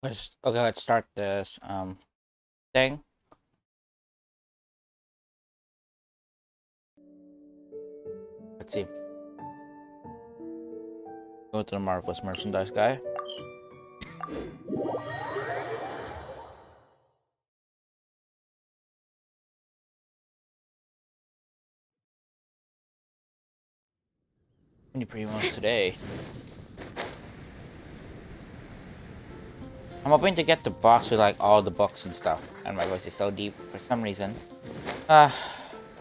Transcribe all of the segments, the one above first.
Let's start this thing. Let's see. Go to the Marvelous Merchandise guy. Mini premos today. I'm hoping to get the box with like all the books and stuff. And my voice is so deep for some reason. Ah,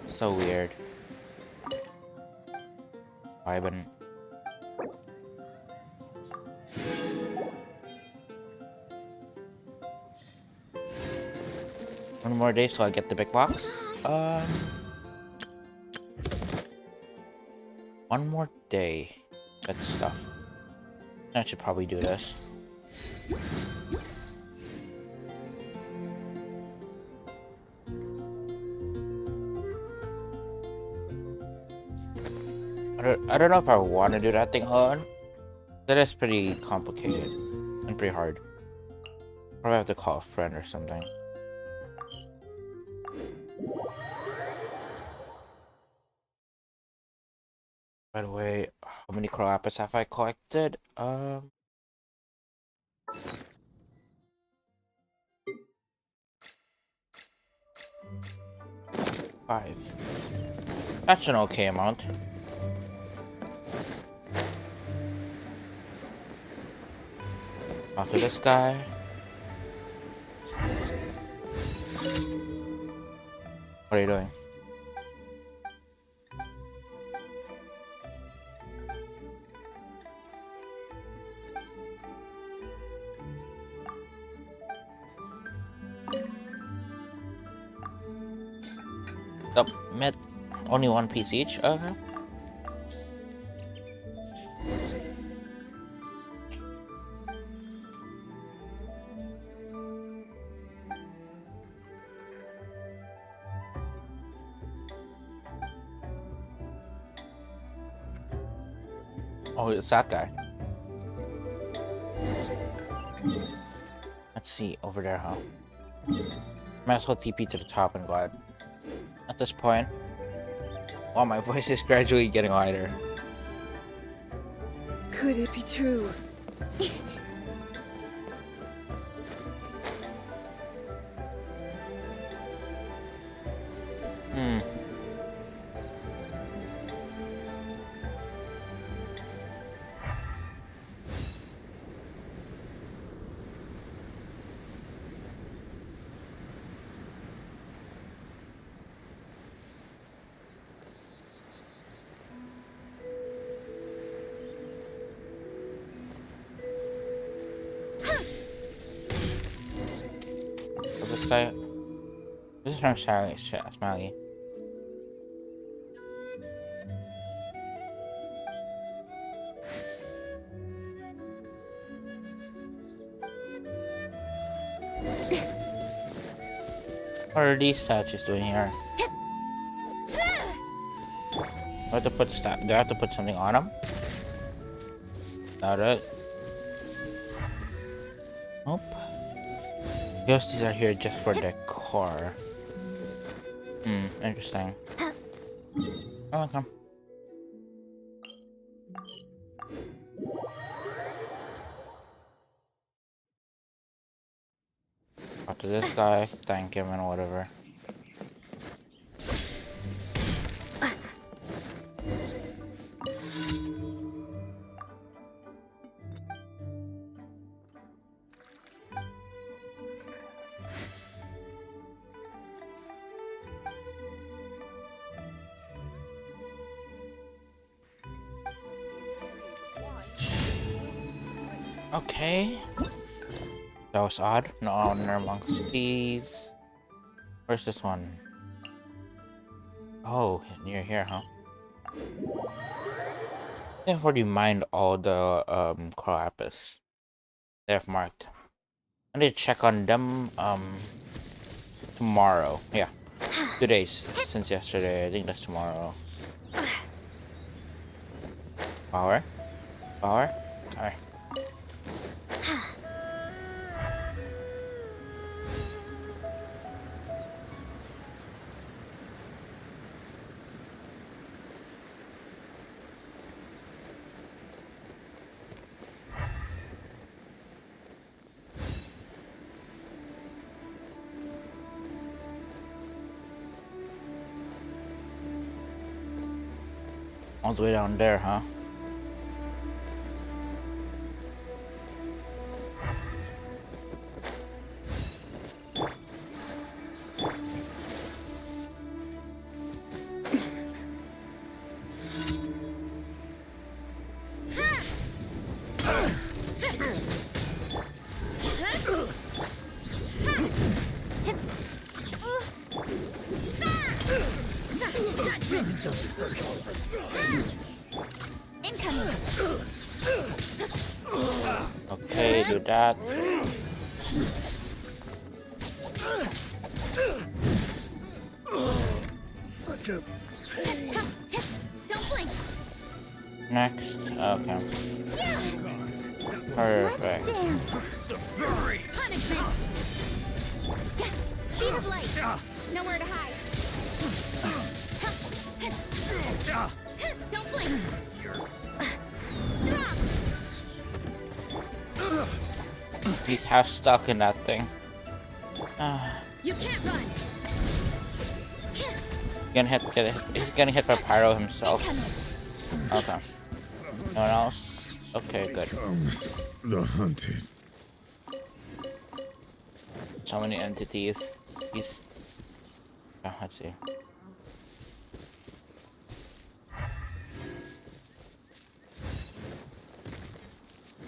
so weird. Vibin. One more day so I get the big box. One more day. Get the stuff. I should probably do this. I don't know if I want to do that thing alone. That is pretty complicated and pretty hard. Probably have to call a friend or something. By the way, how many crow apples have I collected? 5. That's an okay amount. After this guy. What are you doing? Oh, met only 1 piece each? Okay. Oh, it's that guy. Let's see, over there, huh? Might as well TP to the top and glide. At this point, well, my voice is gradually getting lighter. Could it be true? This guy. This is from Smiley. What are these statues doing here? Do I have to put do I have to put something on them? Not it. Nope. I guess these are here just for decor. Interesting. Oh, okay. Talk to this guy, thank him and whatever. Okay. That was odd. No honor amongst thieves. Where's this one? Oh, near here, huh? I think I've already mined all the Carapace. They have marked. I need to check on them tomorrow. Yeah. 2 days since yesterday. I think that's tomorrow. Power? Power? Alright. All the way down there, huh? Okay, do that. Such a Don't blink. Next. Okay. Let's Perfect. dance. Punishment. Speed of light. Nowhere to hide. Don't blink. He's half stuck in that thing. You can't run. He's getting hit by Pyro himself. Incoming. Okay. No one else? Okay, good. comes the hunted. So many entities. He's... Oh, let's see.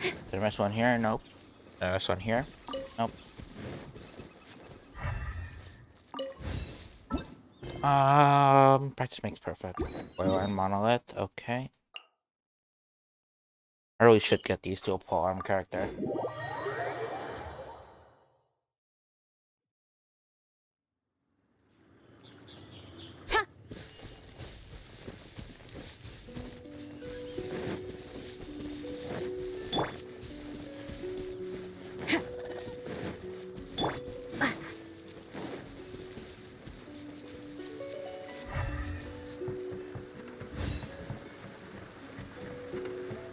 Did I miss one here? Nope. Did I miss one here? Nope. Practice makes perfect. Oil and monolith, okay. I really should get these to a polearm character.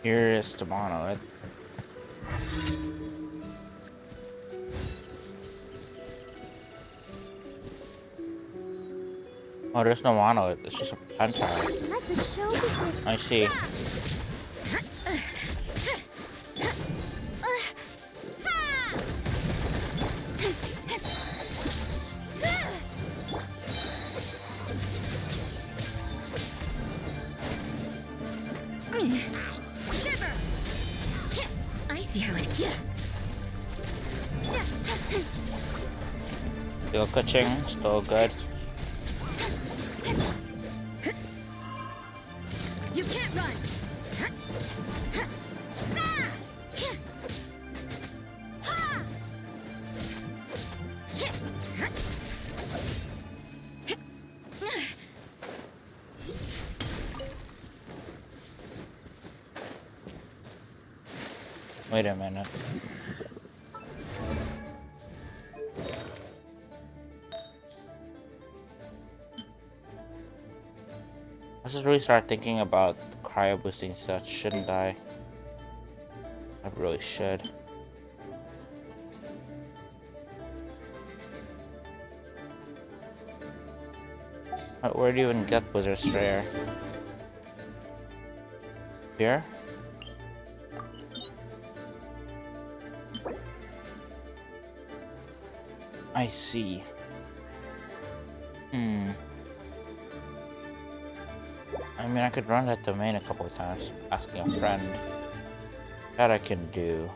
Here is the monolith. Oh, there's no monolith. It's just a pentacle. Let the show begin. I see. Shiver. I see how it. Still catching, still good. You can't run. Wait a minute. I just really start thinking about cryo boosting such, shouldn't I? I really should. Where do you even get Wizard Strayer? Here? I see. I mean, I could run that domain a couple of times, asking a friend. That I can do.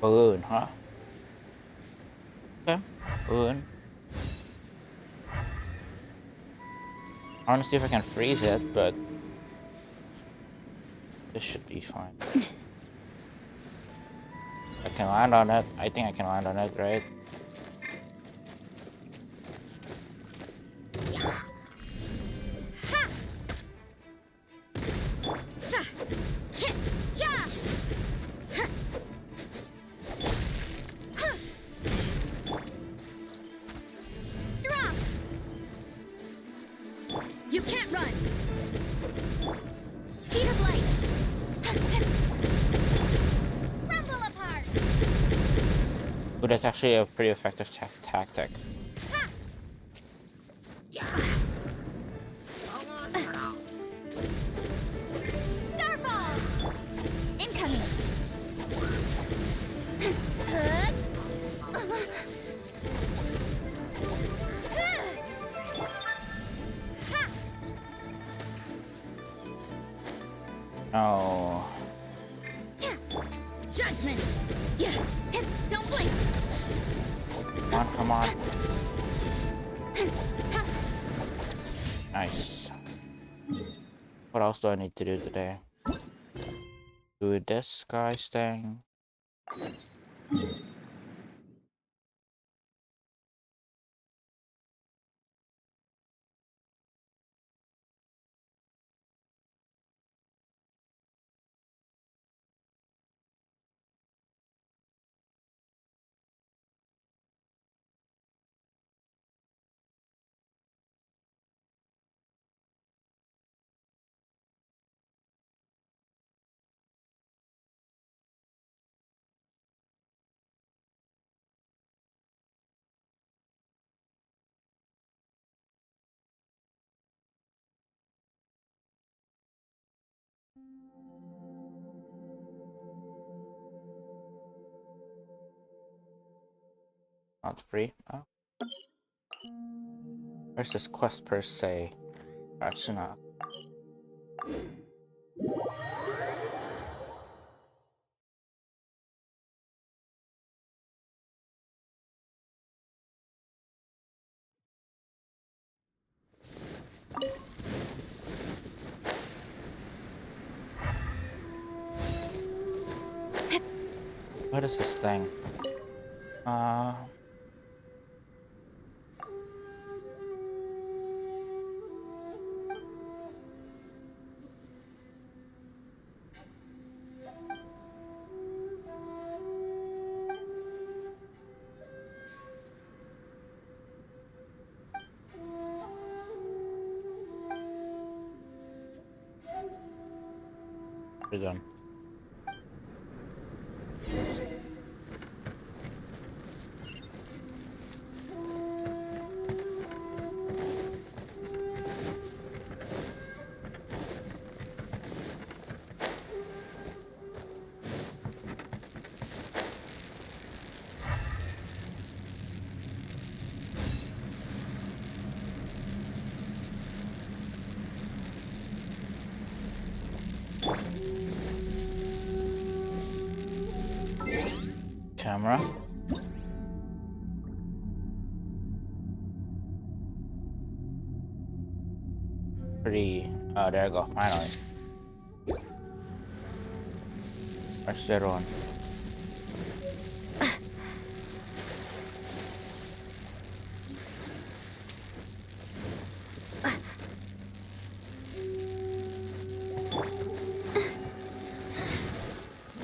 Balloon, huh? Okay, balloon. I want to see if I can freeze it, but this should be fine. I can land on it. I think I can land on it, right? You can't run. Speed of light. Crumble apart. Ooh, that's actually a pretty effective tactic. Starfall. Incoming. No. Judgment. Yeah. Don't blink. Come on, come on. Nice. What else do I need to do today? Do this guy's thing. Not free. Oh. Where's this quest per se? Actually not. What is this thing? We're done. Camera. Pretty. Oh, there I go. Finally. Where's the other one?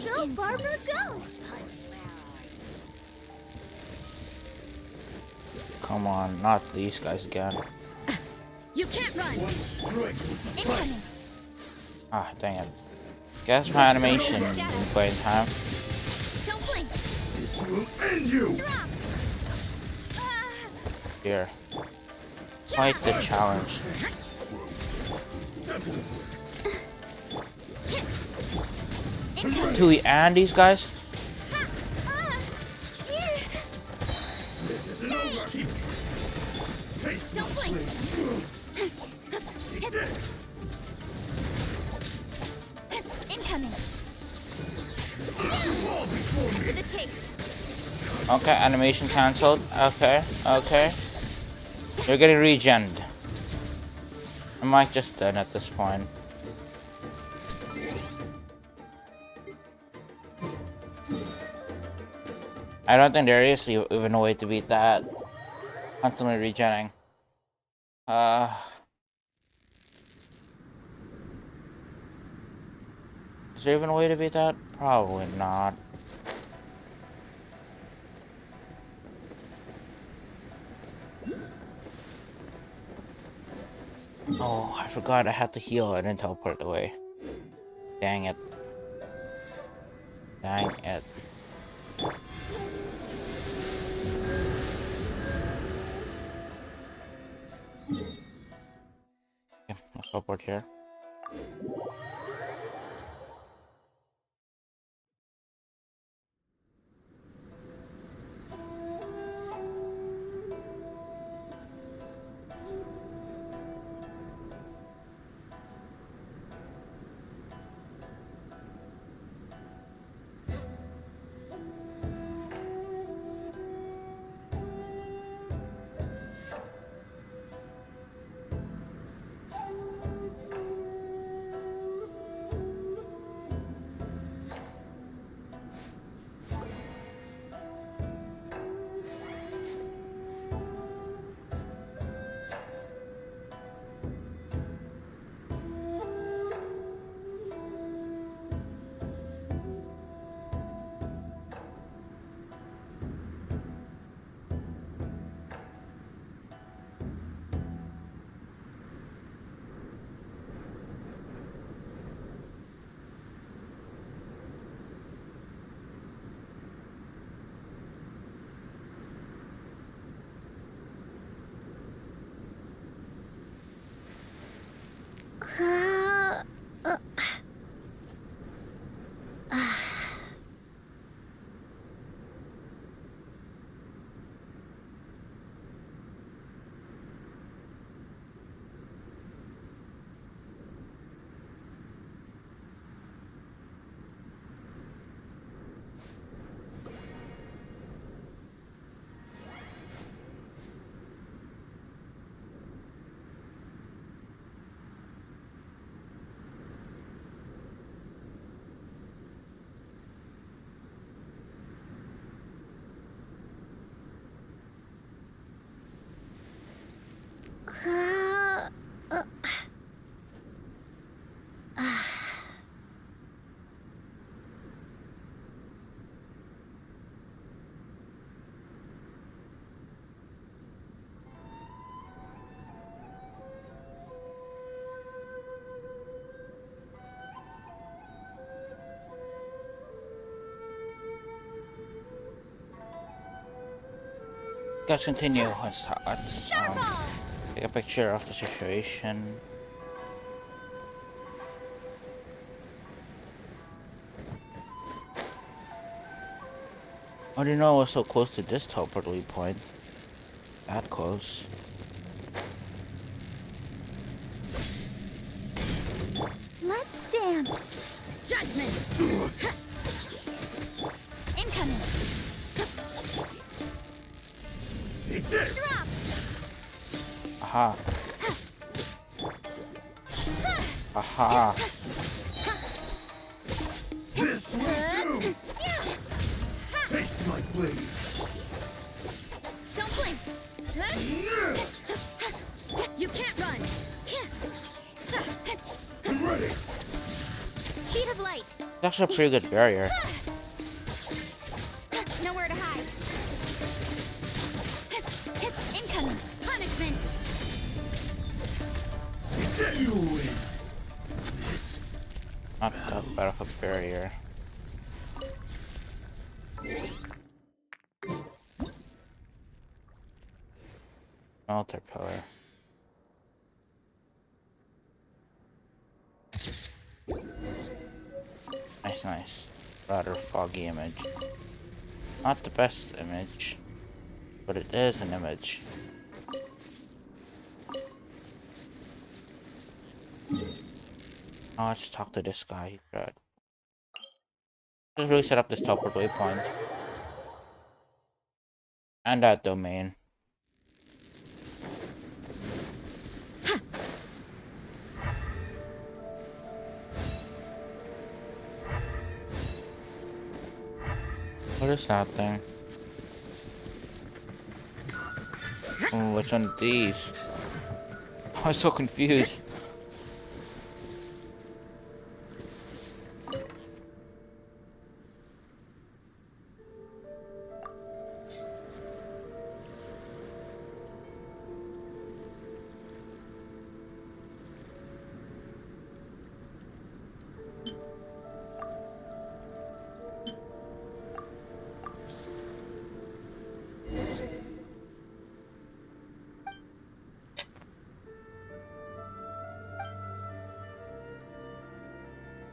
Go, Barbara, go! Come on, not these guys again. You can't run. Incoming. Ah, dang it. Guess my animation in playing time. Don't blink. This will end you! Drop. Here. Fight the challenge. Incoming. Do we and these guys? This isn't over! Taste Don't blink. this! Incoming. Fall before To me! the chase. Okay, animation cancelled. Okay, okay. You're getting regened. I might just done at this point. I don't think there is even a way to beat that. Constantly regenerating. Is there even a way to beat that? Probably not. Oh, I forgot I had to heal. I didn't teleport away. Dang it. Dang it. Okay, let's teleport here. Let's continue. Let's take a picture of the situation. I didn't know I was so close to this teleport point. That close. Let's dance. Judgment. Incoming. Eat this! Drop. Aha. Aha. This will do! Taste my blade! Don't blink. You can't run. I'm ready! Speed of light. It's actually a pretty good barrier. Nowhere to hide. Incoming. Punishment. Get you win! This Not that bad of a barrier. Altar pillar. Nice, nice. Rather foggy image. Not the best image, but it is an image. Now let's talk to this guy. Just really set up this teleport waypoint. And that domain. What is that thing? Which one of these? I'm so confused.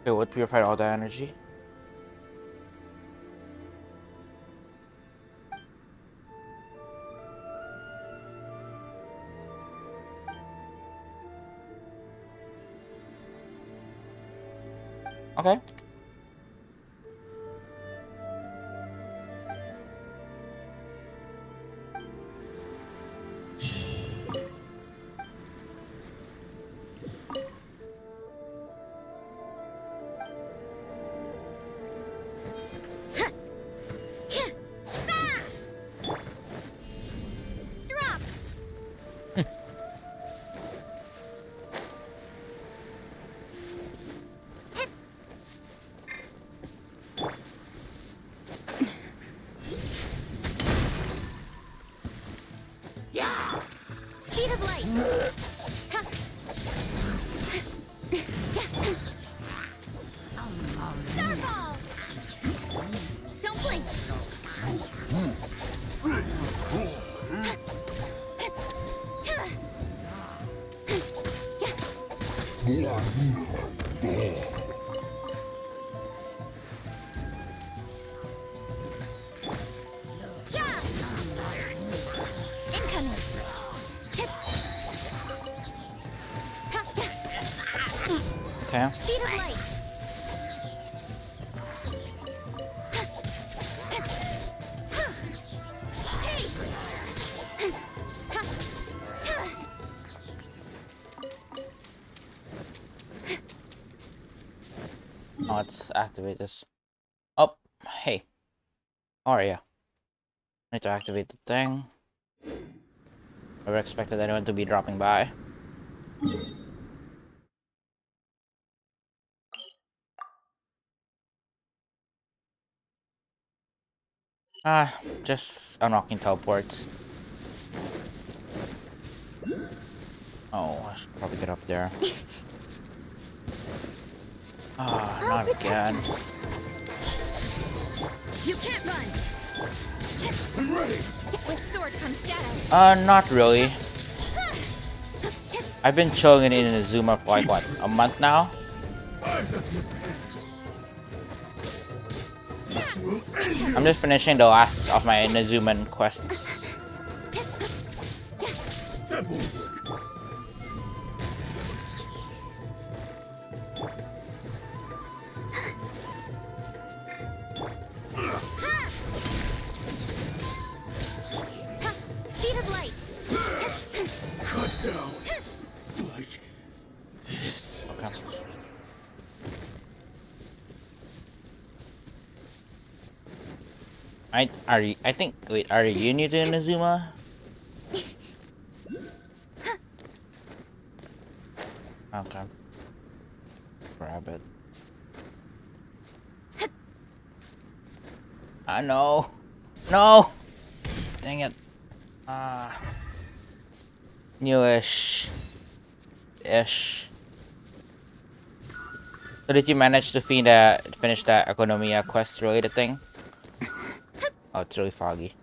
Okay, what purified all the energy? Okay. Drop. Speed of light. Starfall. Don't blink. Incoming. Okay. Speed of light. Oh, let's activate this. Oh, hey. How are ya? Need to activate the thing. Never expected anyone to be dropping by. Just unlocking teleports. Oh, I should probably get up there. Not again. You can't run. I'm ready. With sword comes shadow. Not really. I've been chilling in Inazuma for like, what, a month now? I'm just finishing the last of my Inazuman quests. That won't work. Speed of light. Cut down. Like this. Okay. I think, wait, are you new to Inazuma? Okay. Grab it. No. No! Dang it. Newish. Ish. So did you manage to finish that Economia quest related thing? Oh, it's really foggy.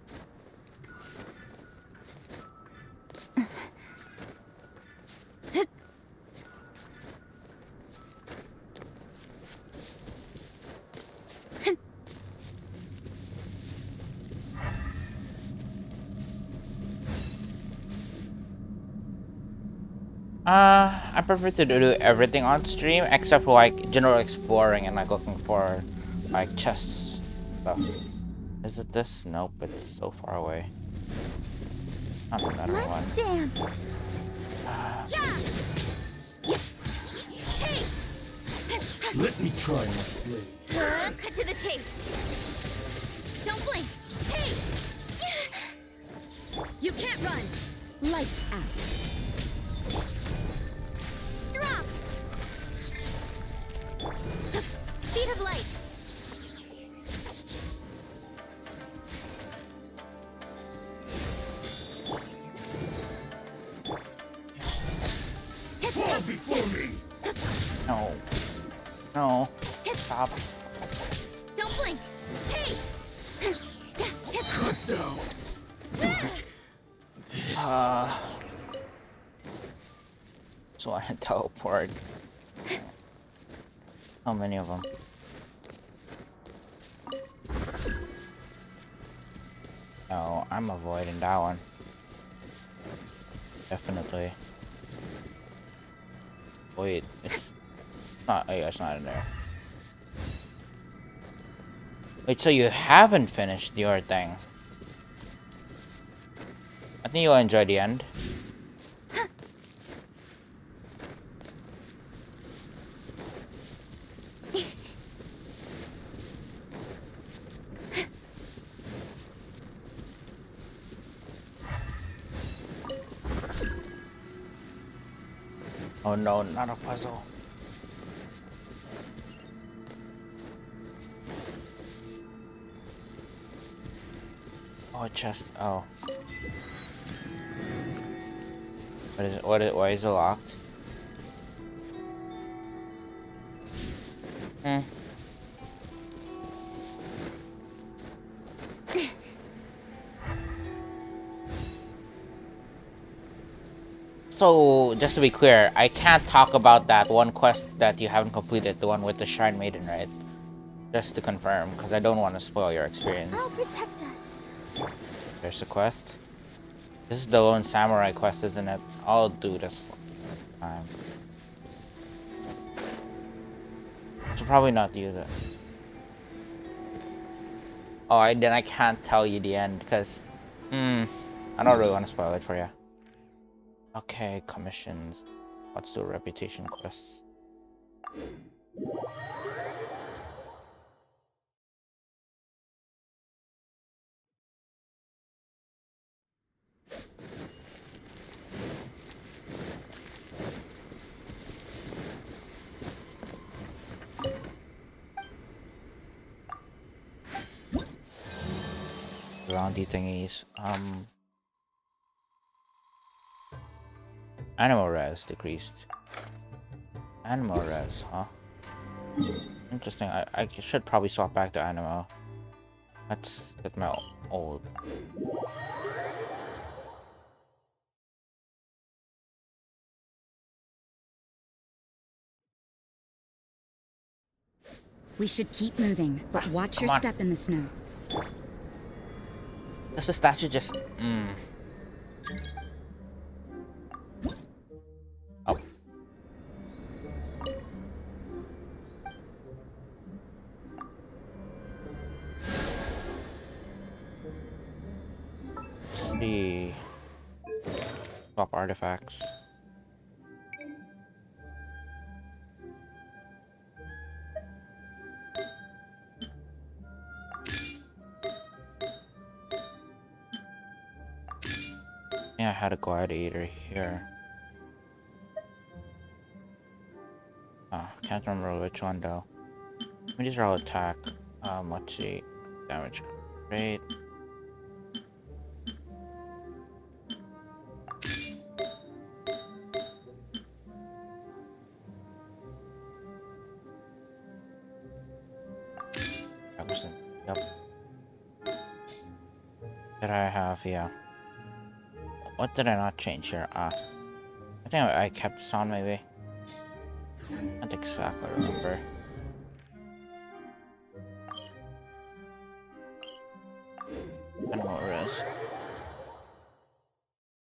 I prefer to do everything on stream except for like general exploring and like looking for like chests stuff. Is it this? Nope, it's so far away. Not another one. Let's dance. Hey. Let me try my blade. Cut to the chase. Don't blink. Hey. You can't run. Lights out. Drop! Speed of light. Fall before me! No. No. Stop. Don't blink. Hey! Cut down! Just want to teleport. How many of them? No, I'm avoiding that one. Definitely. Wait, it's not. Oh, yeah, it's not in there. Wait, so you haven't finished your thing? I think you'll enjoy the end. Oh no, not a puzzle. Oh, a chest. Oh. What is it? Why is it locked? Hmm. So, just to be clear, I can't talk about that one quest that you haven't completed, the one with the Shrine Maiden, right? Just to confirm, because I don't want to spoil your experience. I'll protect us. There's a quest. This is the Lone Samurai quest, isn't it? I'll do this time. Should probably not use it. Oh, then I can't tell you the end, because... I don't really want to spoil it for you. Okay, commissions. Let's do reputation quests. Roundy thingies. Animal res decreased. Animal res, huh? Interesting. I should probably swap back to animal. Let's get my old. We should keep moving, but watch your step in the snow. Does the statue just... Oh. Let's see. Swap artifacts. Yeah, I had a gladiator here. Can't remember which one though. Let me just roll attack. Let's see. Damage rate. Yep. Did I have? Yeah. What did I not change here? I think I kept this on maybe. I don't exactly remember. Animal res.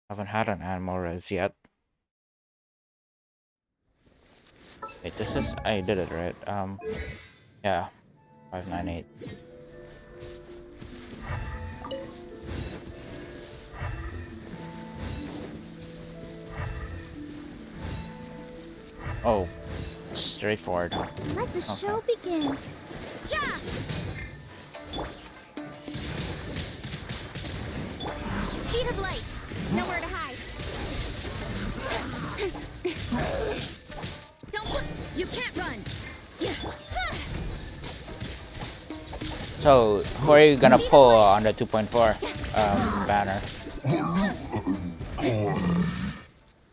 Haven't had an animal res yet. Wait, this is... I did it right. Yeah. 598. Oh. Straightforward. Let the show begin. Yeah! Speed of light. Nowhere to hide. So, who are you gonna pull on the 2.4 banner?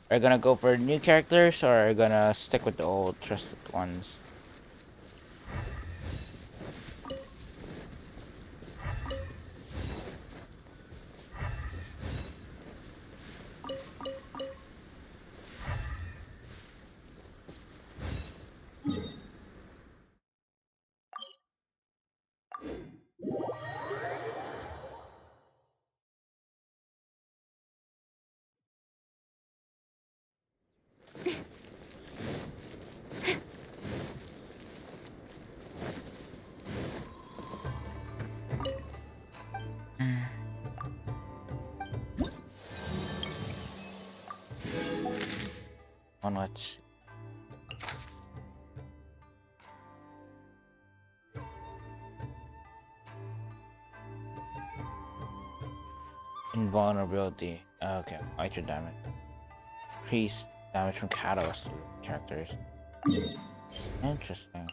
Are you gonna go for new characters, or are you gonna stick with the old trusted ones? One, let's see. Invulnerability. Okay, lighter damage. Increased damage from catalyst characters. Interesting.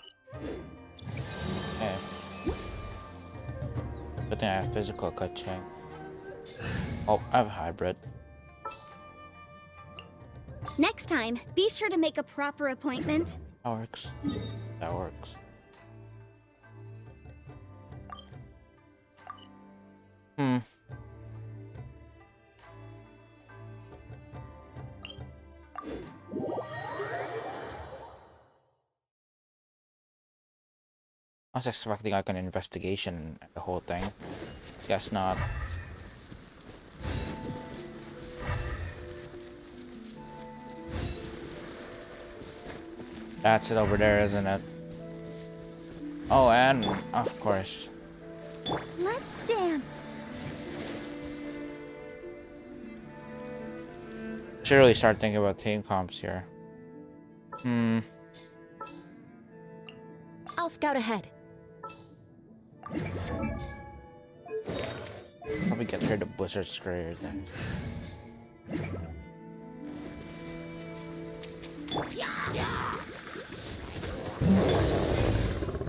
Okay. Good thing I have physical coaching. Oh, I have hybrid. Next time, be sure to make a proper appointment. That works. That works. Hmm. I was expecting like an investigation the whole thing. Guess not. That's it over there, isn't it? Oh, and of course. Let's dance. Should really start thinking about team comps here. I'll scout ahead. Probably get rid of Blizzard Sprayer then.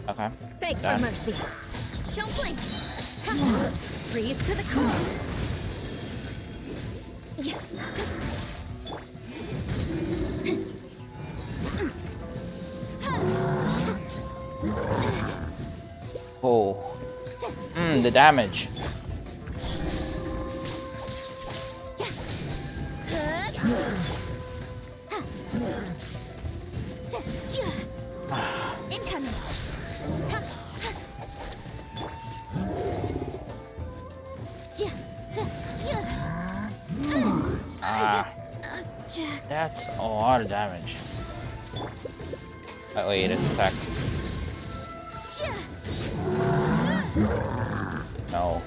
Okay. Beg for Done. mercy. Don't blink. Ha. Freeze to the core. Yeah. Oh. The damage. Incoming. That's a lot of damage. Wait a sec. No.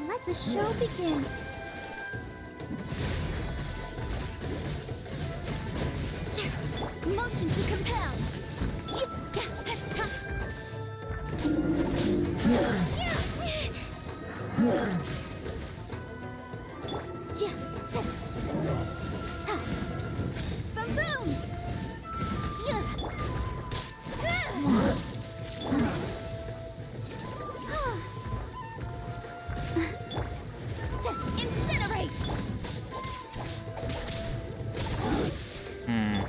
Let the show begin. Motion to compel. Boom! Incinerate! Boom!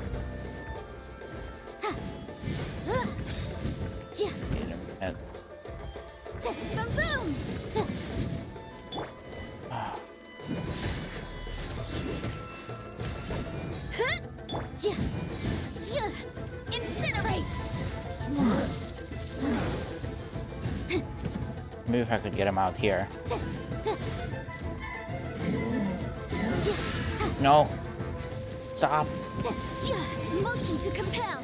Incinerate! Maybe if I could get him out here. No. Stop. Motion to compel.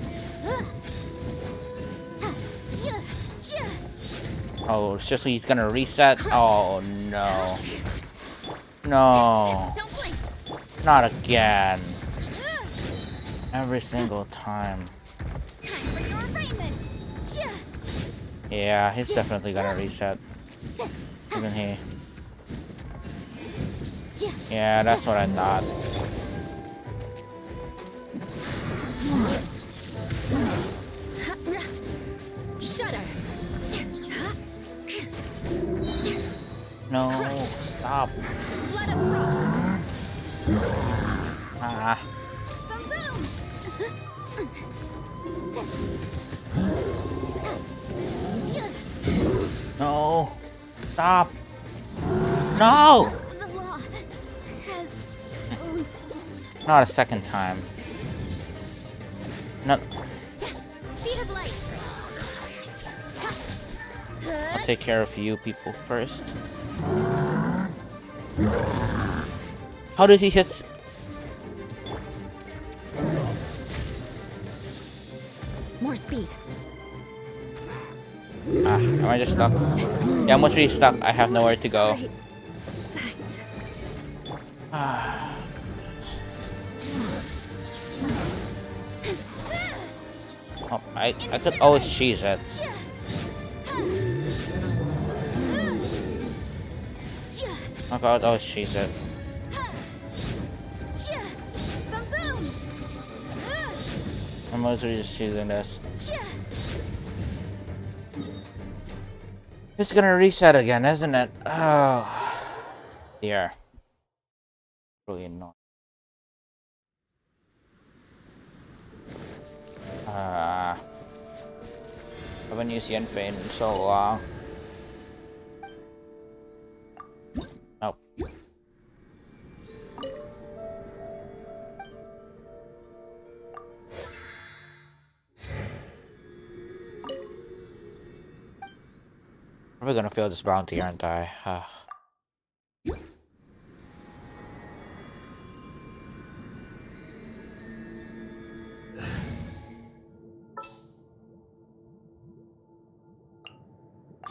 Oh, it's just he's gonna reset. Oh no. No. Don't blink. Not again. Every single time. Time for your arraignment. Yeah, he's definitely gonna reset. Isn't he? Yeah, that's what I thought. Shudder. No, stop. Blood of frost. Ah, Boom boom. no, stop. No, The law has loopholes. not a second time. No, Speed of light. I'll take care of you people first. How did he hit? More speed. Ah, am I just stuck? Yeah, I'm literally stuck. I have nowhere to go. Right. Sight. Ah. Oh, I could always cheese it. I could always cheese it. Boom boom. I'm literally just choosing this. It's gonna reset again, isn't it? Oh, dear. Really annoying. Haven't used Yenfei in so long. Nope. Probably gonna fail this bounty, aren't I?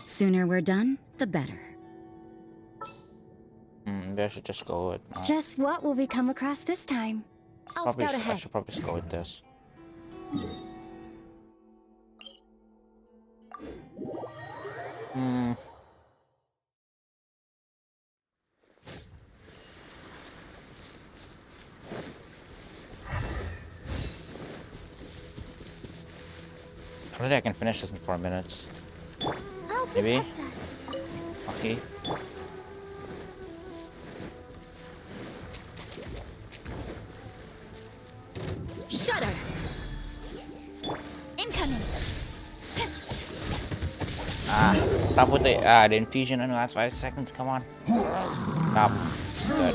Sooner we're done, the better. Maybe I should just go with. Just what will we come across this time? I'll Probably scout I ahead. should probably just go with this. I think I can finish this in 4 minutes. I'll Maybe? protect us. Okay. Shudder. Incoming. Stop with the infusion in the last 5 seconds. Come on. Stop. Good.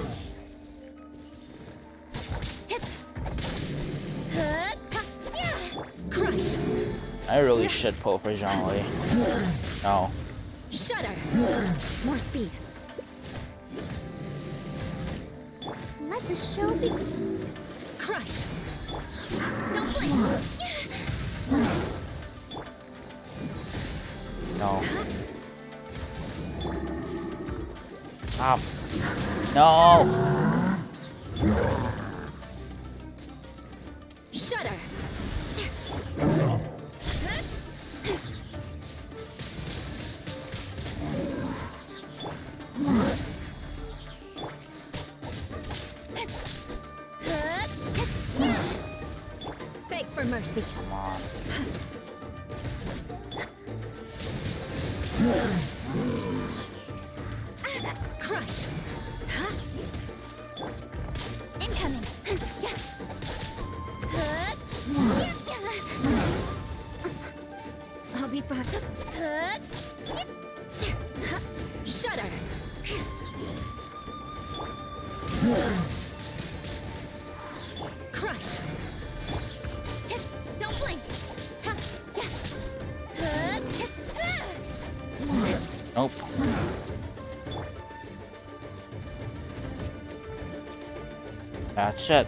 Crush. I really should pull for Zhongli. No. Shudder. More speed. Let the show begin. Crush. Don't blink. No. Stop. No. Shudder. Beg for mercy. Come on. Crush. Incoming. I'll be fine. Shudder. Crush. Don't blink. Nope. That's it.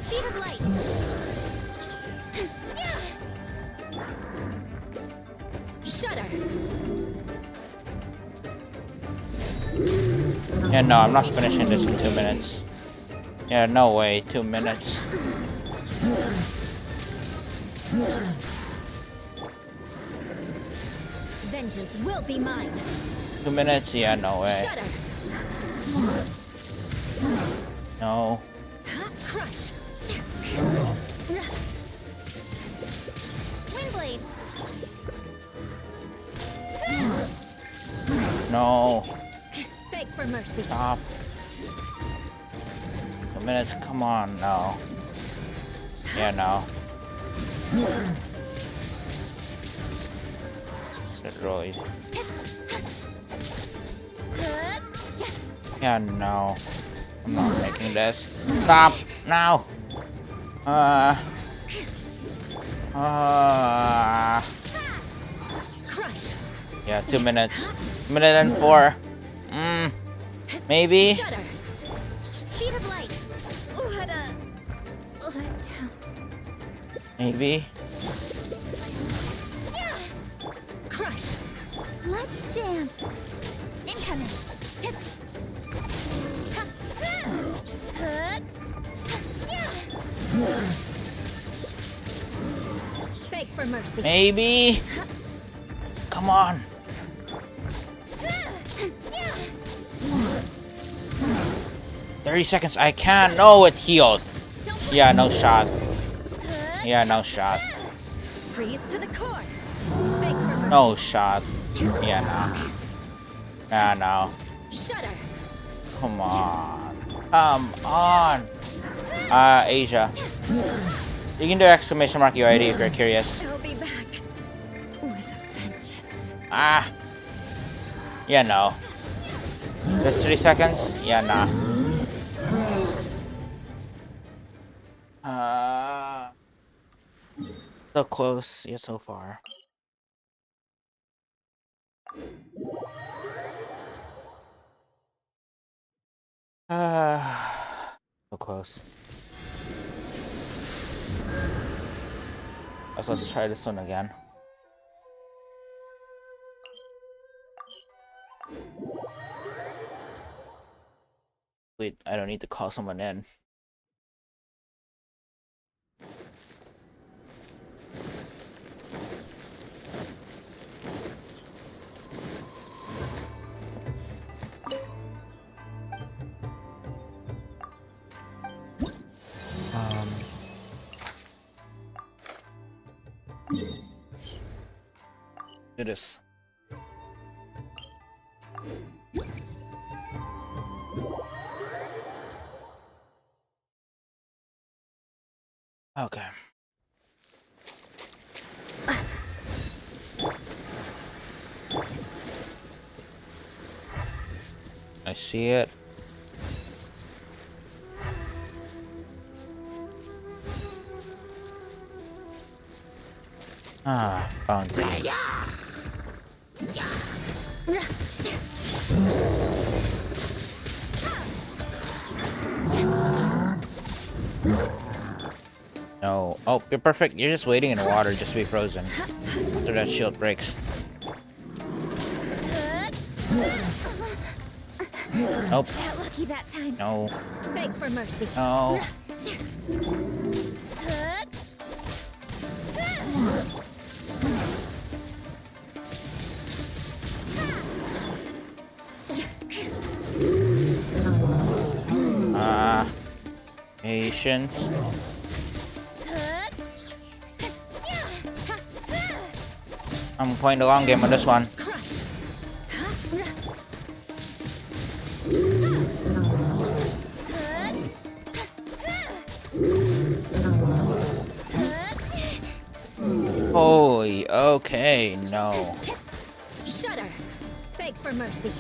Speed of light. Shudder. Yeah, no, I'm not finishing this in 2 minutes. Yeah, no way, 2 minutes. Vengeance will be mine. 2 minutes? Yeah, no way. Shudder. No. Crush. Windblade. No. Beg for mercy. Stop. 2 minutes. Come on. No. Yeah, no. Literally. Yeah, no. I'm not making this. Stop now. Crush. Yeah, 2 minutes. Minute and 4. Maybe. Shudder. Speed of light. Let down. Maybe. Crush. Let's dance. Incoming. Beg for mercy. Maybe. Come on. 30 seconds. I can't. No, it healed. Yeah, no shot. Yeah, no shot. Freeze to the core. Beg for mercy. No shot. Yeah, no. Yeah, no. Shudder. Come on. Come on. Asia. You can do exclamation mark UID if you're curious. I'll be back with a vengeance. Yeah, no. Just 3 seconds? Yeah, nah. So close, yeah, so far. So close. Let's try this one again. Wait, I don't need to call someone in. Do this. Okay. I see it. Fountain. No. Oh, you're perfect. You're just waiting in the water just to be frozen. After that shield breaks. Nope. Got lucky that time. No. Beg for mercy. No. Patience. I'm playing the long game on this one. Holy, okay, no. Shudder. Beg for mercy.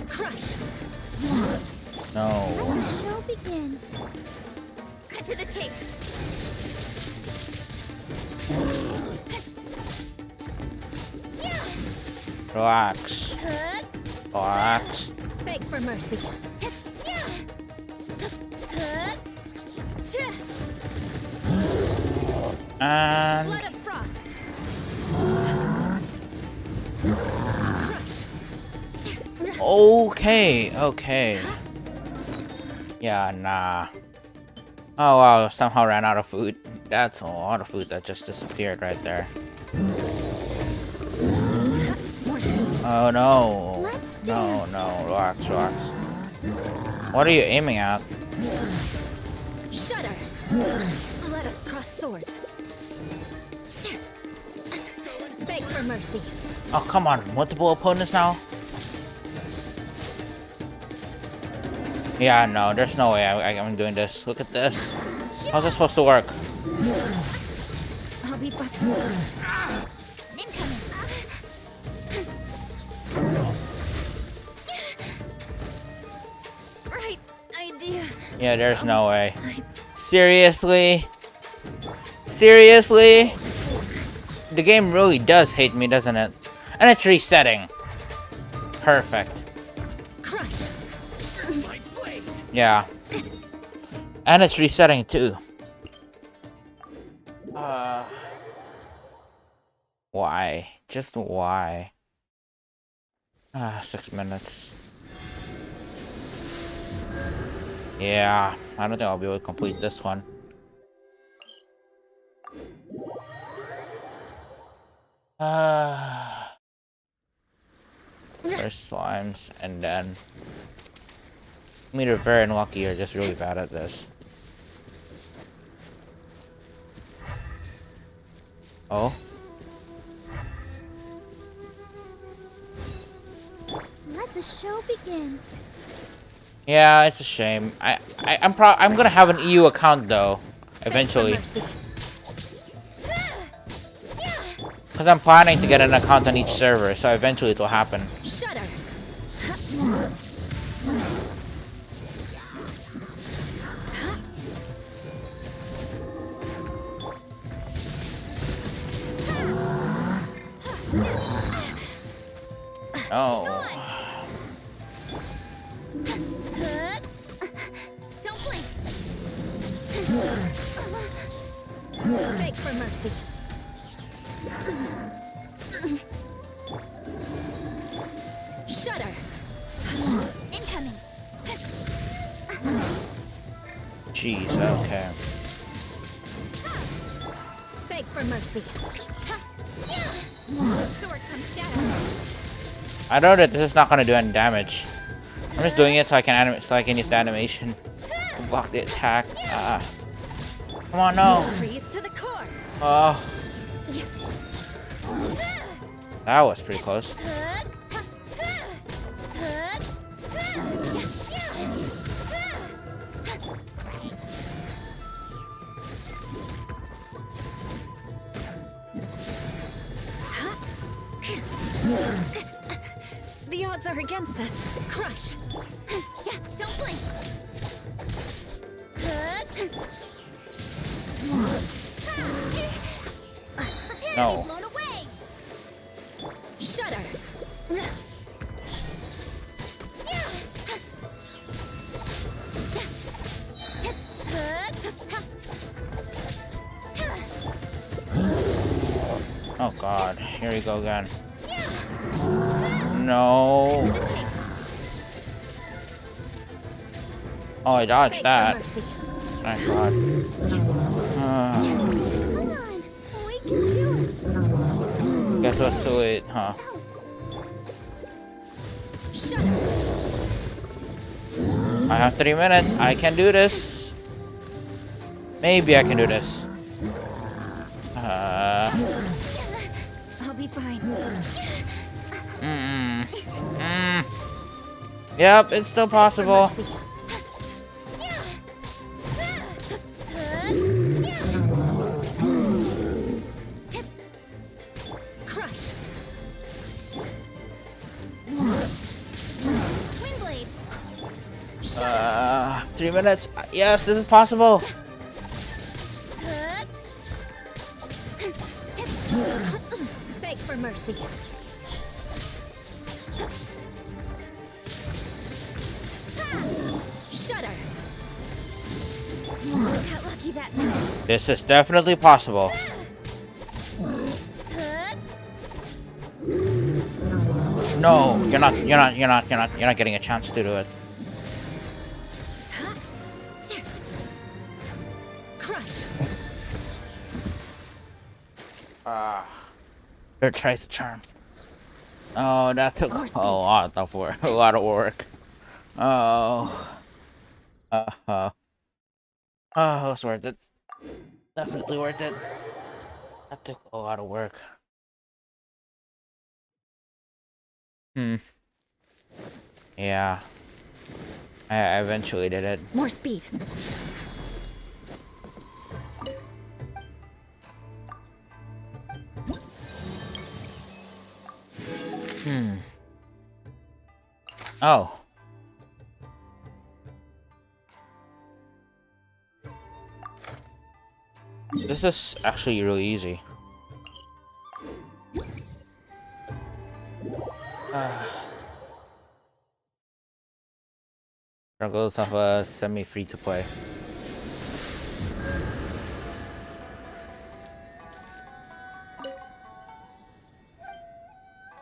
Crush. No. Let the show begin. Cut to the chase. Relax. Relax. Beg for mercy. And Blood of frost. Crush. okay, okay. Yeah, nah. Oh wow, somehow ran out of food. That's a lot of food that just disappeared right there. Oh no. No, no, relax, relax. What are you aiming at? Shudder. Let us cross swords. Beg for mercy. Oh, come on. Multiple opponents now? Yeah, no, there's no way I'm doing this. Look at this. How's that supposed to work? I'll be back. Incoming. Right idea. Yeah, there's no way. Seriously? Seriously? The game really does hate me, doesn't it? And it's resetting. Perfect. Crush. My blade. Yeah. And it's resetting too. Why? Just why? 6 minutes. Yeah, I don't think I'll be able to complete this one. First slimes, and then I'm either very unlucky or just really bad at this. Oh? Let the show begin. Yeah, it's a shame. I'm gonna have an EU account though, eventually. Because I'm planning to get an account on each server, so eventually it will happen. Shudder. Oh. Don't blink. Beg for mercy. Shudder. Incoming. Jeez, okay. Beg for mercy. Sword comes shadow. I know that this is not gonna do any damage. I'm just doing it so I can use the animation. Block the attack. Come on, no. Freeze to the core. Oh, that was pretty close. The odds are against us. Crush. Yeah, don't blink. Prepare No. to be blown away. Shudder. Oh god, here we go again. No. Oh, I dodged that. Thank god. Come on, we can do it. Guess it was too late, huh? Shudder. I have 3 minutes. I can do this. Maybe I can do this. I'll be fine. Yep, it's still possible. Crush. Windblade. 3 minutes. Yes, this is possible. Beg for mercy. Shudder. Got lucky that time. This is definitely possible. No, you're not getting a chance to do it. Crush. Ah, third tries the charm. Oh, that took More a speed. lot of work. A lot of work. Oh. Oh, it was worth it. Definitely worth it. That took a lot of work. Hmm. Yeah. I eventually did it. More speed. Hmm. Oh. This is actually really easy. Struggles of a semi-free to play.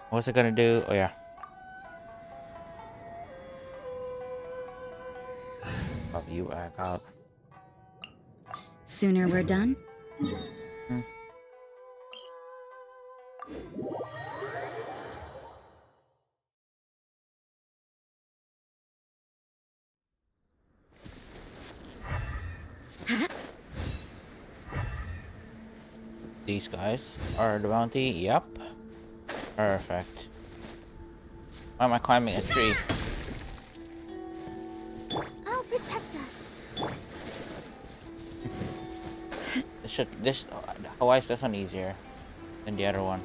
What's it gonna do? Oh yeah. Pop you back out. Sooner we're done. Hmm. These guys are the bounty. Yep. Perfect. Why am I climbing a tree? I'll protect us. Why is this one easier than the other one?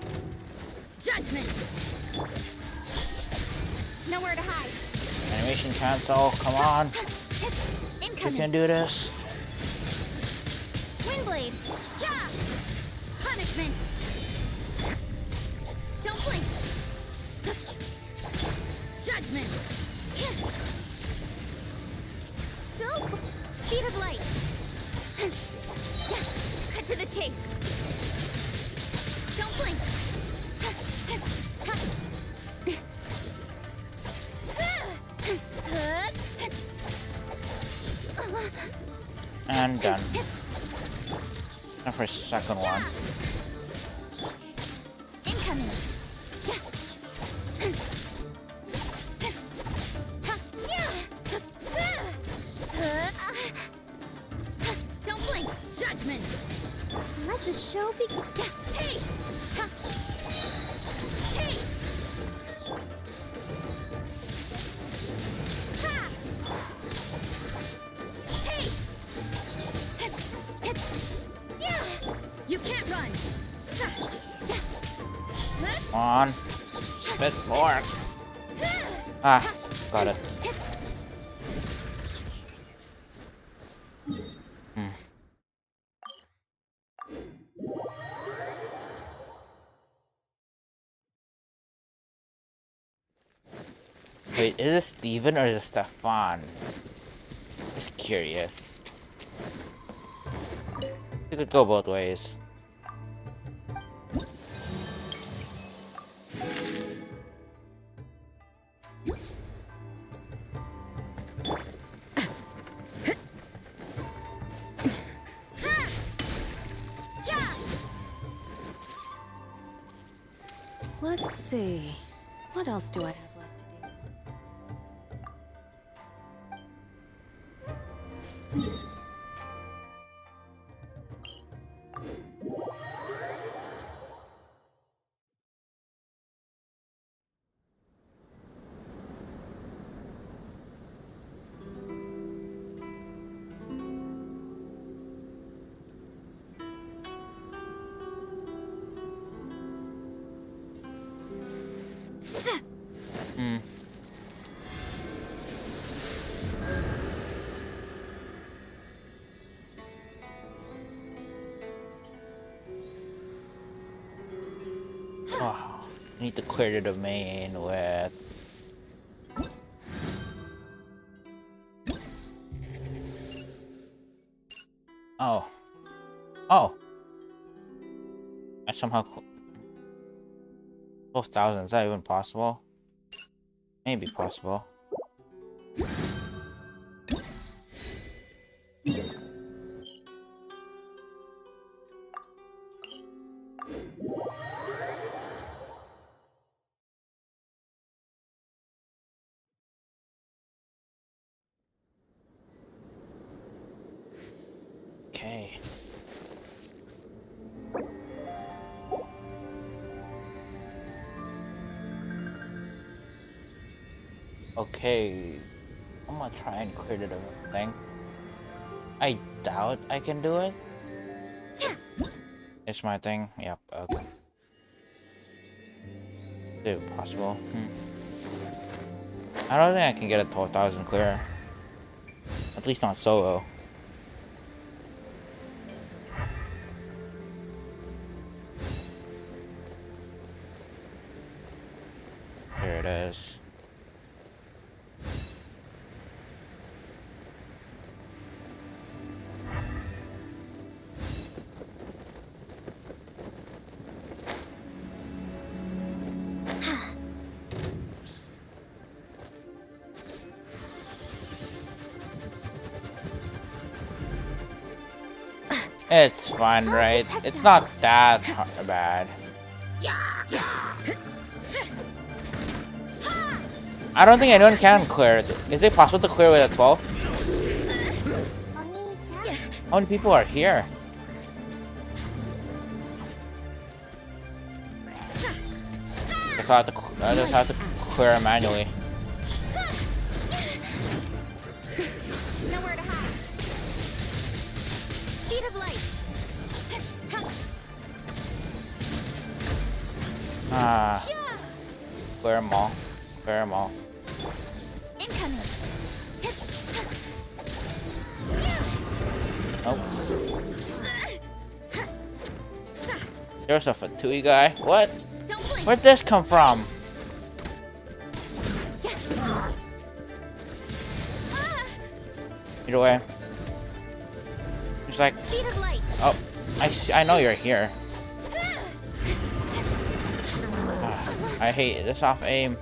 Judgment. Nowhere to hide. Animation cancel. Come on. You Incoming. can do this. Windblade. Yeah. Punishment. Don't blink. Judgment. Go. Speed of light. Cut to the chase. Don't blink. And done. Now for a second one. Incoming. Don't blink. Judgment. Let the show begin. Hey. Hey. Ha. Hey. You can't run. Come on. Spit more. Ah, got it. Hmm. Wait, is this Steven or is it Stefan? Just curious. It could go both ways. Let's see. What else do I have left to do? Hmm. Oh, I need to clear the domain with. Oh. Oh. I somehow 12,000. Is that even possible? Maybe possible. Okay. Okay. I'm gonna try and clear the thing. I doubt I can do it. It's my thing. Yep. Okay. Is it possible? I don't think I can get a 12,000 clear. At least not solo. Here it is. It's fine, right? It's not that bad. I don't think anyone can clear it. Is it possible to clear with a 12? How many people are here? I just have to clear it manually. Nowhere to hide. Speed of light. Ah. Clear them all. Clear them all. Incoming. Nope. There's a Fatui guy. What? Don't blink. Where'd this come from? Either way. He's like, Speed of light. oh, I see. I know you're here. I hate this off aim.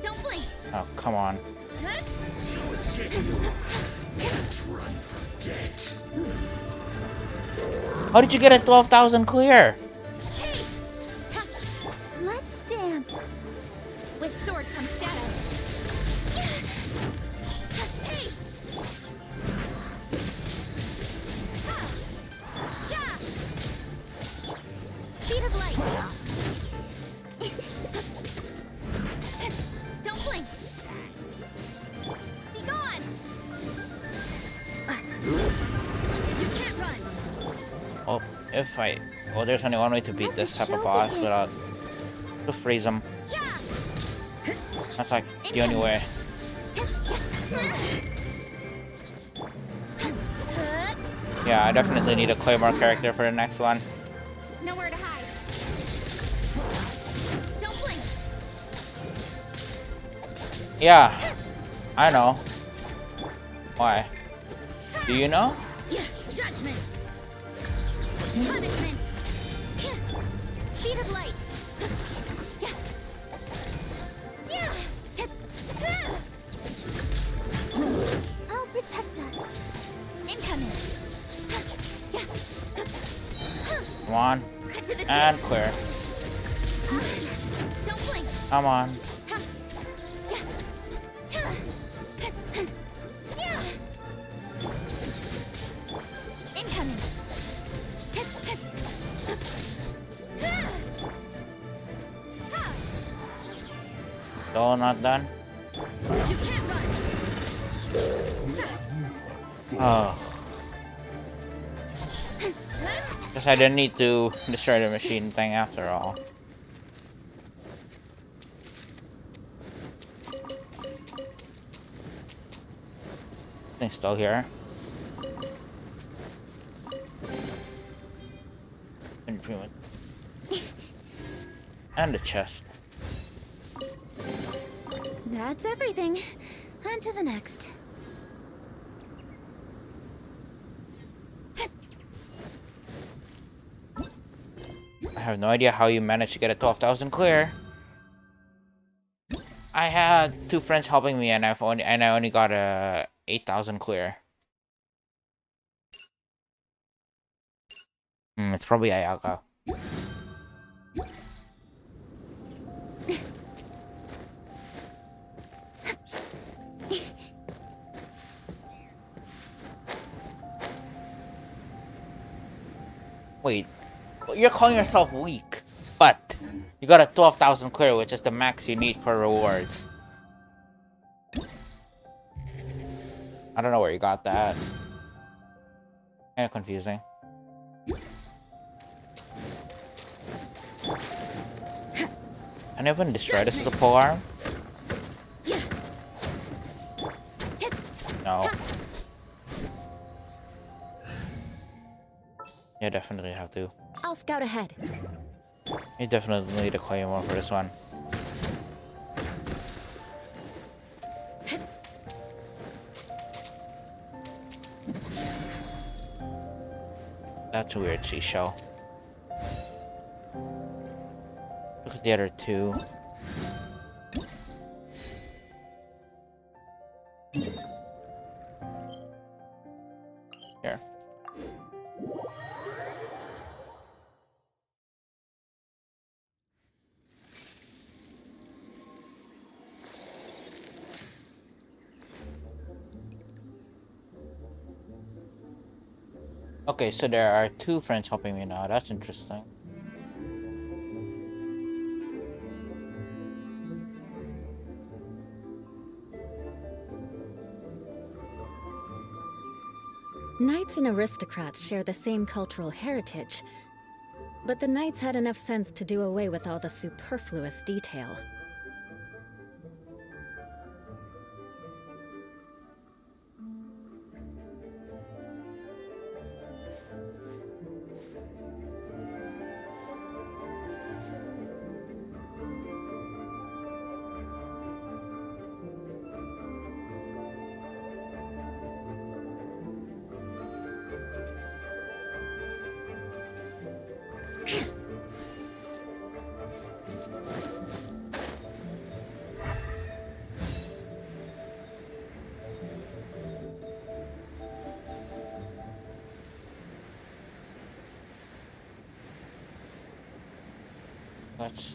Don't blink. Oh, come on. No escape. Can't run from death. How did you get a 12,000 clear? Hey. Let's dance. With sword comes shadow. Hey. Yeah. Speed of light. Don't blink. Be gone. You can't run. Oh, if I... Well, there's only one way to beat this type of boss without... To freeze him. Yeah. That's like the only way. Yeah, I definitely need a Claymore character for the next one. Nowhere to hide. Don't blink. Yeah, I know. Why? Do you know? Judgment. Punishment. Speed of light. I'll protect us. Incoming. Come on. Cut to the And chase. clear. Don't blink. Come on. Incoming. Still not done? You can't run. Oh. Guess I didn't need to destroy the machine thing after all. Thing's still here. And the chest. That's everything. On to the next. I have no idea how you managed to get a 12,000 clear. I had 2 friends helping me, and I only got a 8,000 clear. It's probably Ayaka. Wait, you're calling yourself weak, but you got a 12,000 clear, which is the max you need for rewards. I don't know where you got that. Kinda confusing. And even destroy this with a pole arm? No. Yeah, definitely have to. I'll scout ahead. You definitely need a claymore for this one. That's a weird seashell. Look at the other two. Here. Okay, so there are two friends helping me now. That's interesting. Knights and aristocrats share the same cultural heritage, but the knights had enough sense to do away with all the superfluous detail. Let's...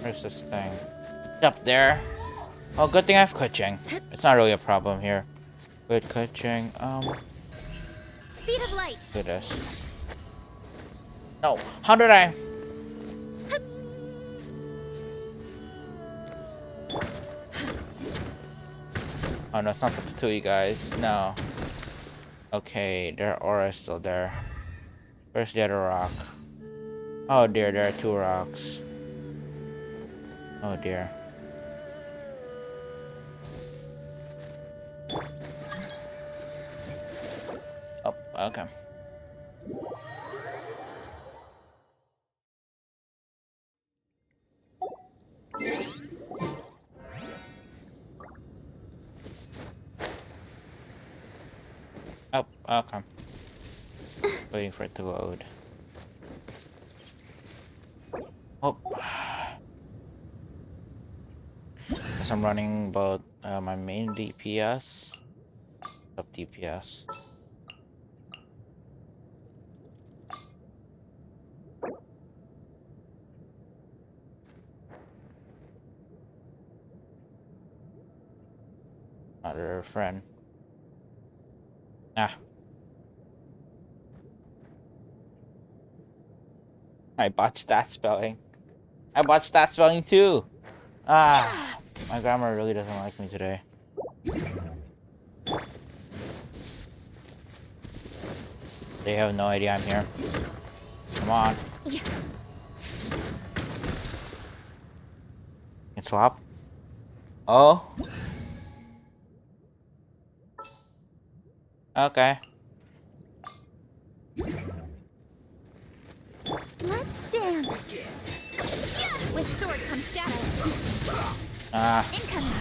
Where's this thing? It's up there. Oh, good thing I have coaching. It's not really a problem here. With coaching, Speed of light. do this. No, how did I? Oh no, it's not the two of you guys. No. Okay, their aura is still there. Where's the other rock? Oh dear, there are two rocks. Oh dear. Oh, okay. Oh, okay. Waiting for it to load. Oh. Guess I'm running both my main DPS, sub DPS. Another friend. Ah. I botched that spelling. I botched that spelling too. Ah. My grammar really doesn't like me today. They have no idea I'm here. Come on. Yeah. Can swap? Oh. Okay. Let's dance. With sword comes shadow. Ah. Incoming.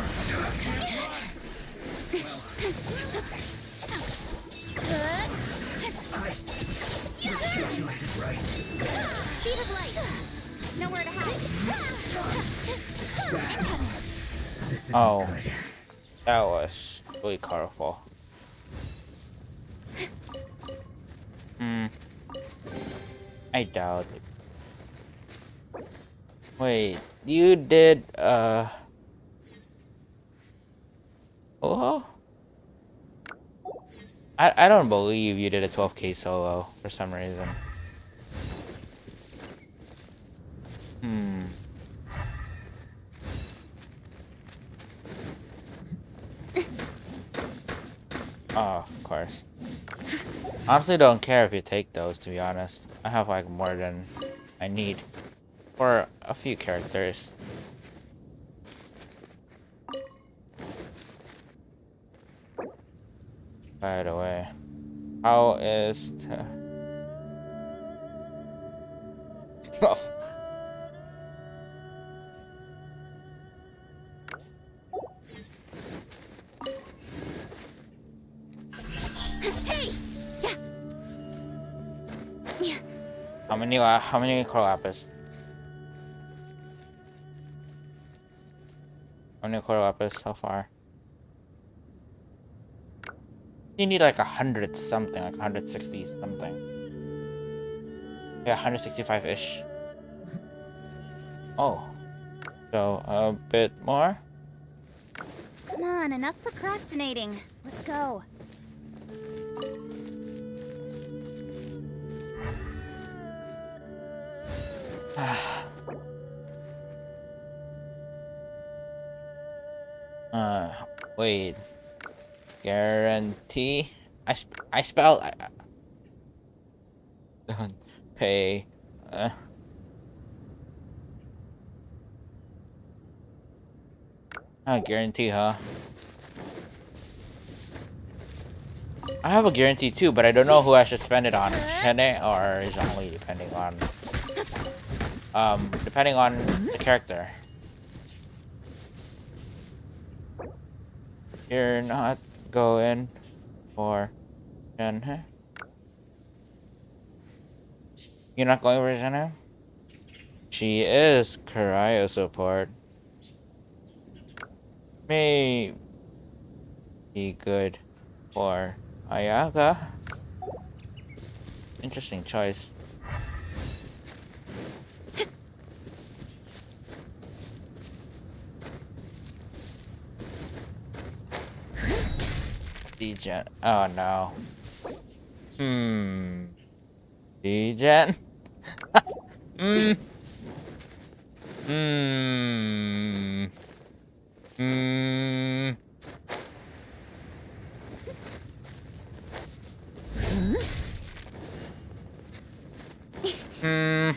This isn't Oh, good. that was really colorful. Hmm. I doubt it. Wait, you did, oh? I don't believe you did a 12K solo for some reason. Hmm. Oh, of course. Honestly, don't care if you take those, to be honest. I have like more than I need for a few characters. By the way, how is oh, Hey! Yeah. how many coral lapis? How many coral lapis so far? You need like 100 something, like 160 something. Yeah, 165-ish. Oh, so a bit more. Come on, enough procrastinating. Let's go. uh, Wait. Guarantee. I spelled. Don't pay. Uh, Guarantee, huh? I have a guarantee too, but I don't know who I should spend it on. Shene or Zhongli, depending on the character. You're not going for Shen. You're not going for Shen? She is cryo support. May be good for Ayaka. Interesting choice. Degen. Oh no. Degen. Hmm. Hmm. Hmm. Hmm.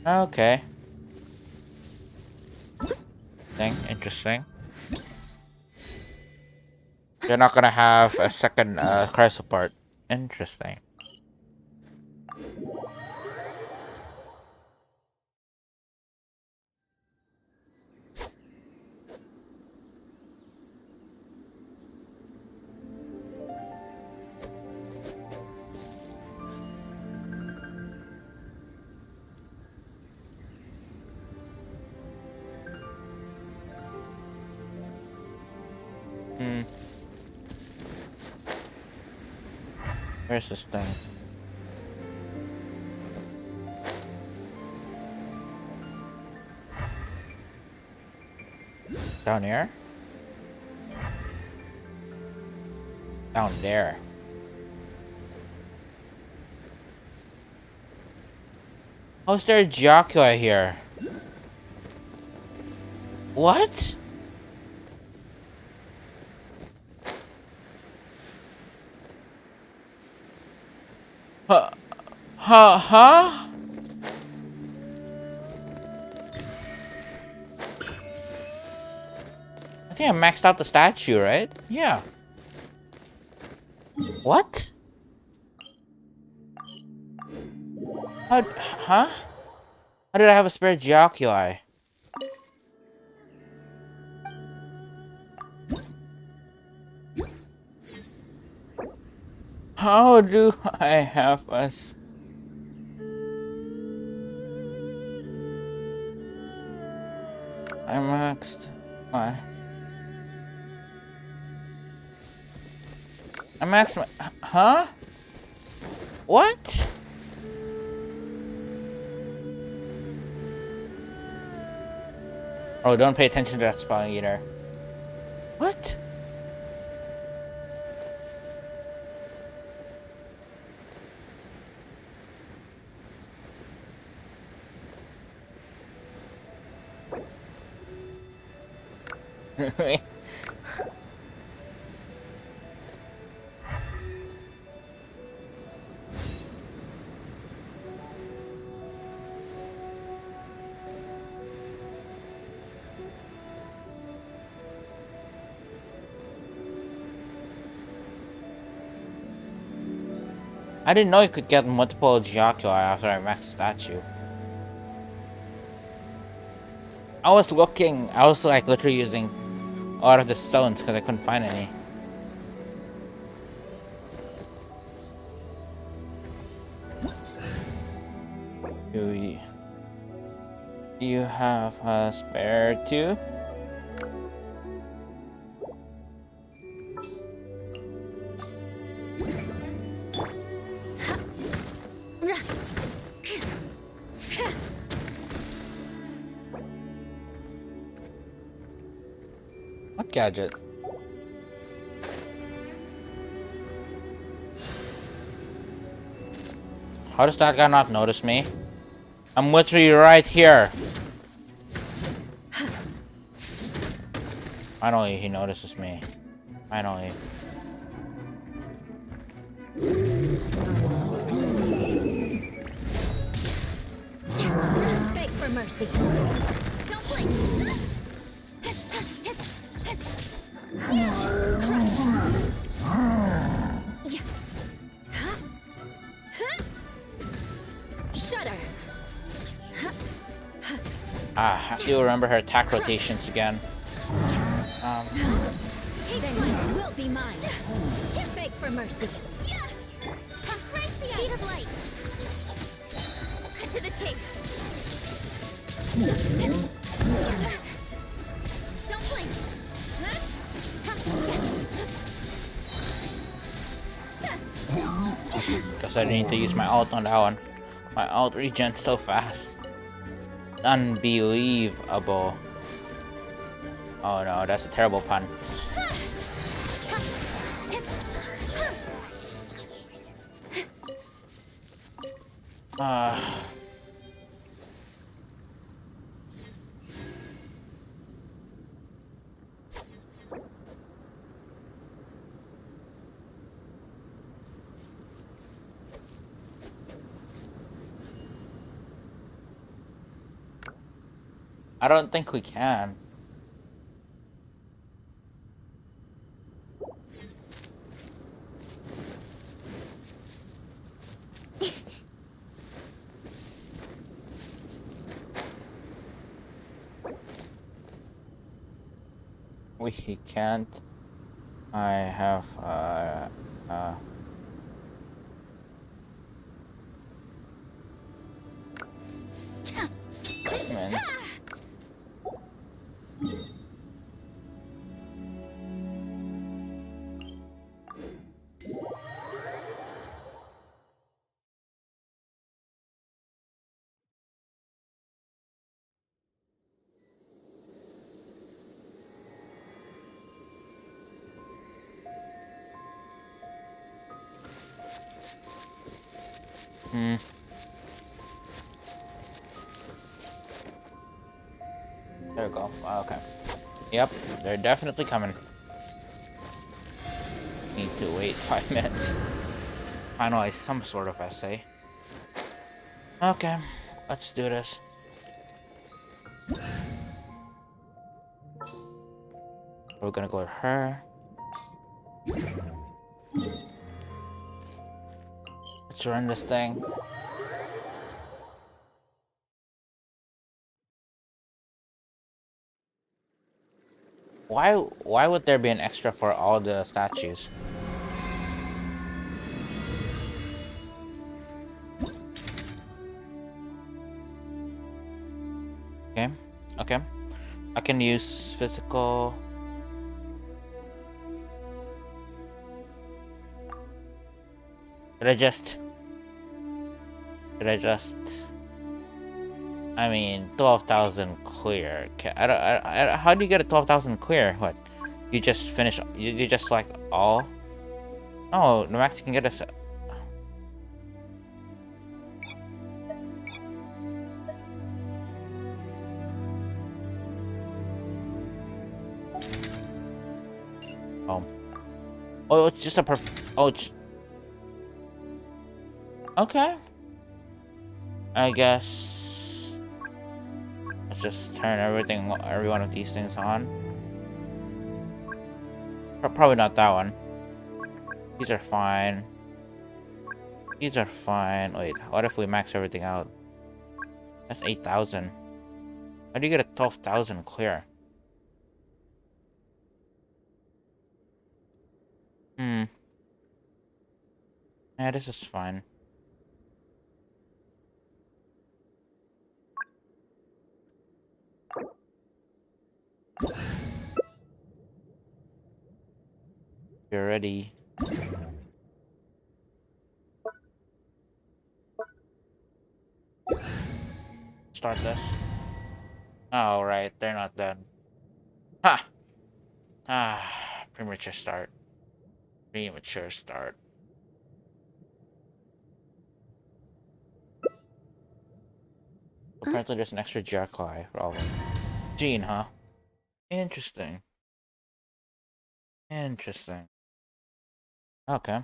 Okay. Interesting. You're not gonna have a second cry support. Interesting. Hmm. Where's this thing? Down here? Down there. How's there a Gyakua here? What? Huh? Huh? I think I maxed out the statue, right? Yeah. What? Huh? How did I have a spare Gyakui? How do I have a I maxed Why? I maxed my... Huh? What? Oh, don't pay attention to that spell either. What? I didn't know you could get multiple Geocula after I maxed statue. I was looking, I was like literally using all of the stones because I couldn't find any. You have a spare too? What gadget? How does that guy not notice me? I'm literally right here. Finally, he notices me. Finally. Beg for mercy. Don't blink. Shudder. I have to remember her attack rotations again. Vengeance will be mine. Beg for mercy. Speed of light. Cut to the chase. Don't blink. Guess I need to use my ult on that one. My ult regens so fast. Unbelievable. Oh no, that's a terrible pun. I don't think we can. We can't. I have man. There we go. Okay. Yep, they're definitely coming. Need to wait 5 minutes. Finalize some sort of essay. Okay, let's do this. We're gonna go with her. Let's run this thing. Why would there be an extra for all the statues? Okay. I can use physical. Should I just? Should I just? I mean, 12,000 clear. How do you get a 12,000 clear? What? You just finish. You just select all. Oh, the max you can get is. Oh. Oh, it's just a oh, it's... Okay. I guess... Let's just turn every one of these things on. Probably not that one. These are fine. These are fine. Wait, what if we max everything out? That's 8,000. How do you get a 12,000 clear? Hmm. Yeah, this is fine. You're ready. Start this. Oh, right. They're not done. Ha! Ah, premature start. Premature start. Apparently there's an extra Jerkli problem. Gene, huh? Interesting. Interesting. Okay.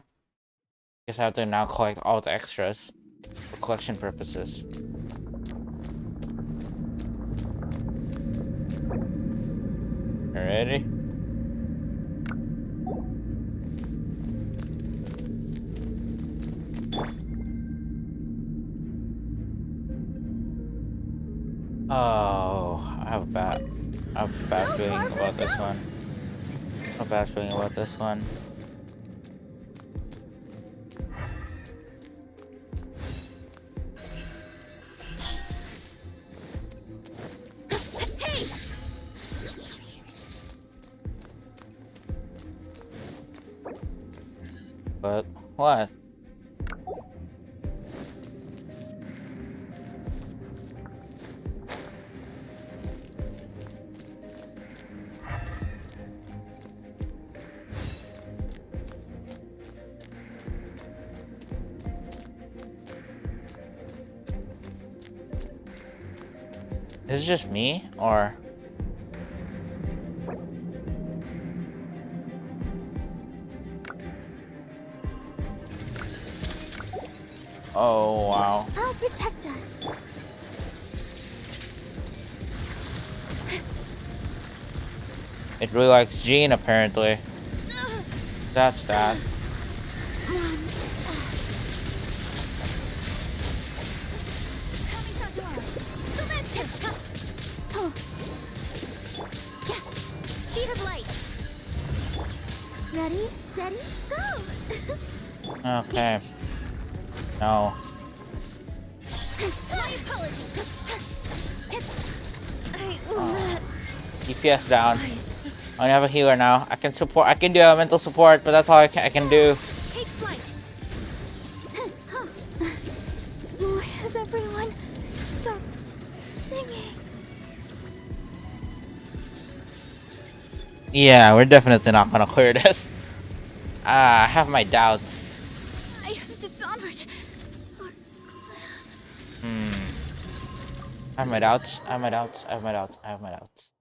Guess I have to now collect all the extras for collection purposes. Ready? Oh, I have a bad feeling about this one. A bad feeling about this one. But what? Is it just me, or? Oh, wow. I'll protect us. It really likes Jean, apparently. That's that. Speed of light. Ready, steady, go. Okay. No. My apologies. DPS down. I only have a healer now. I can support. I can do elemental support, but that's all I can do. Take flight. Why has everyone stopped singing? Yeah, we're definitely not gonna clear this. I have my doubts. I have dishonored. I have my doubts. I have my doubts. I have my doubts. I have my doubts.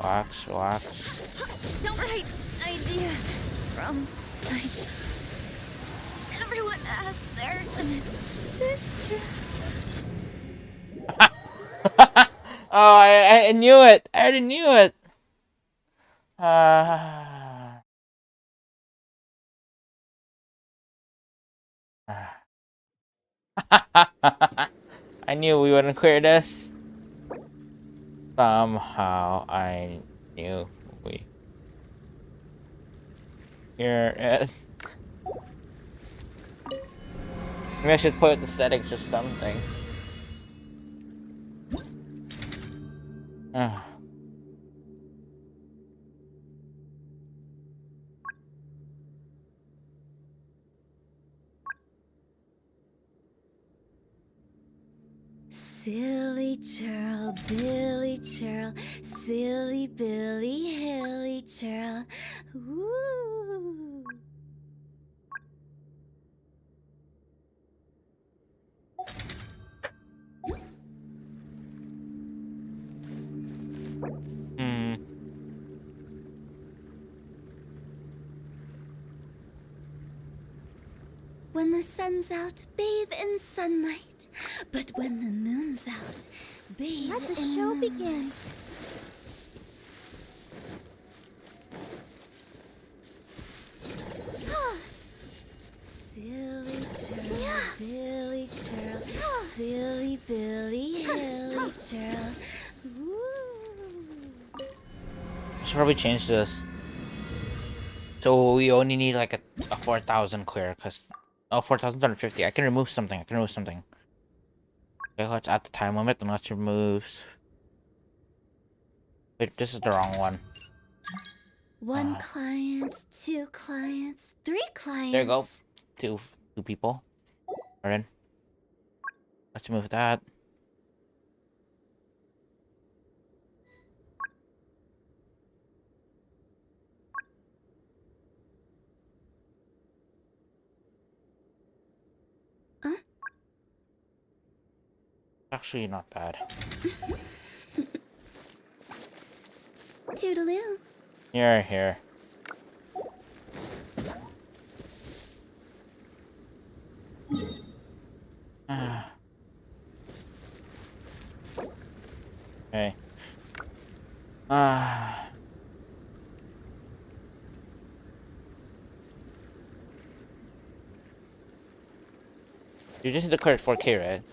Relax, relax. The right idea from time. Everyone has their sister. Oh, I knew it. I already knew it. I knew we wouldn't clear this. Somehow I knew we clear it. Maybe I should put the settings or something. Silly churl, Billy churl, silly Billy, hilly churl. Woo! Hmm. When the sun's out, bathe in sunlight. But when the moon's out, bathe Let the in show moonlight. begin. Silly churl, Billy churl, silly Billy, hilly churl. Woo! I should probably change this. So we only need like a 4,000 clear, cause 4,250. I can remove something. Okay, let's add the time limit and let's remove. Wait, this is the wrong one. One client, two clients, three clients. There you go. Two people. Alright. Let's remove that. Huh? Actually, not bad. Toodaloo. Here. Okay. You just need to clear 4K, right?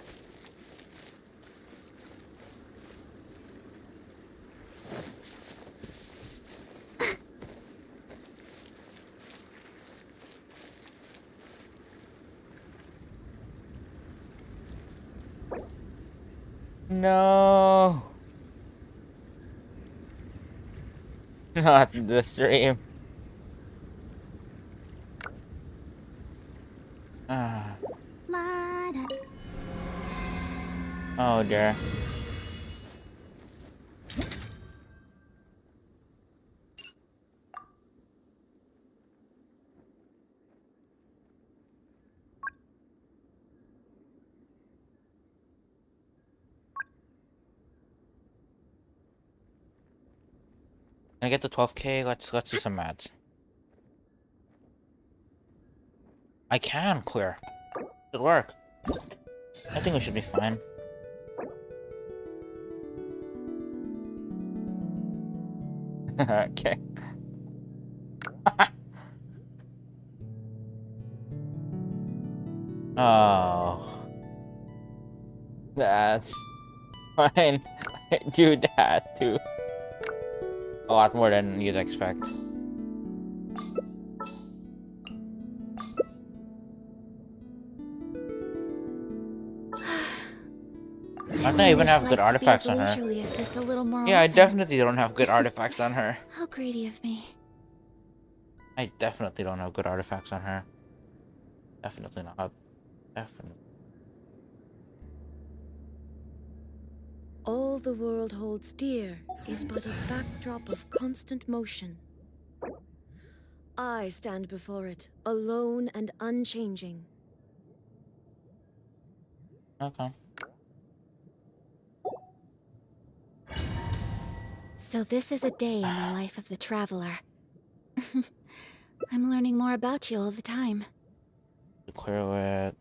No. Not the stream. Oh dear. Can I get the 12K? Let's do some maths. I can clear. Should work. I think we should be fine. Okay. Oh. That's fine. I do that too. A lot more than you'd expect. I don't even have good artifacts on her. Yeah, I definitely don't have good artifacts on her. How greedy of me. I definitely don't have good artifacts on her. Definitely not. Definitely. All the world holds dear is but a backdrop of constant motion. I stand before it, alone and unchanging. Okay. So this is a day in the life of the traveler. I'm learning more about you all the time. Clear it.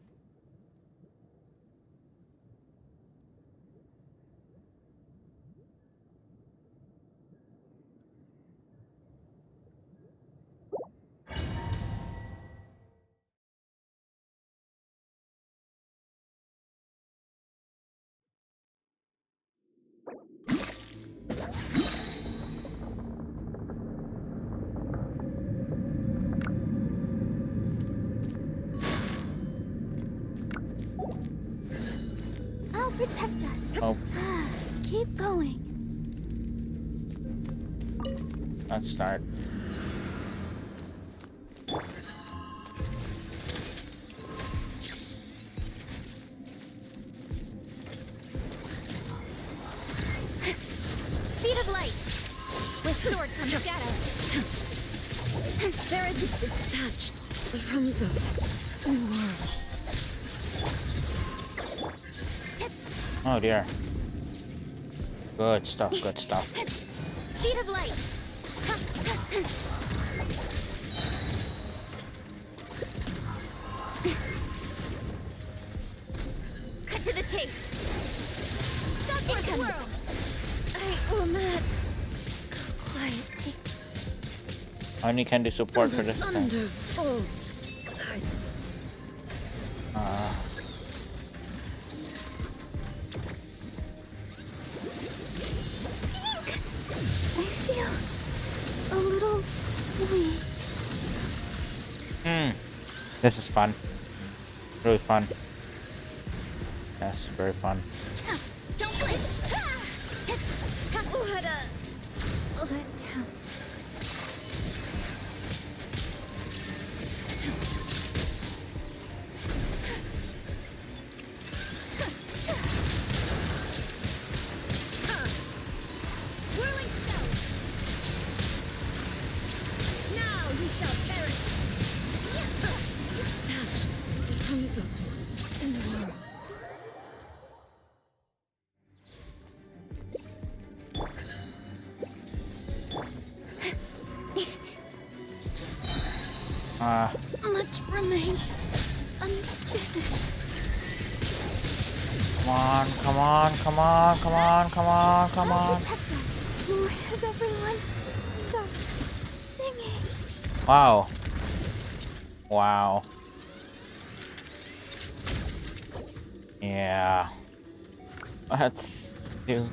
protect us. Oh, Keep going. let's start. Speed of light. With sword comes shadow. There is detached from the world. Oh dear. Good stuff, good stuff. Speed of light. Cut to the chase. Southward swirl. I will not quietly. I only can do support for this thing. Under full sight. I feel a little weak. This is fun. Really fun. Yes, very fun. Don't blink. What a letdown. Whirling spell. Now you shall perish. Detached from the world. Much remains unfinished. Come on, come on, come on, come on, come on, come on. Protect us. Where has everyone stopped singing? Wow. Wow. Yeah. Let's do.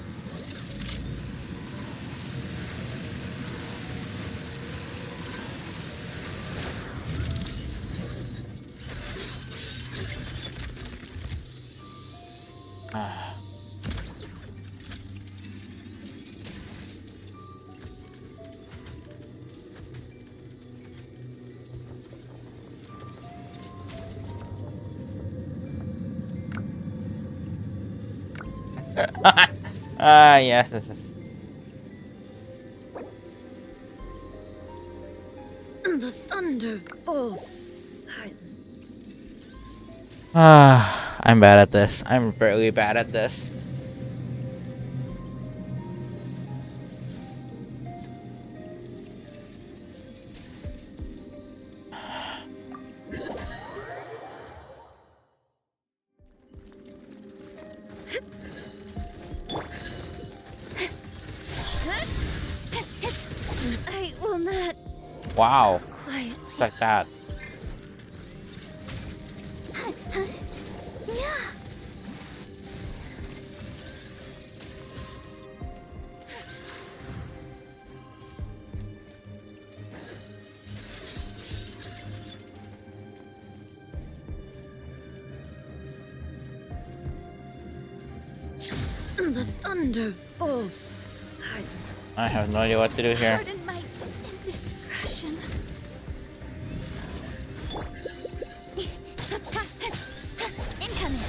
Yes, this is. The thunder falls silent. I'm bad at this. I'm really bad at this. I will not Wow. quiet. It's like that. The thunder falls silent. I have no idea what to do here. Pardon my indiscretion. Incoming.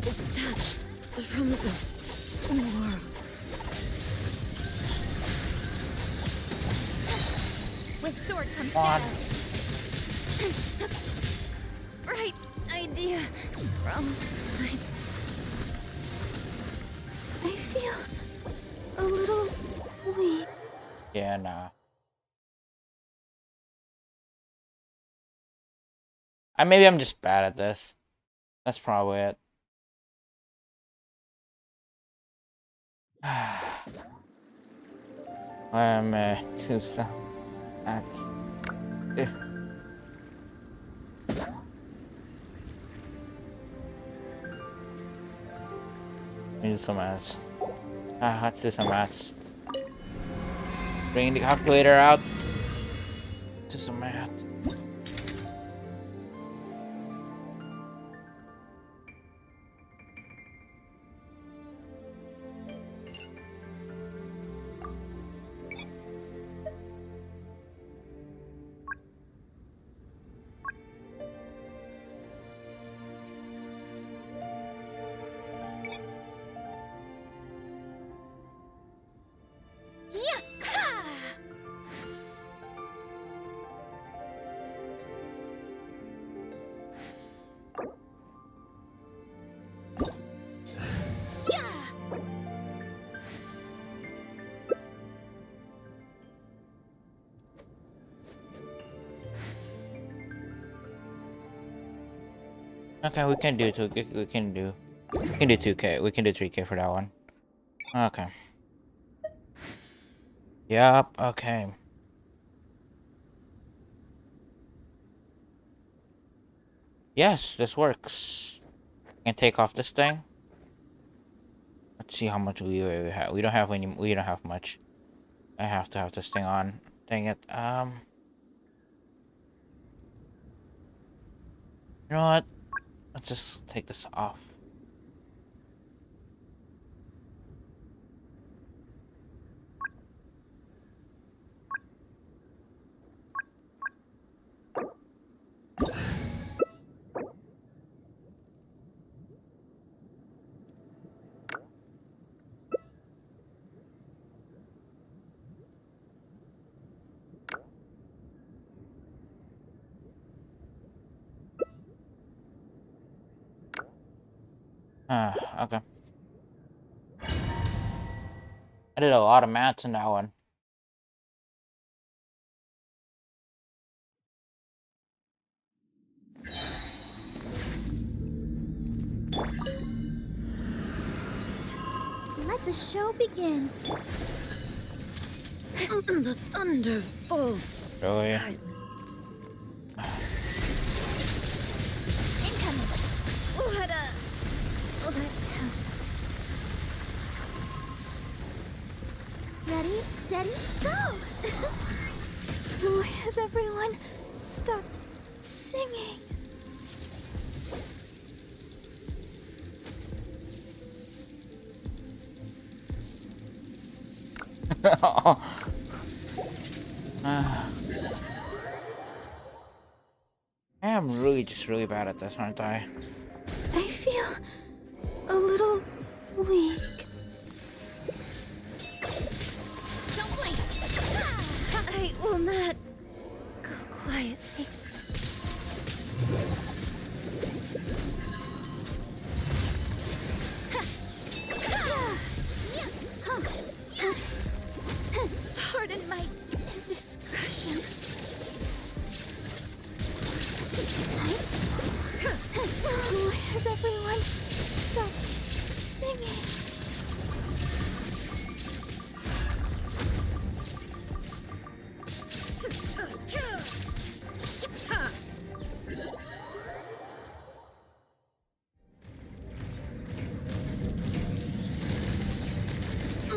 Detached from the world. With sword comes Come on. shadow. Right idea from time. I feel a little weak. Yeah, nah. Maybe I'm just bad at this. That's probably it. I'm too some. That's it. I need some ads. Let's do some maths. Bring the calculator out. Do some math. Okay, we can do 2K. We can do 3K for that one. Okay. Yup, okay. Yes, this works. Can take off this thing. Let's see how much leeway we have. We don't have much. I have to have this thing on. Dang it. You know what? Let's just take this off. Okay. I did a lot of maths in that one. Let the show begin. The thunder falls Really? silent. Incoming. What a... let down. Ready, steady, go! Has everyone stopped singing? I am really just really bad at this, aren't I? I feel a little weak. Don't blink! I will not go quietly. Pardon my indiscretion. Has everyone stopped singing?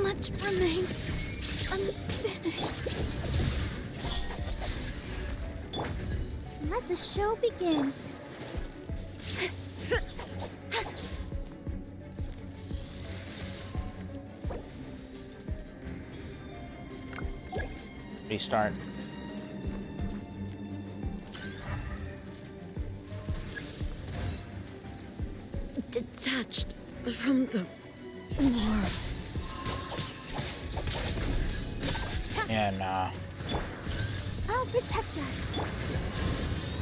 Much remains unfinished. Let the show begin. Restart. Detached from the world. Yeah, nah. I'll protect us.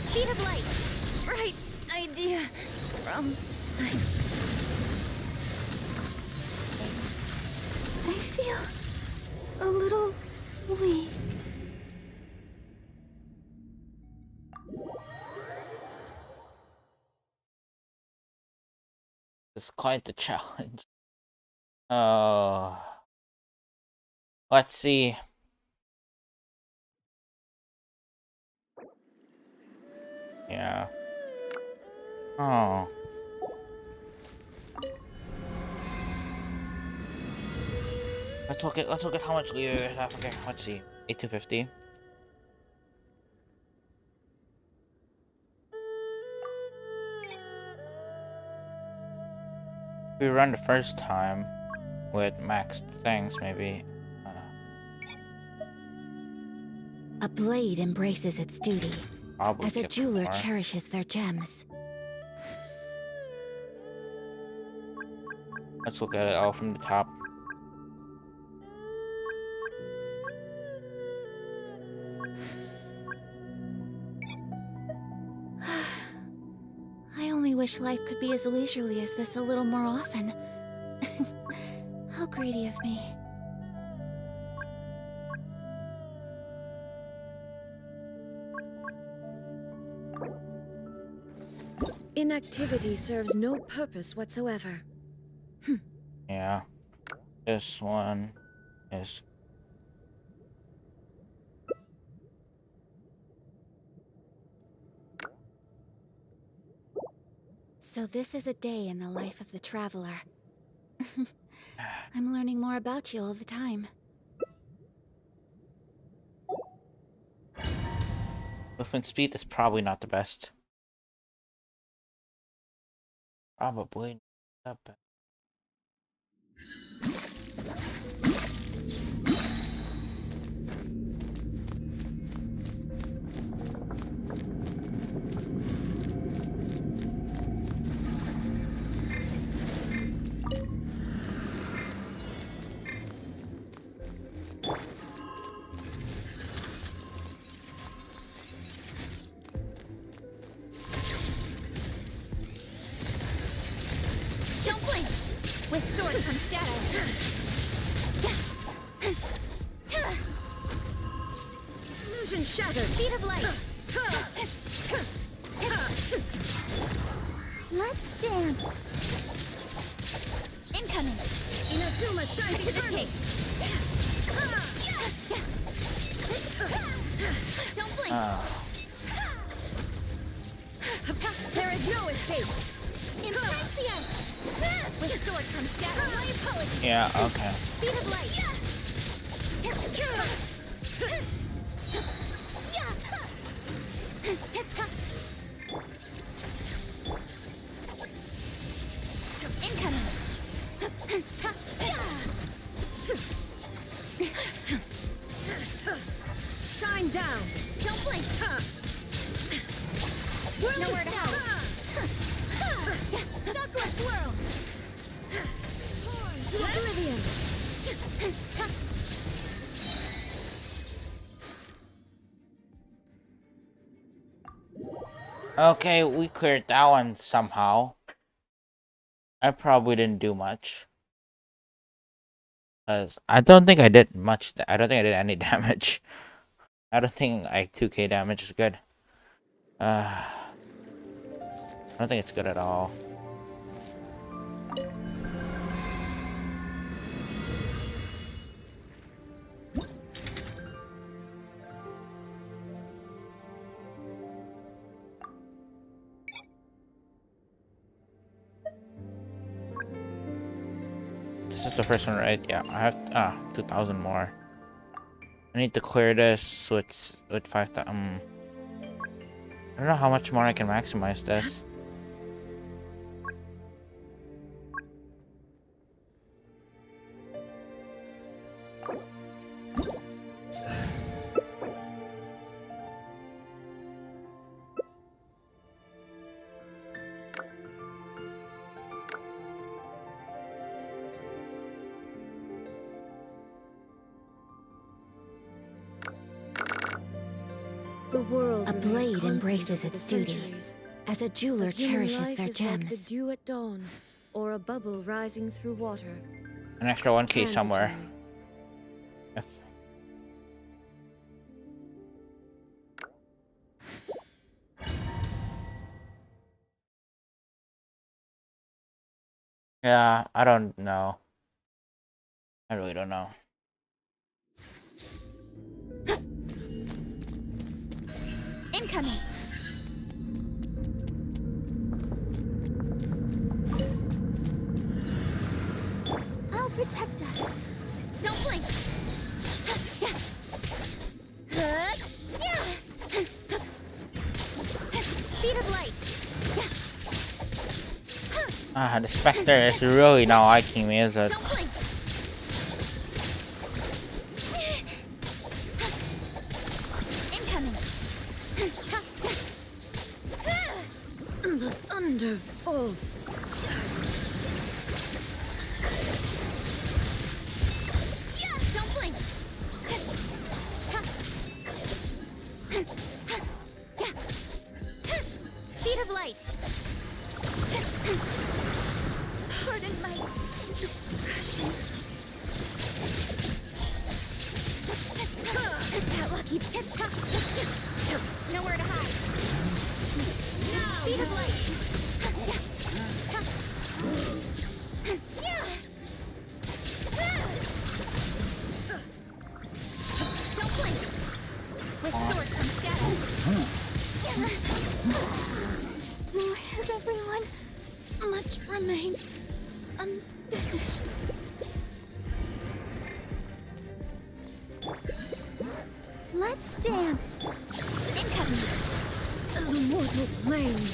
Speed of light. Right idea. From time. I feel a little weak. It's quite the challenge. Oh. Let's see. Yeah. Oh. Let's look at how much Leo you have. Okay, let's see. 8250. We run the first time with max things, maybe. A blade embraces its duty, Probably as a get jeweler more. cherishes their gems. Let's look at it all from the top. I only wish life could be as leisurely as this a little more often. How greedy of me. Inactivity serves no purpose whatsoever. Yeah. This one is. So this is a day in the life of the traveler. I'm learning more about you all the time. Movement speed is probably not the best. Probably not the best. Don't blink! With sword comes shadow. Illusion shattered. Speed of light. Let's dance. Incoming. Inazuma shines eternal. Don't blink. There is no escape. Embrace the ice. With sword comes shadow. My apologies. Yeah, okay. Speed of light. Incoming. Shine down. Don't blink. Nowhere to hide. Sakura swirl. To oblivion. Okay, we cleared that one somehow. I probably didn't do much. Cause I don't think I did much. I don't think I did any damage. I don't think like 2k damage is good. I don't think it's good at all. This is the first one, right? Yeah, I have 2,000 more. I need to clear this with 5,000. I don't know how much more I can maximize this. The world A remains blade constant embraces over the its duty, centuries, as a jeweler but human cherishes life their is like the gems. dew at dawn, or a bubble rising through water. An extra 1k somewhere. Transitory. If yeah, I don't know. I really don't know. Incoming. I'll protect us. Don't of light. Ah, the Spectre is really not liking me, is it? Don't blink. Incoming. The Thunderbolts. Yeah, don't blink. Speed of light. Pardon my discretion. That lucky pit. Nowhere to hide. No. Speed of light. Don't blink. With sword comes shadow. Where is everyone? So much remains unfinished. Let's dance. Incoming. The mortal plane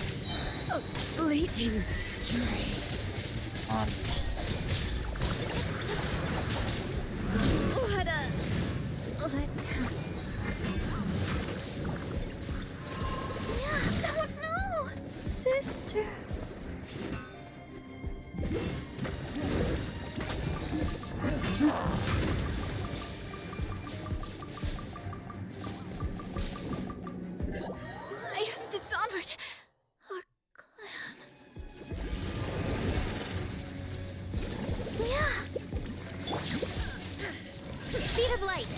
of fleeting dream. On. What a letdown. Oh no! Sister. I have dishonored our clan. Yeah. Speed of light.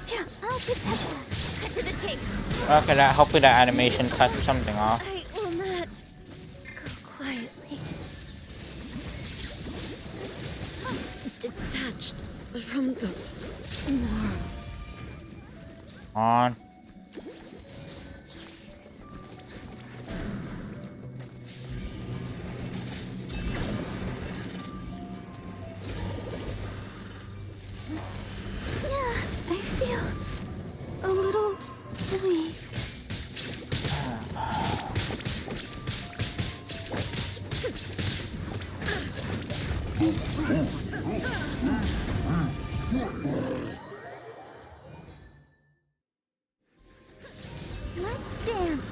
Yeah, I'll protect her. Cut to the chase. Okay, hopefully that animation cuts something off. I will not go quietly. Detached from the world. On. Yeah, I feel a little weak. Let's dance.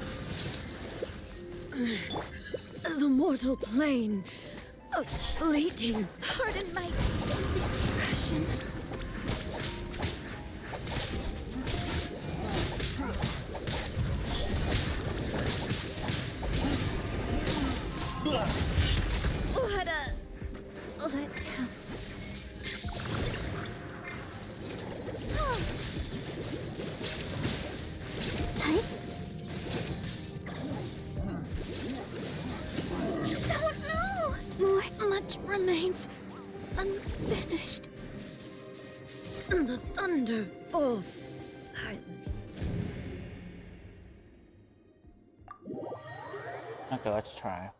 The mortal plane of fleeting. Pardon my indiscretion. What a letdown. Hi. Oh Much remains unfinished. The thunder falls silent. Okay, let's try.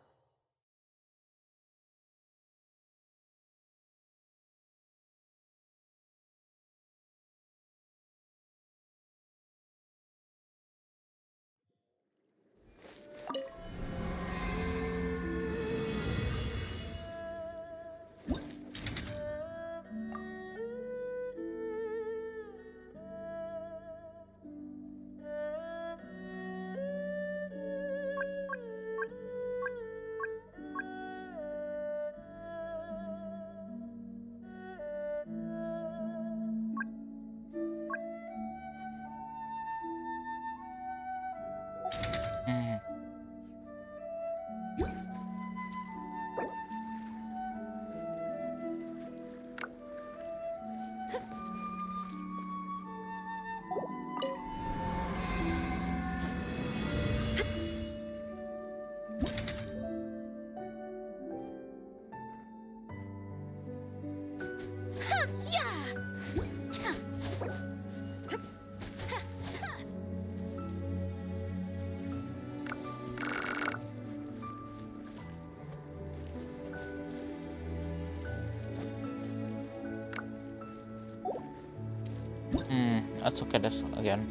Mm. Let's look at this again.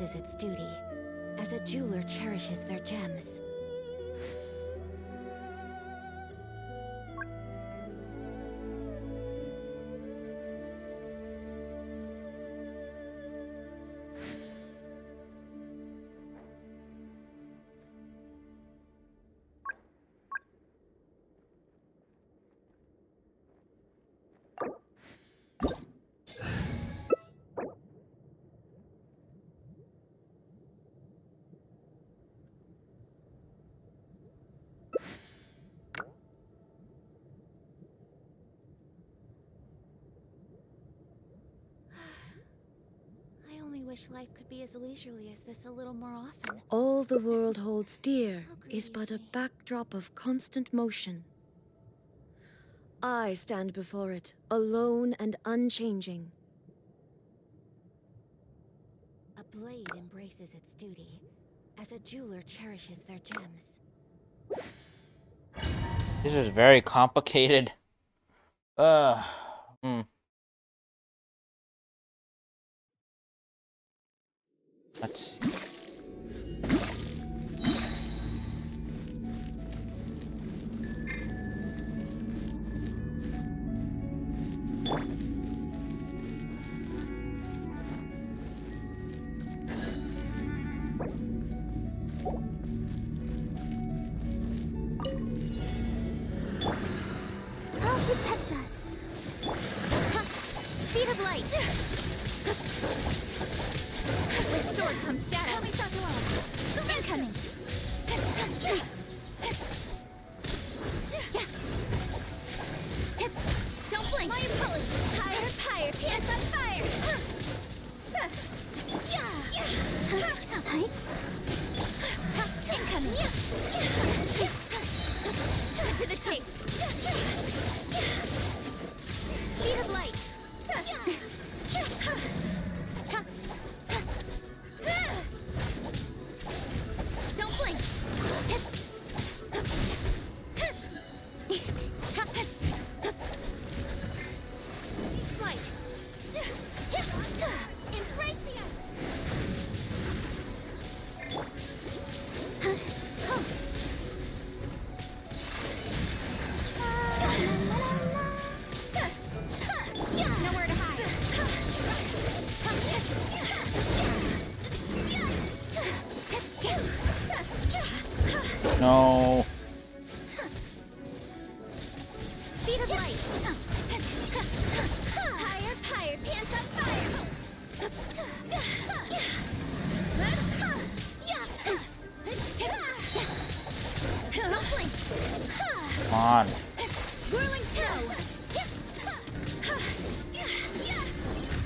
embraces its duty, as a jeweler cherishes their gems. I only wish life could be as leisurely as this a little more often. All the world holds dear How is but a greedy. backdrop of constant motion. I stand before it, alone and unchanging. A blade embraces its duty, as a jeweler cherishes their gems. This is very complicated. Hmm. Let's see. I'll protect us. Speed of light. With sword comes shadow. Incoming. Don't blink. My apologies. Higher, pants on fire. Incoming. To the chase. Speed of light. Don't blink. Light. Embrace the ice. Nowhere to hide. No. Speed of light. Higher, pants on fire. Don't blink. Come on. Whirling snow.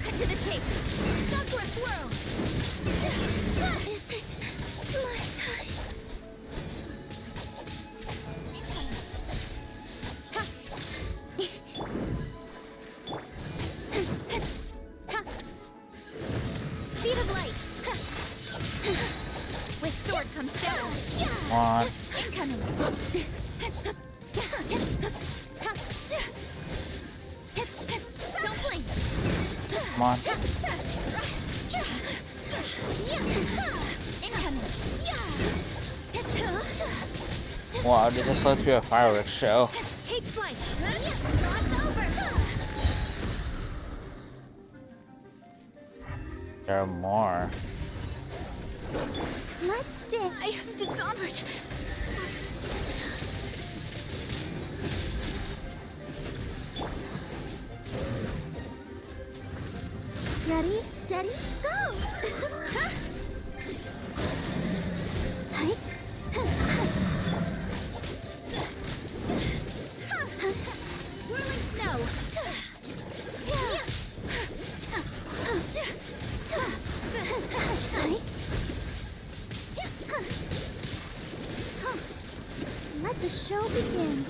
Cut to the chase. Southward swirl. Is it my time? Speed of light. With sword comes shadow. Come on. Incoming. Don't blink. Come on. Incoming. Wow, this is like a fireworks show. Take flight. Cross over. There are more. Let's dip. I have dishonored. Ready, steady, go! Whirling snow! Let the show begin.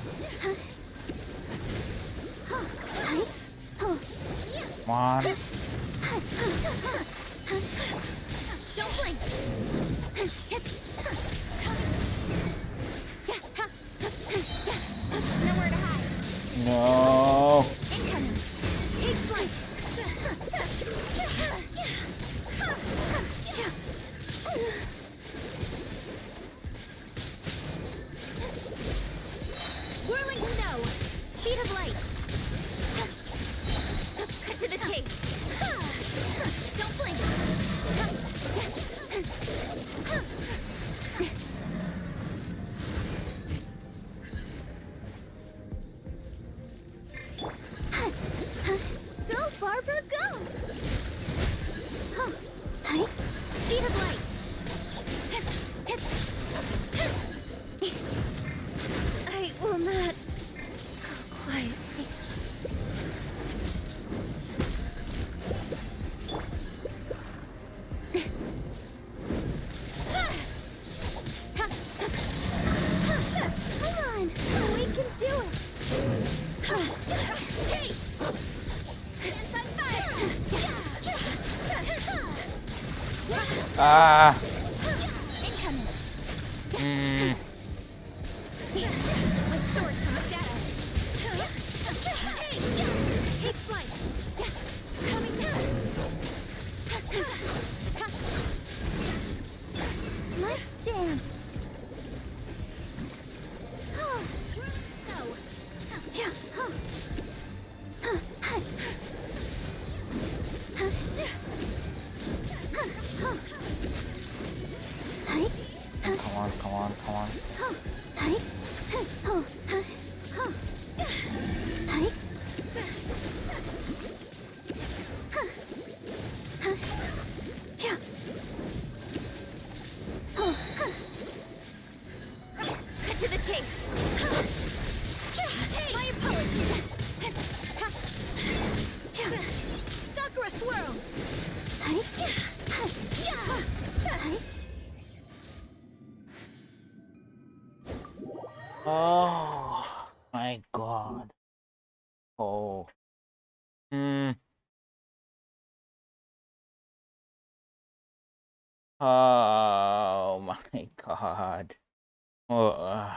Come on. Don't blink. Nowhere to hide. No. Incoming. Take flight. I will not go quietly. Come on, we can do it. Hey! Hands on fire! Ah. Incoming. Mm. With sword from the shadow. Hey! Take flight. Yes. Coming down. Let's dance. No. Yeah. Come on, come on, come on. Cut to the chase. My apologies. Sakura swirl. Oh my god. Oh. Hmm. Oh my god. Oh,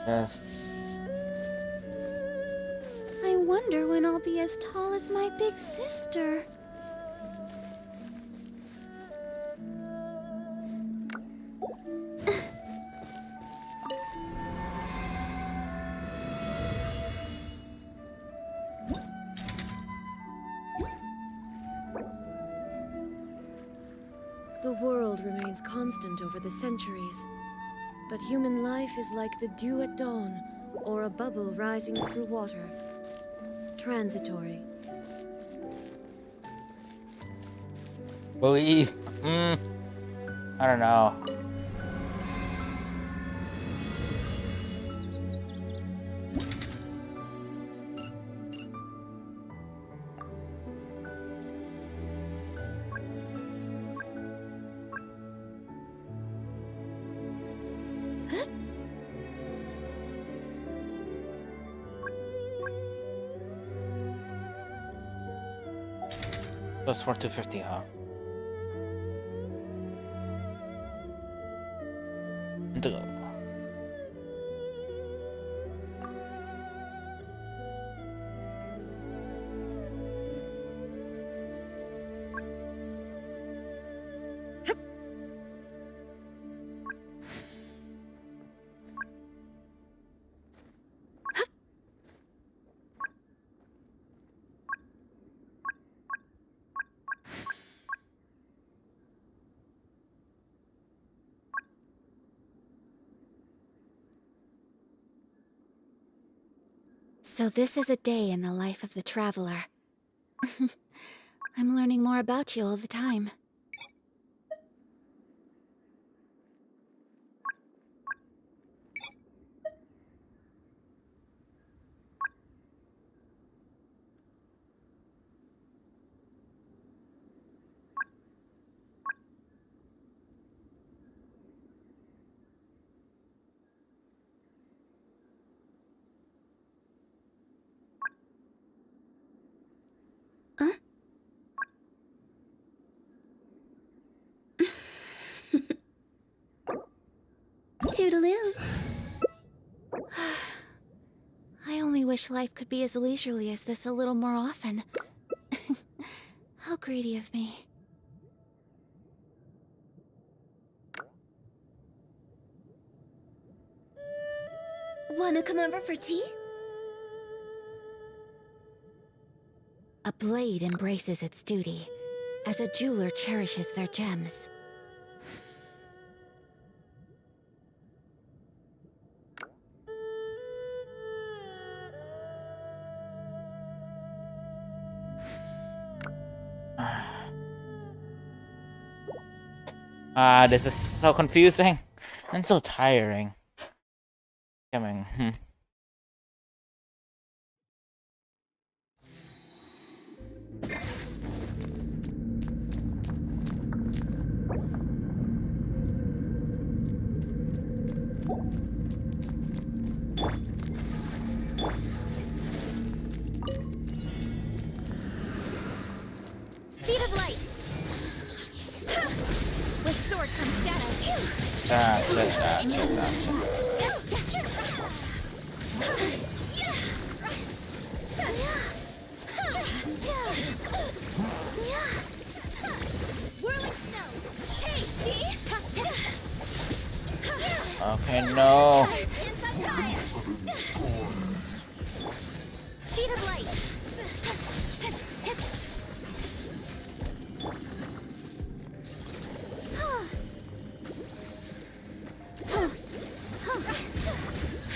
yes. I wonder when I'll be as tall as my big sister. The world remains constant over the centuries, but human life is like the dew at dawn, or a bubble rising through water. Transitory. Believe. I don't know. That's for 250, huh? The- So this is a day in the life of the traveler. I'm learning more about you all the time. Huh? Toodaloo. I only wish life could be as leisurely as this a little more often. How greedy of me. Wanna come over for tea? A blade embraces its duty, as a jeweler cherishes their gems. Ah, this is so confusing and so tiring. Coming. Speed of light. With sword comes shadow. Whirling snow. Hey, see? Okay, no. Speed of light.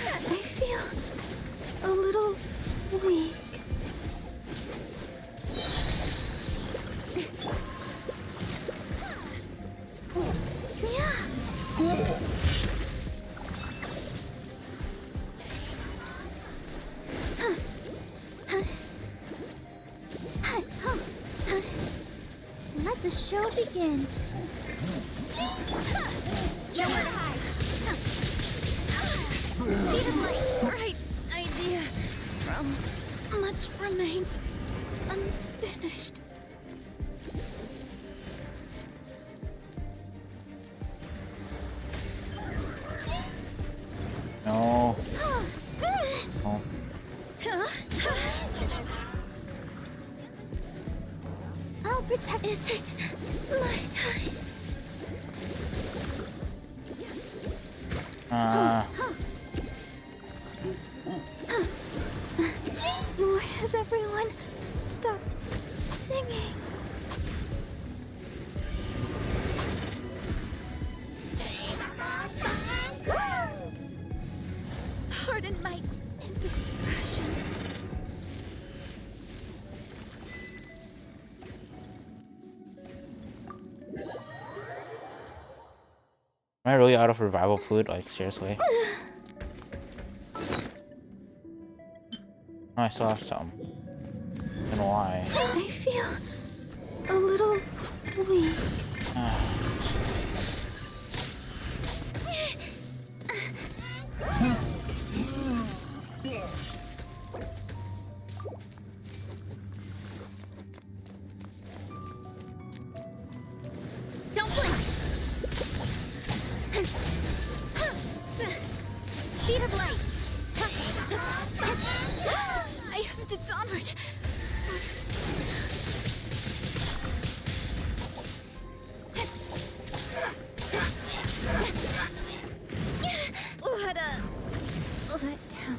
I feel a little weak. Let the show begin. Nowhere to hide. Speed of light. Right idea. Much remains unfinished. No. No. I'll protect. Is it my time? Why has everyone stopped singing? Pardon my indiscretion. Am I really out of revival food? Like, seriously? Oh, I still have some. And why? I feel a little weak. Don't blink. Speed of light. I am dishonored. Let down.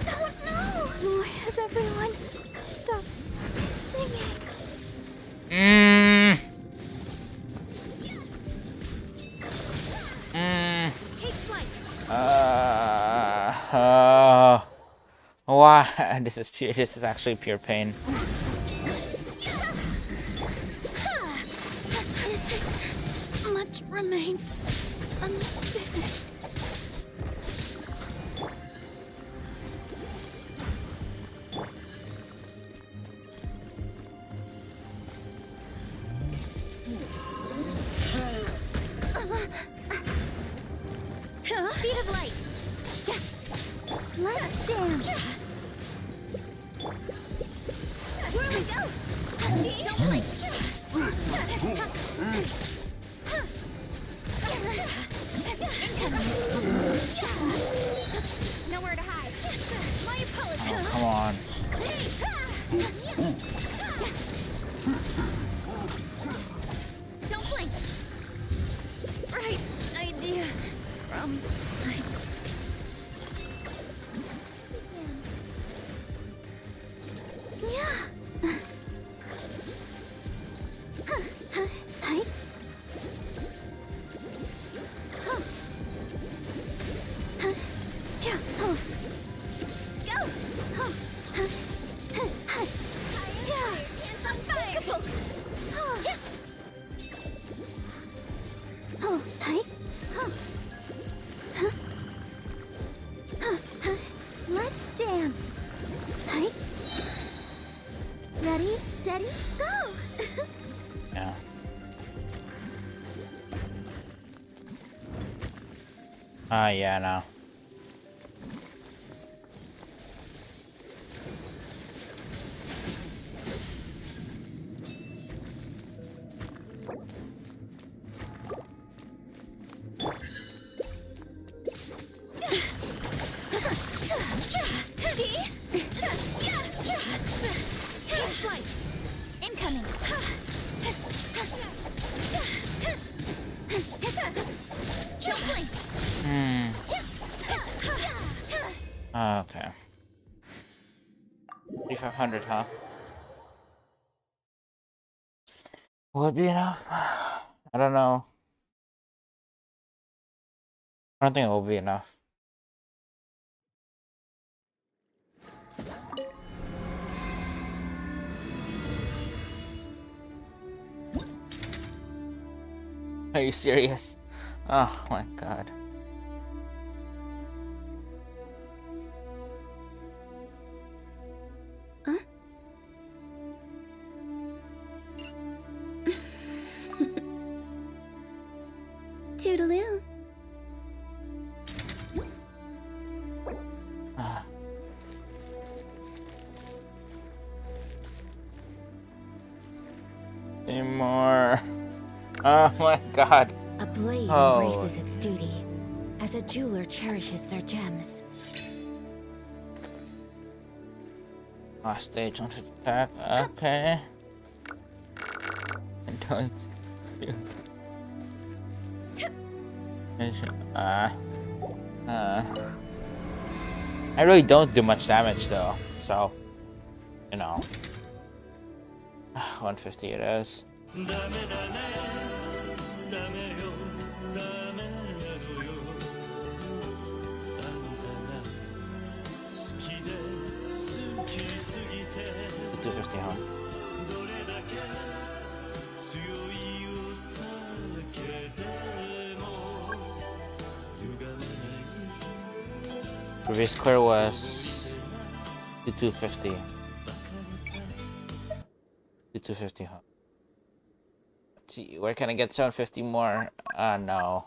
Oh no! Why has everyone stopped singing? Take flight. Why? This is pure. This is actually pure pain. Much remains unfinished. Speed of light. Let's dance. Where we go? Don't blink. Nowhere to hide. My apologies. Oh, come on. Don't blink. Right idea. Hi. Let's dance. Hi. Ready, steady, go. Yeah. Yeah, no. Take flight. Incoming. Jump blink. Okay. 3,500, huh? Will it be enough? I don't know. I don't think it will be enough. Are you serious? Oh my god. Toodaloo. Any more? Oh my god. A blade Oh. embraces its duty, as a jeweler cherishes their gems. Last stage on attack. Okay. I don't. I really don't do much damage though, so you know. 150 it is.250, huh? Previous clear was 250. 250, huh? Let's see, where can I get 750 more? No.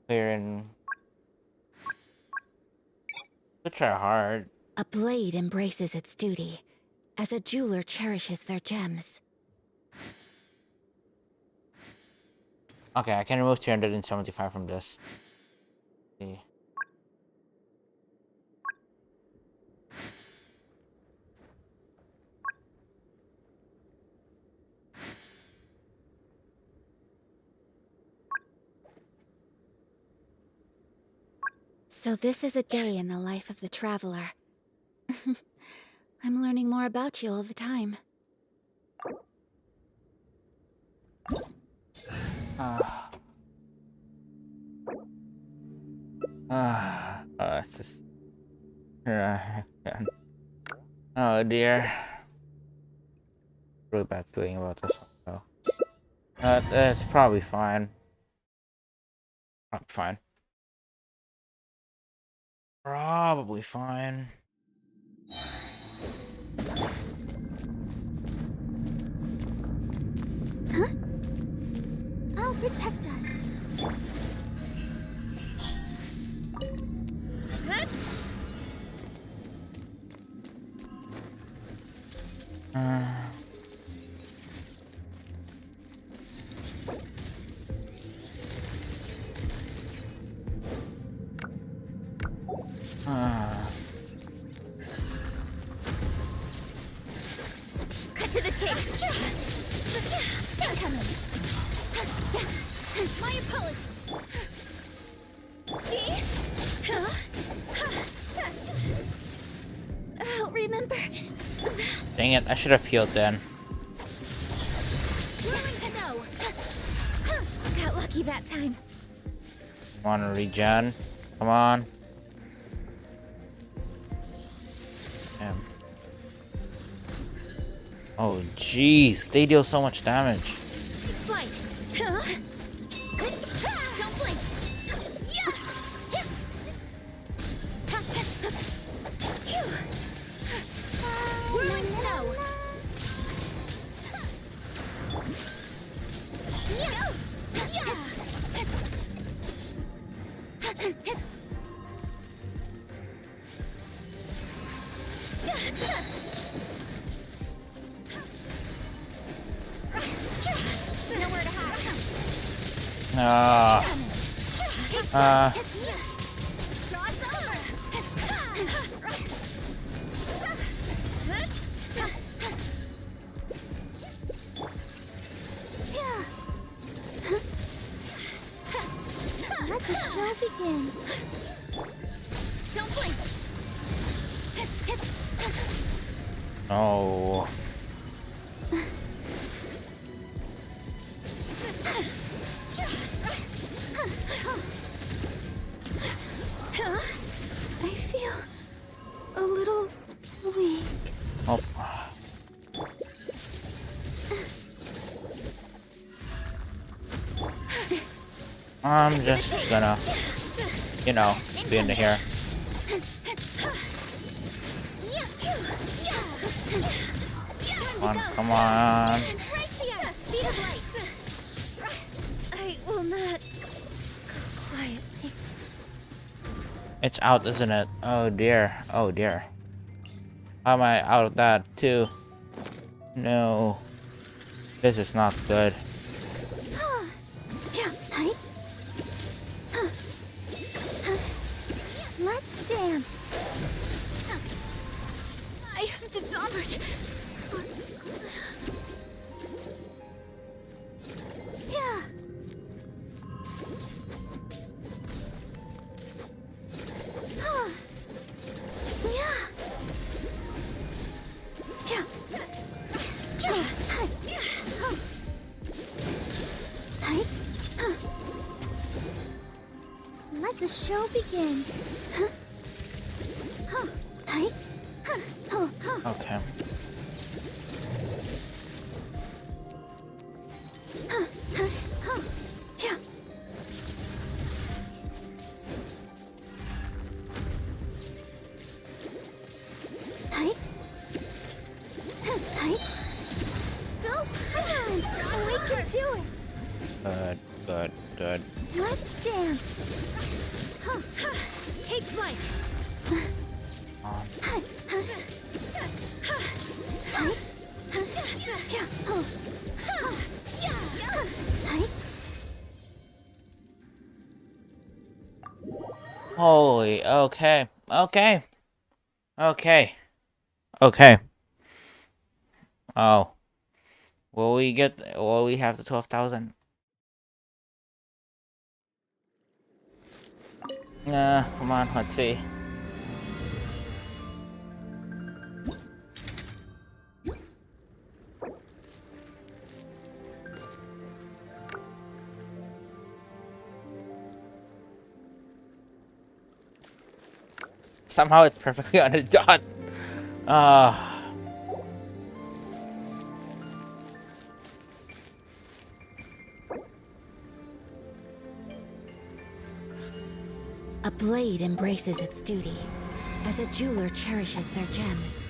Clear in. We'll try hard. A blade embraces its duty, as a jeweler cherishes their gems. Okay, I can remove 375 from this. Let's see. So this is a day in the life of the traveler. I'm learning more about you all the time. It's just. Oh dear. Really bad feeling about this one though. It's probably fine. Probably fine. Probably fine. I'll protect us. Cut to the chase. Incoming. My apologies. I'll remember. Dang it, I should have healed then. Willing to know. Got lucky that time. Want to regen? Come on. Damn. Oh jeez, they deal so much damage. Flight. Don't blink. Yeah. Whirling snow. Nowhere to hide. Let the show begin. Don't blink. Oh. I feel a little weak. Oh. I'm just gonna, you know, be into here. Come on, come on. Speed of light. I will not quietly. It's out, isn't it? Oh dear, oh dear. How am I out of that too? No. This is not good. Let's dance. I have dishonored. Yeah. Let the show begin. Okay. Go on! We can do it! Good, good, good. Let's dance! Take flight. On. Holy, okay, okay, okay, okay. Oh, will we have the 12,000? Come on, let's see. Somehow it's perfectly on a dot. A blade embraces its duty, as a jeweler cherishes their gems.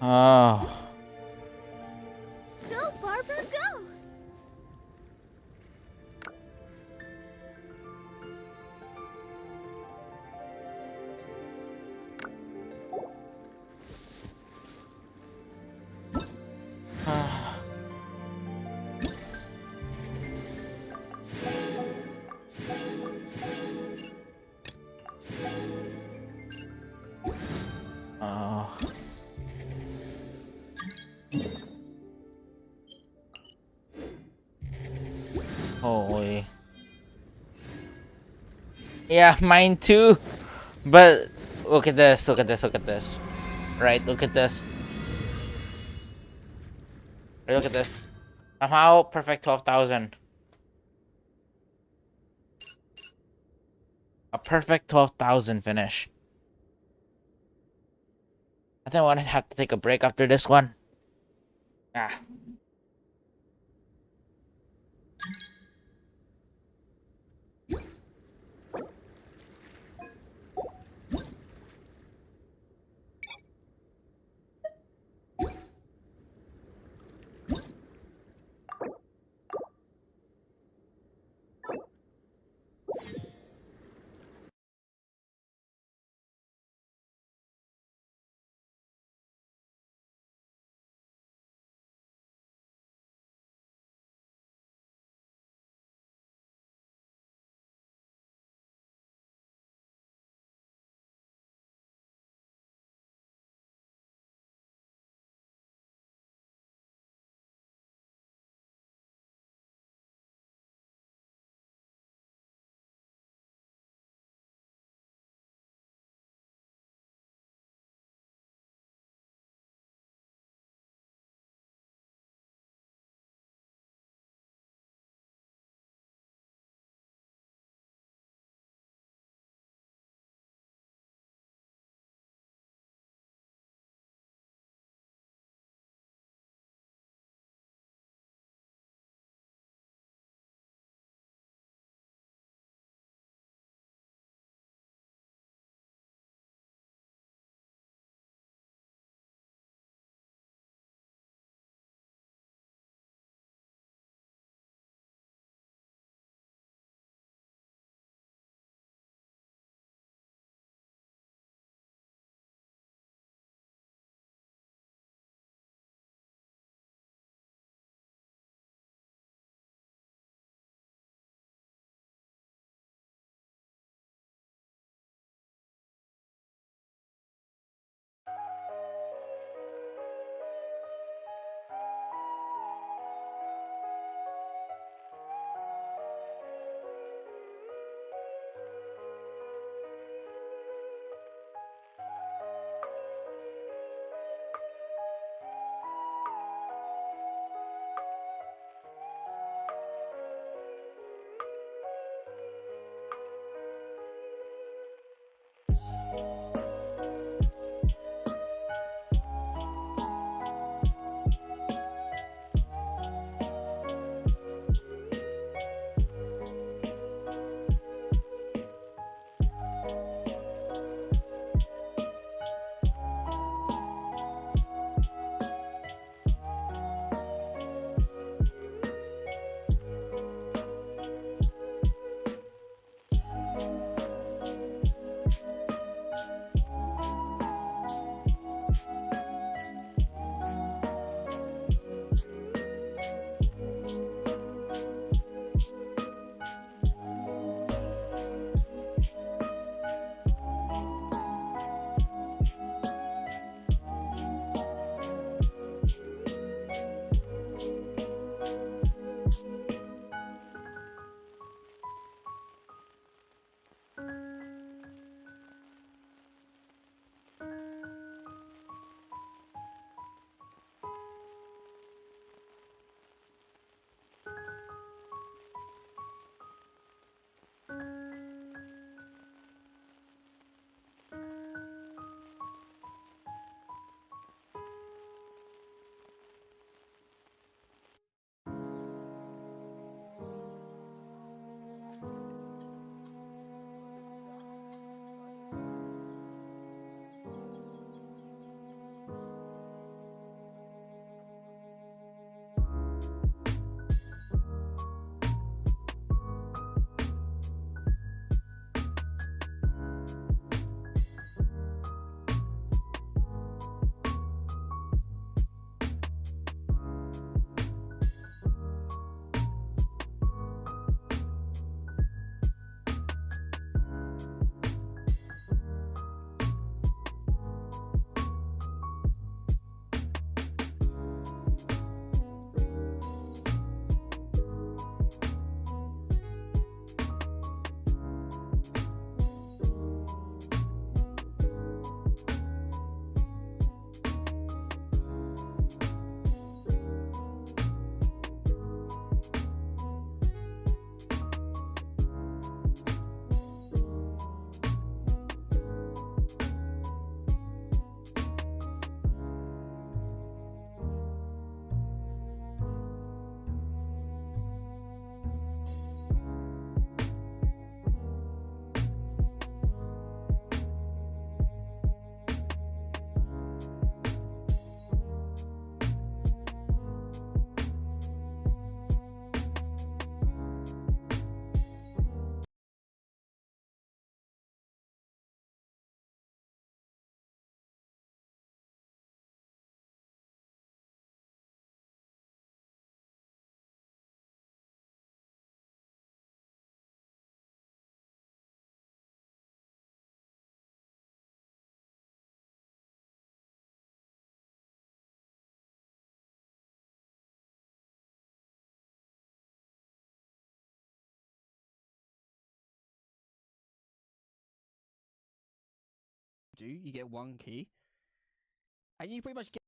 Oh. Go, Barbara, go! Oh. Holy. Yeah, mine too. But look at this, look at this, look at this. Right, look at this. Right, look at this. Somehow perfect 12,000. A perfect 12,000 finish. I think I'm gonna have to take a break after this one. Ah. do. You get 1 key, and you pretty much get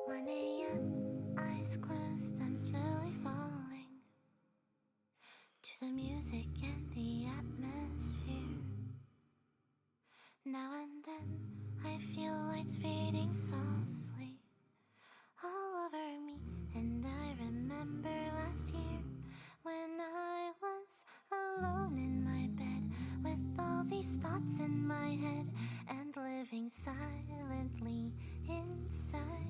1 a.m., eyes closed, I'm slowly falling to the music and the atmosphere. Now and then, I feel lights fading softly all over me, and I remember last year when I was alone in my bed with all these thoughts in my head and living silently inside.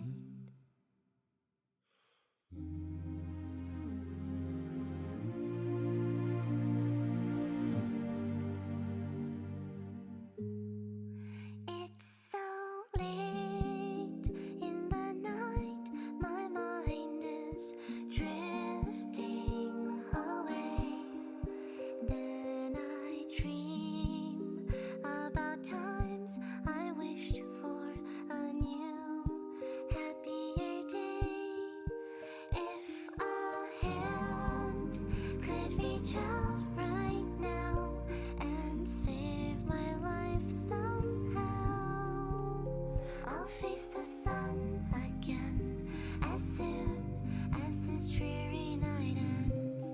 It's so late in the night, my mind is drifting away. Then I dream about times I wished for a new, happier day. If a hand could reach out right now and save my life somehow, I'll face the sun again as soon as this dreary night ends.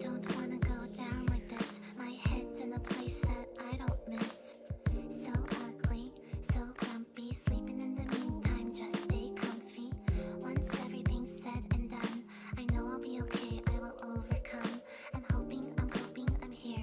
Don't wanna go down like this. My head's in a place that I don't miss. So ugly, so grumpy. Sleeping in the meantime, just stay comfy. Once everything's said and done, I know I'll be okay, I will overcome. I'm hoping, I'm here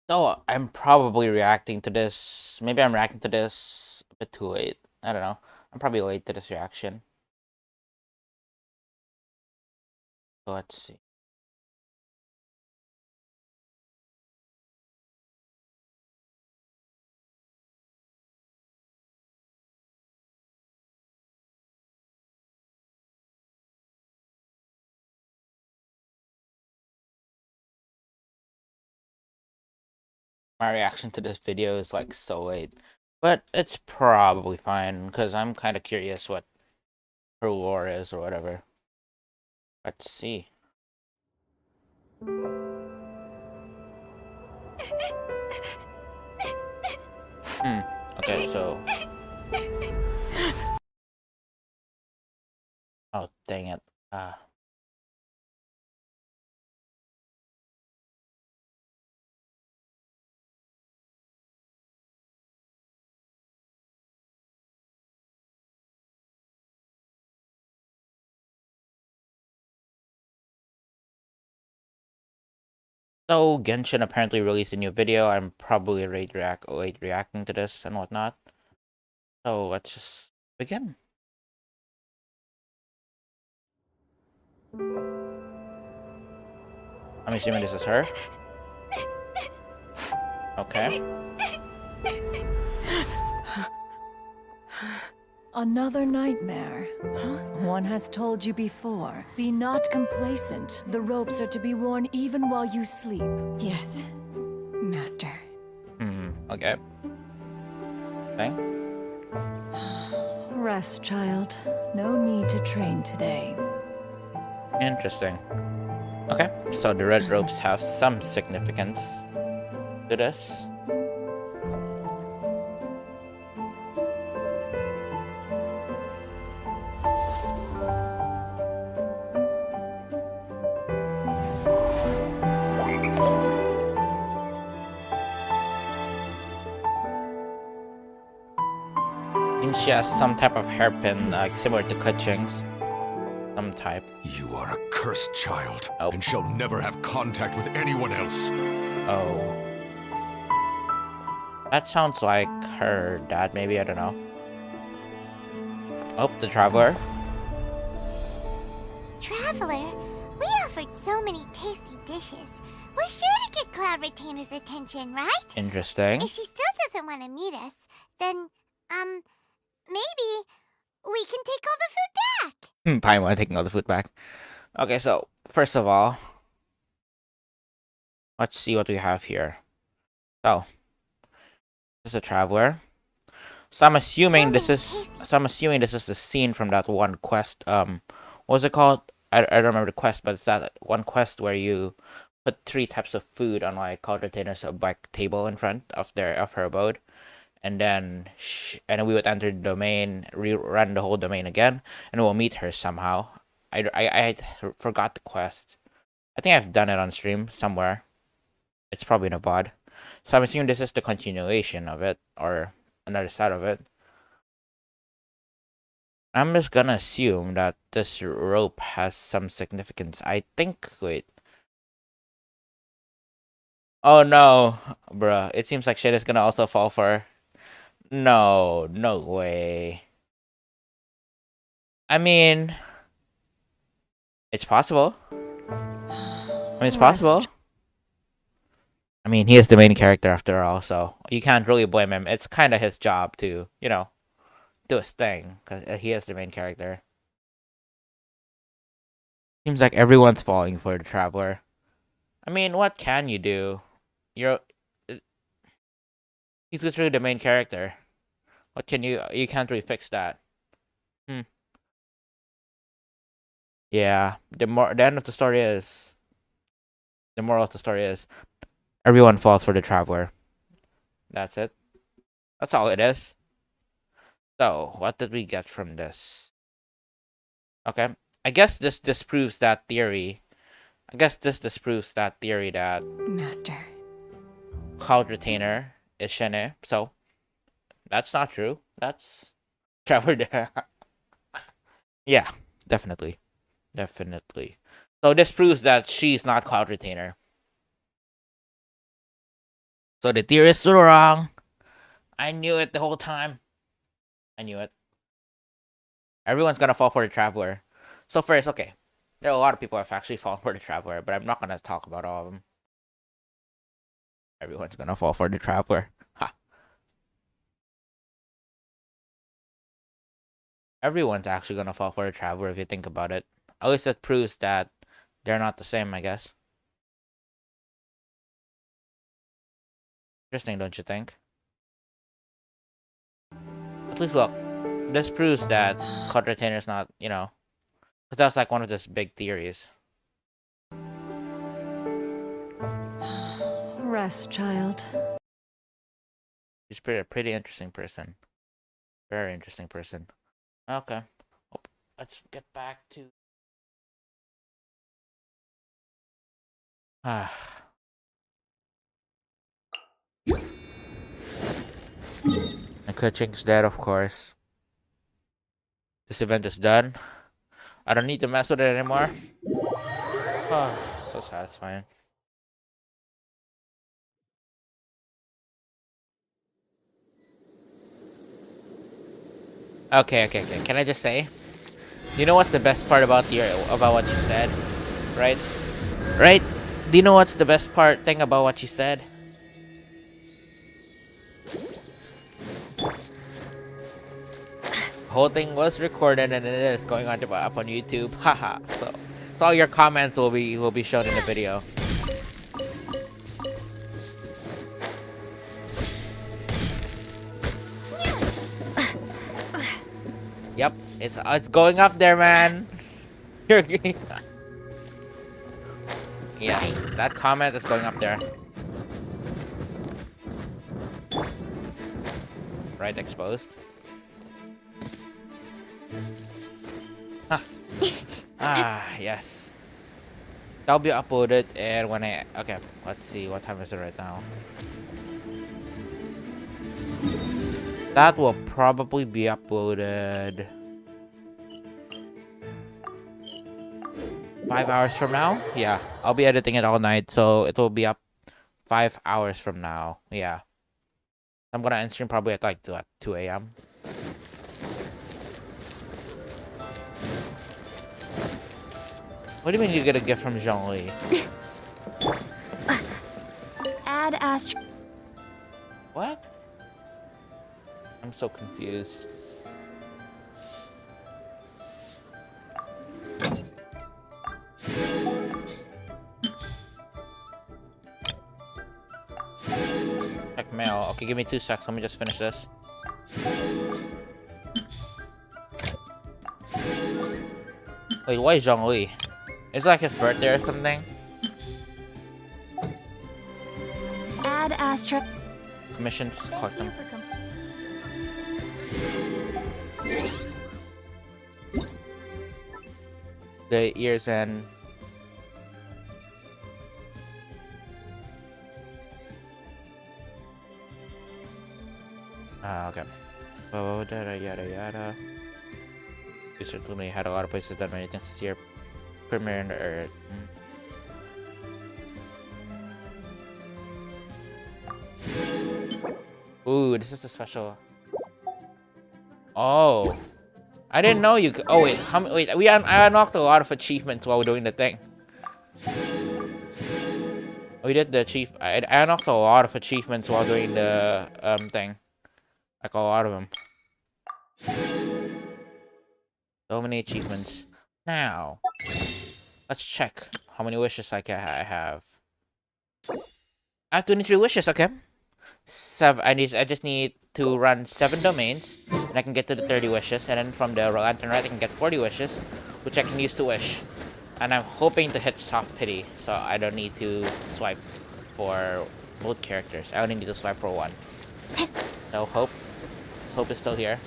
So I'm probably reacting to this. Maybe I'm reacting to this a bit too late. I don't know. I'm probably late to this reaction. So let's see. My reaction to this video is like so late. But it's probably fine, because I'm kind of curious what her lore is or whatever. Let's see. Okay, so... Oh, dang it. So, Genshin apparently released a new video. I'm probably late reacting to this and whatnot. So, let's just begin. I'm assuming this is her. Okay. Another nightmare. One has told you before. Be not complacent. The ropes are to be worn even while you sleep. Yes, Master. Okay. Thing? Rest, child. No need to train today. Interesting. Okay, so the red ropes have some significance to this. Seems she has some type of hairpin, like similar to Keqing's. Some type. You are a cursed child, Oh. and shall never have contact with anyone else. Oh. That sounds like her dad, maybe, I don't know. Oh, the traveler. Traveler, we offered so many tasty dishes. We're sure to get Cloud Retainer's attention, right? Interesting. If she still doesn't want to meet us, then, maybe we can take all the food back. Paimon taking all the food back. Okay, so, first of all, let's see what we have here. So, this is a traveler. So I'm assuming this is the scene from that one quest. What was it called? I don't remember the quest, but it's that one quest where you put 3 types of food on like Cloud Retainer's like table in front of her abode, and then we would enter the domain, rerun the whole domain again, and we'll meet her somehow. I forgot the quest. I think I've done it on stream somewhere. It's probably in a VOD. So I'm assuming this is the continuation of it, or another side of it. I'm just gonna assume that this rope has some significance. I think, wait. Oh no, bruh. It seems like shit is gonna also fall for her. No, no way. I mean, it's possible. It's possible. I mean, he is the main character after all, so you can't really blame him. It's kind of his job to, do his thing, because he is the main character. Seems like everyone's falling for the traveler. I mean, what can you do? He's literally the main character. What can you can't really fix that. Yeah, the end of the story is, the moral of the story is, everyone falls for the traveler. That's it. That's all it is. So, what did we get from this? Okay, I guess this disproves that theory. That Master. Cloud Retainer is Shene. So, that's not true. That's traveler. Yeah, definitely. So this proves that she's not Cloud Retainer. So the theorists were wrong. I knew it the whole time. I knew it. Everyone's gonna fall for the Traveler. So first, okay. There are a lot of people who have actually fallen for the Traveler, but I'm not gonna talk about all of them. Everyone's gonna fall for the Traveler. Ha. Everyone's actually gonna fall for the Traveler if you think about it. At least that proves that they're not the same, I guess. Interesting, don't you think? At least look, this proves that Cult Retainer is not, you know, because that's like one of those big theories. Rest, child. He's pretty interesting person. Very interesting person. Okay. Oh, let's get back to... Ah. And Kuching's dead, of course. This event is done. I don't need to mess with it anymore. Oh, so satisfying. Okay. Can I just say? You know what's the best part about what you said? Right? Right? Do you know what's the best thing about what you said? Whole thing was recorded and it is going on up on YouTube. Haha. So all your comments will be shown in the video. Yep, it's going up there, man. Yes, that comment is going up there. Right, exposed. Huh. Yes. That'll be uploaded and when okay, let's see, what time is it right now? That will probably be uploaded 5 hours from now. Yeah, I'll be editing it all night, so it will be up 5 hours from now. Yeah, I'm gonna end stream probably at like 2 a.m. What do you mean you get a gift from Zhongli? Add Astro. What? I'm so confused. Check mail. Okay, give me 2 seconds. Let me just finish this. Wait, why Zhongli? Is it like his birthday or something? Add Astro. Commissions, collect them. The year's end. Okay. Oh, yada. We certainly had a lot of places done many things this year. Premiere in the Earth. Ooh, this is a special. Oh, I didn't know you could. Oh wait, I unlocked a lot of achievements while doing the thing. We did the I unlocked a lot of achievements while doing the thing. Like a lot of them. So many achievements. Now, let's check how many wishes I have. I have 23 wishes. Okay. 7. I just need to run 7 domains, and I can get to the 30 wishes. And then from the Lantern Rite, I can get 40 wishes, which I can use to wish. And I'm hoping to hit soft pity, so I don't need to swipe for both characters. I only need to swipe for one. So hope is still here.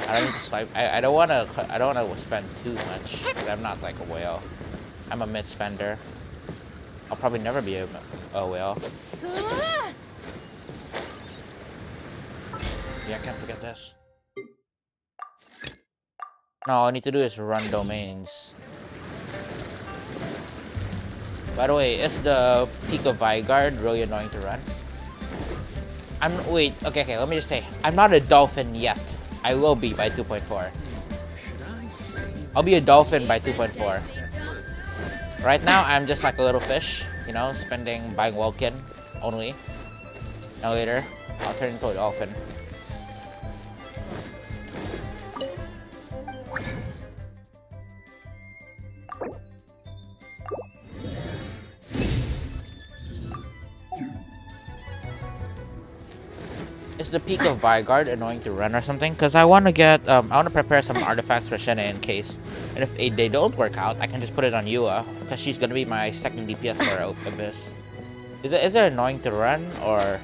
I don't need to swipe. I don't wanna spend too much. I'm not like a whale. I'm a mid spender. I'll probably never be a whale. Yeah, I can't forget this. No, all I need to do is run domains. By the way, is the Peak of Vigard really annoying to run? Wait, okay, let me just say. I'm not a dolphin yet. I will be by 2.4. I'll be a dolphin by 2.4. Right now, I'm just like a little fish, you know, buying Vulcan only. Now later, I'll turn into a dolphin. Is the peak of Vigard annoying to run or something? Because I want to get, I want to prepare some artifacts for Shenna in case. And if they don't work out, I can just put it on Eula. Because she's going to be my second DPS for Abyss. Is it annoying to run, or...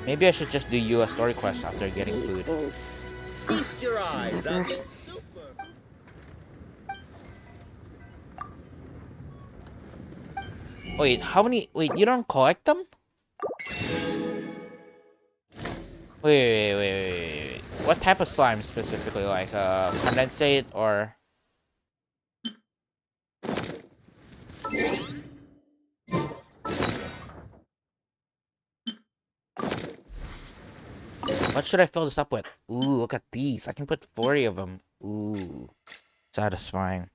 Maybe I should just do Eula story quests after getting food. Feast your eyes on the Wait, how many... Wait, you don't collect them? Wait. What type of slime specifically? Like, condensate or... What should I fill this up with? Ooh, look at these. I can put 40 of them. Ooh. Satisfying.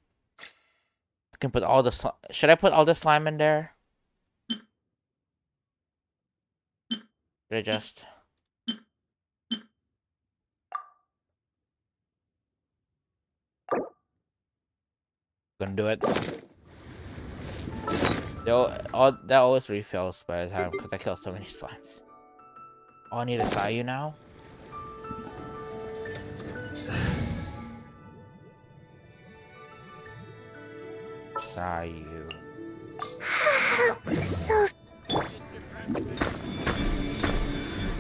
I can put all the slime. Should I put all the slime in there? Should I just... Gonna do it. That always refills by the time, because I kill so many slimes. Oh, I need a Sayu now? Sayu. So...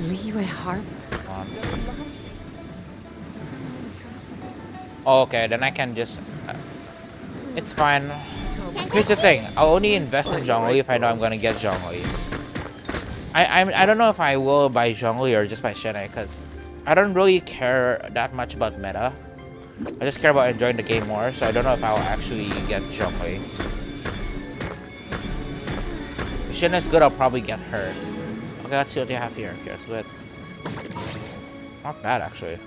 Leeway Harp? Oh, okay, then I can just... it's fine. Here's the thing. I'll only invest in Zhongli if I know I'm gonna get Zhongli. I don't know if I will buy Zhongli or just buy Shenai, because I don't really care that much about meta. I just care about enjoying the game more, so I don't know if I'll actually get Zhongli. If Shenai's good, I'll probably get her. Okay, let's see what they have here. Here's good. Not bad, actually.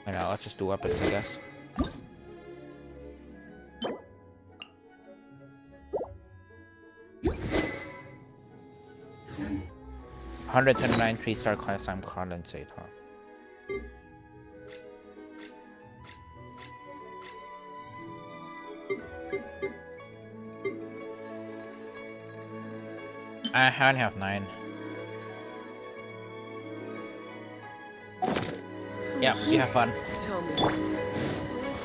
I know, let's just do weapons, I guess. $129 3-star class time condensate, huh? I only have 9. Yeah, you have fun.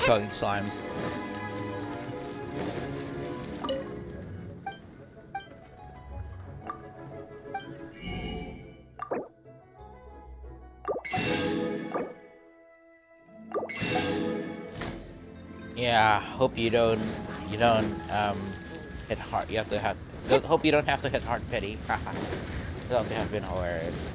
Killing slimes. Yeah, hope you don't hit hard. You have to have. Hope you don't have to hit hard pity. Haha. That would have been hilarious.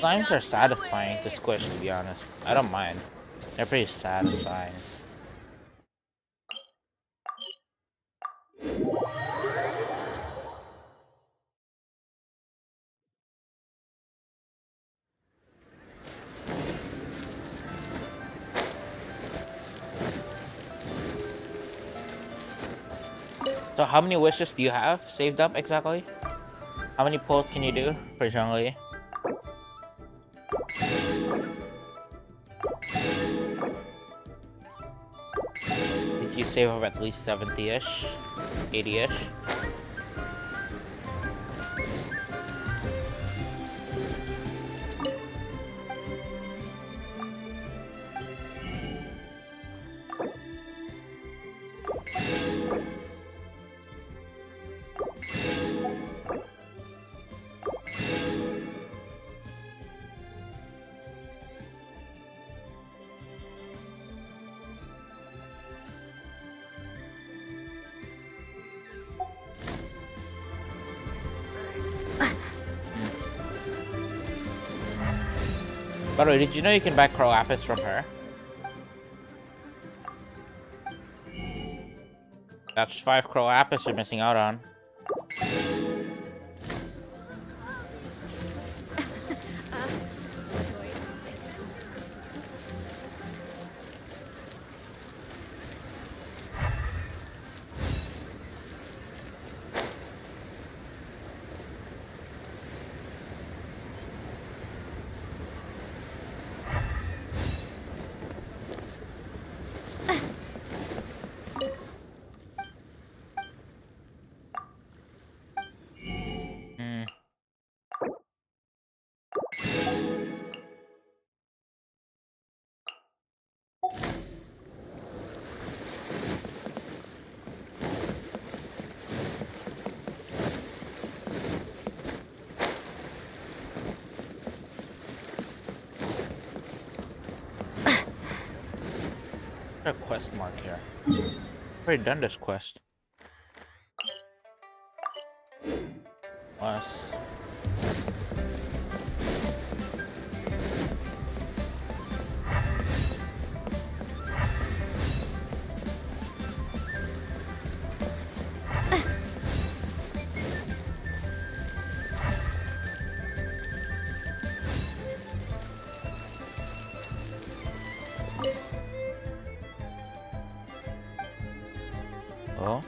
Slimes are satisfying to squish, to be honest. I don't mind. They're pretty satisfying. So how many wishes do you have saved up exactly? How many pulls can you do for Zhongli? save of at least 70-ish, 80-ish. By the way, did you know you can buy Crow Apples from her? That's 5 Crow Apples you're missing out on. A quest mark here. Already done this quest. Was. Oh.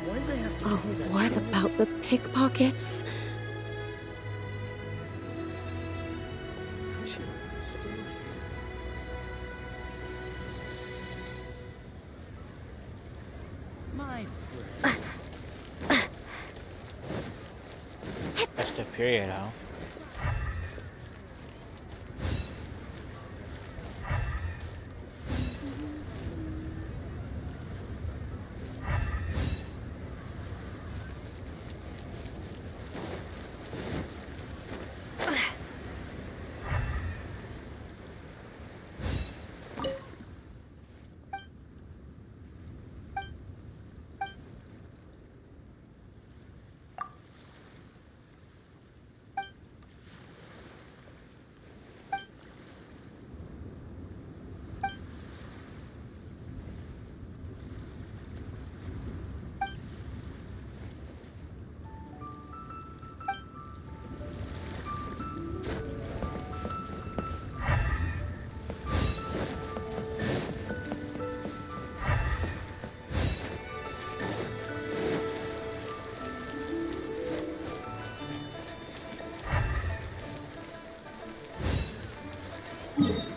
Why'd they have to Oh, give me that what choice? about the pickpockets? I should have understood. My friend. Festive period, huh?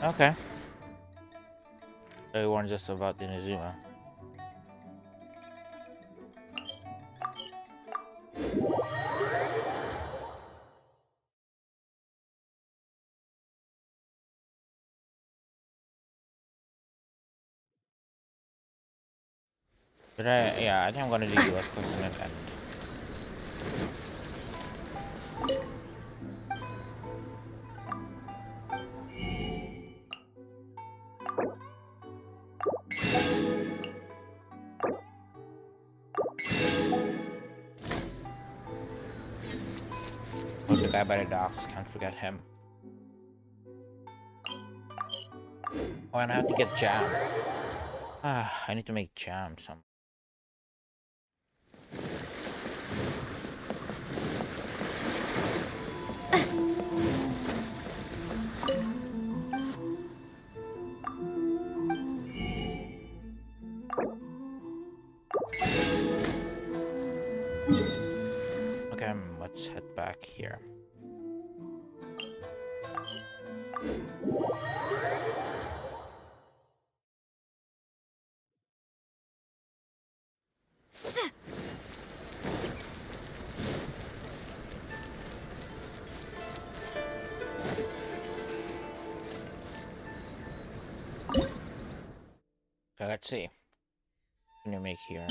Okay. So you weren't just about the Inazuma. But yeah, I think I'm gonna do US quests and then end. Oh, the guy by the docks, can't forget him. Oh, and I have to get jam. Ah, I need to make jam some. make here? Okay, let's see. What can you make here?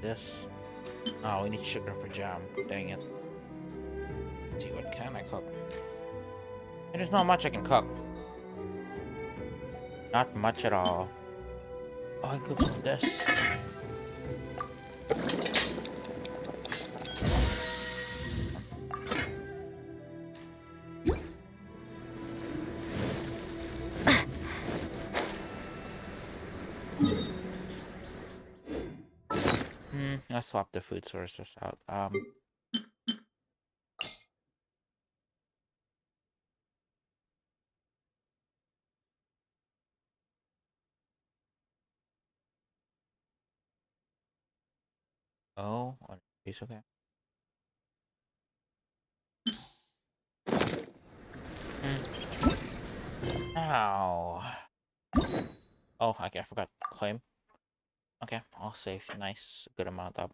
This. Oh, we need sugar for jam. Dang it. Let's see, what can I cook? And there's not much I can cook. Not much at all. Oh, I cook some of this. Let's swap the food sources out. Oh, on a piece, okay. Ow. Oh, okay, I forgot. Claim. Okay, I'll save. Nice, good amount up.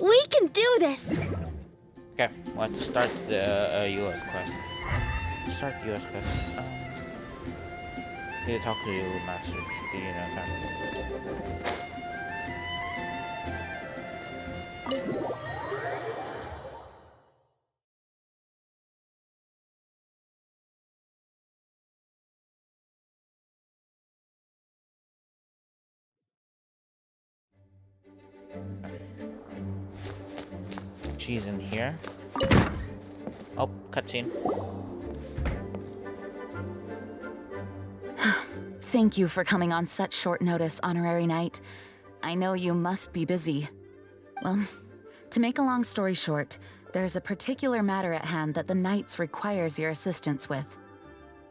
We can do this! Okay, let's start the US quest. Start the US quest. Need to talk to you, Master. Do you know that? She's in here. Oh, cutscene. Thank you for coming on such short notice, Honorary Knight. I know you must be busy. Well, to make a long story short, there's a particular matter at hand that the Knights requires your assistance with.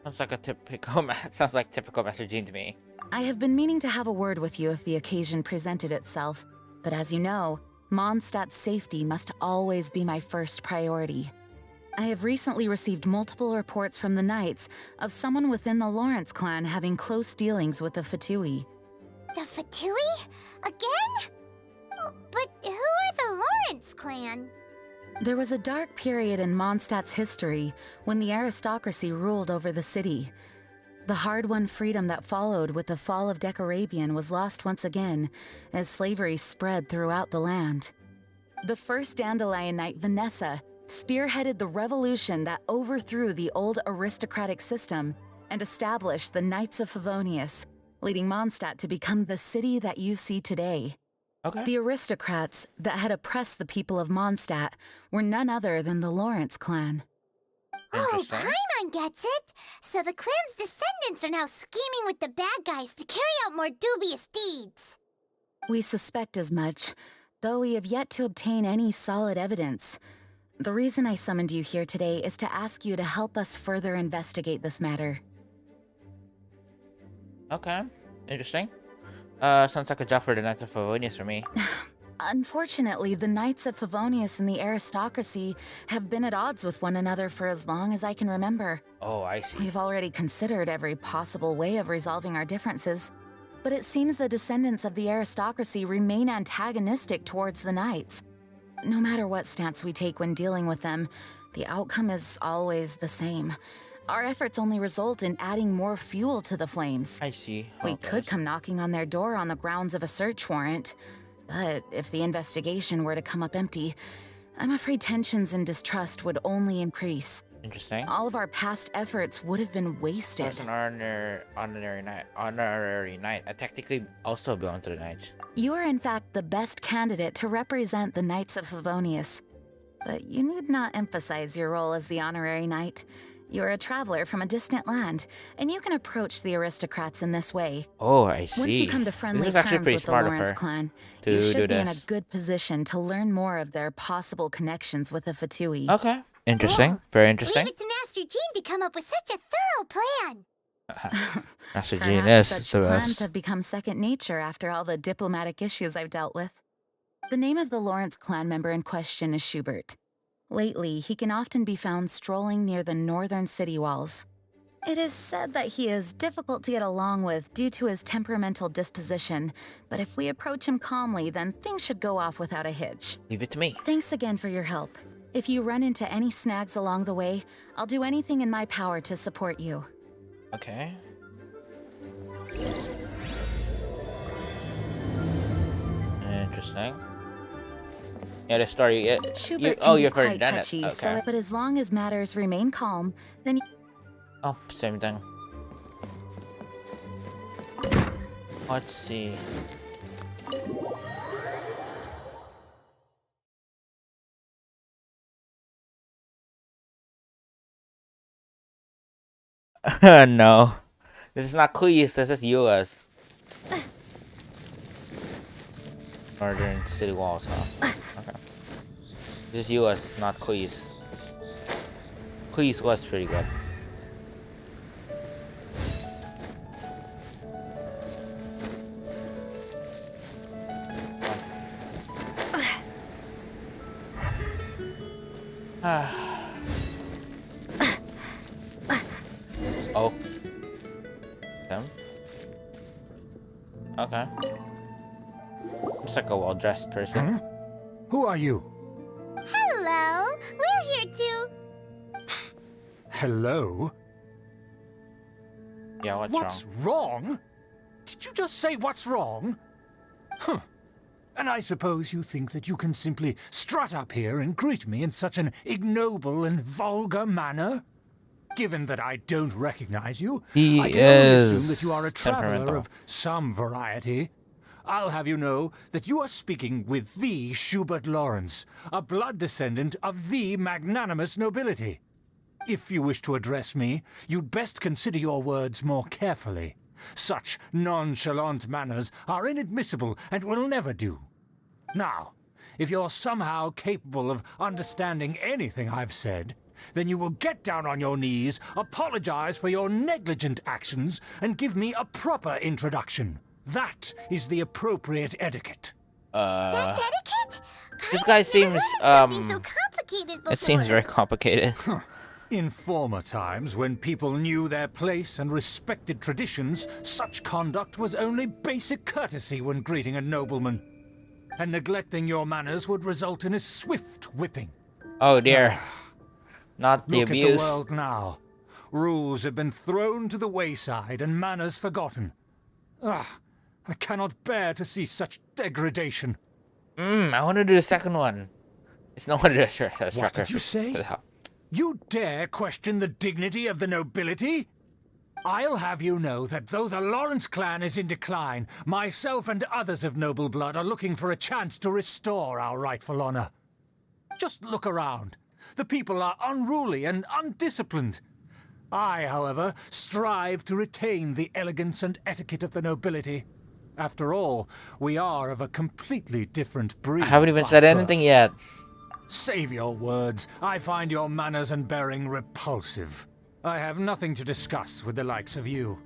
Sounds like a typical sounds like typical Master Jean to me. I have been meaning to have a word with you if the occasion presented itself, but as you know, Mondstadt's safety must always be my first priority. I have recently received multiple reports from the Knights of someone within the Lawrence clan having close dealings with the Fatui. The Fatui? Again? Oh, but who are the Lawrence clan? There was a dark period in Mondstadt's history when the aristocracy ruled over the city. The hard-won freedom that followed with the fall of Decarabian was lost once again as slavery spread throughout the land. The first Dandelion Knight, Vanessa, spearheaded the revolution that overthrew the old aristocratic system and established the Knights of Favonius, leading Mondstadt to become the city that you see today. Okay. The aristocrats that had oppressed the people of Mondstadt were none other than the Lawrence clan. Oh, Paimon gets it! So the clan's descendants are now scheming with the bad guys to carry out more dubious deeds. We suspect as much, though we have yet to obtain any solid evidence. The reason I summoned you here today is to ask you to help us further investigate this matter. Okay. Interesting. Sounds like a job for the Knights of Favonius for me. Unfortunately, the Knights of Favonius and the aristocracy have been at odds with one another for as long as I can remember. Oh, I see. We've already considered every possible way of resolving our differences, but it seems the descendants of the aristocracy remain antagonistic towards the Knights. No matter what stance we take when dealing with them, the outcome is always the same. Our efforts only result in adding more fuel to the flames. I see. We could come knocking on their door on the grounds of a search warrant, but if the investigation were to come up empty, I'm afraid tensions and distrust would only increase. Interesting. All of our past efforts would have been wasted. As an honorary knight, I technically also belong to the Knights. You are in fact the best candidate to represent the Knights of Favonius. But you need not emphasize your role as the honorary knight. You're a traveler from a distant land, and you can approach the aristocrats in this way. Oh, I see. Once you come to friendly this is actually terms pretty with the smart of Lawrence her clan, to you should do be in a this. good position to learn more of their possible connections with the Fatui. Okay. Interesting. Very interesting. Leave it to Master Jean to come up with such a thorough plan. Master Jean Perhaps is such the plans best. have become second nature after all the diplomatic issues I've dealt with. The name of the Lawrence clan member in question is Schubert. Lately, he can often be found strolling near the northern city walls. It is said that he is difficult to get along with due to his temperamental disposition, but if we approach him calmly, then things should go off without a hitch. Leave it to me. Thanks again for your help. If you run into any snags along the way, I'll do anything in my power to support you. Okay. Interesting. Yeah, the story. Schubert Oh, can be you've already quite done touchy, it. Okay. so but as long as matters remain calm, then Oh, same thing. Let's see. No. This is not Kui's, this is Eula's. Northern city walls, huh? Okay. This is Eula's, it's not Kui's. Kui's was pretty good. Oh. Them? Okay. Looks like a well-dressed person. Huh? Who are you? Hello, we're here too. Hello? Yeah, What's wrong? Did you just say what's wrong? Huh. And I suppose you think that you can simply strut up here and greet me in such an ignoble and vulgar manner? Given that I don't recognize you, He I can only is assume that you are a traveler temperamental. of some variety. I'll have you know that you are speaking with the Schubert Lawrence, a blood descendant of the magnanimous nobility. If you wish to address me, you'd best consider your words more carefully. Such nonchalant manners are inadmissible and will never do. Now, if you're somehow capable of understanding anything I've said, then you will get down on your knees, apologize for your negligent actions, and give me a proper introduction. That is the appropriate etiquette. That's etiquette? This guy seems, Something so complicated before. it seems very complicated. In former times, when people knew their place and respected traditions, such conduct was only basic courtesy when greeting a nobleman. And neglecting your manners would result in a swift whipping. Oh dear. Not the Look abuse. at the world now. Rules have been thrown to the wayside and manners forgotten. I cannot bear to see such degradation. I want to do the second one. It's no wonder the What did you say? You dare question the dignity of the nobility? I'll have you know that though the Lawrence clan is in decline, myself and others of noble blood are looking for a chance to restore our rightful honor. Just look around. The people are unruly and undisciplined. I, however, strive to retain the elegance and etiquette of the nobility. After all, we are of a completely different breed. I haven't even by said birth. anything yet. Save your words. I find your manners and bearing repulsive. I have nothing to discuss with the likes of you.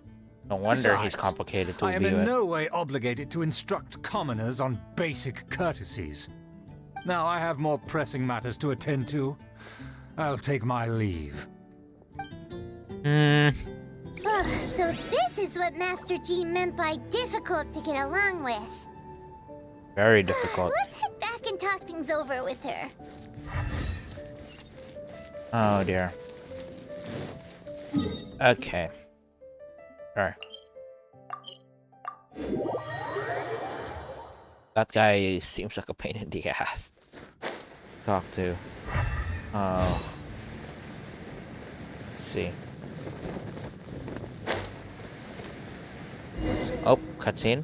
No wonder he's Besides, complicated to I am be in with. no way obligated to instruct commoners on basic courtesies. Now I have more pressing matters to attend to. I'll take my leave. Ugh, so this is what Master G meant by difficult to get along with. Very difficult. Let's head back and talk things over with her. Oh dear. Okay. Sure. That guy seems like a pain in the ass. Talk to. Oh. Let's see. Oh, cutscene.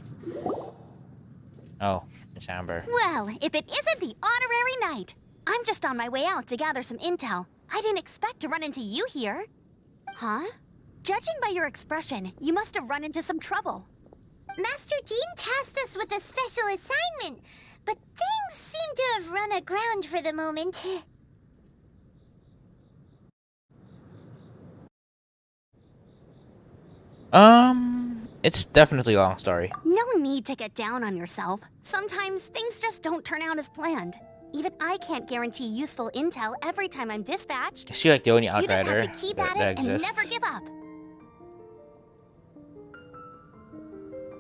Oh, it's Amber. Well, if it isn't the honorary knight. I'm just on my way out to gather some intel. I didn't expect to run into you here. Huh? Judging by your expression, you must have run into some trouble. Master Jean tasked us with a special assignment, but things seem to have run aground for the moment. It's definitely a long story. No need to get down on yourself. Sometimes things just don't turn out as planned. Even I can't guarantee useful intel every time I'm dispatched. Is she like the only You just outrider have to keep that, at that it and exists? never give up.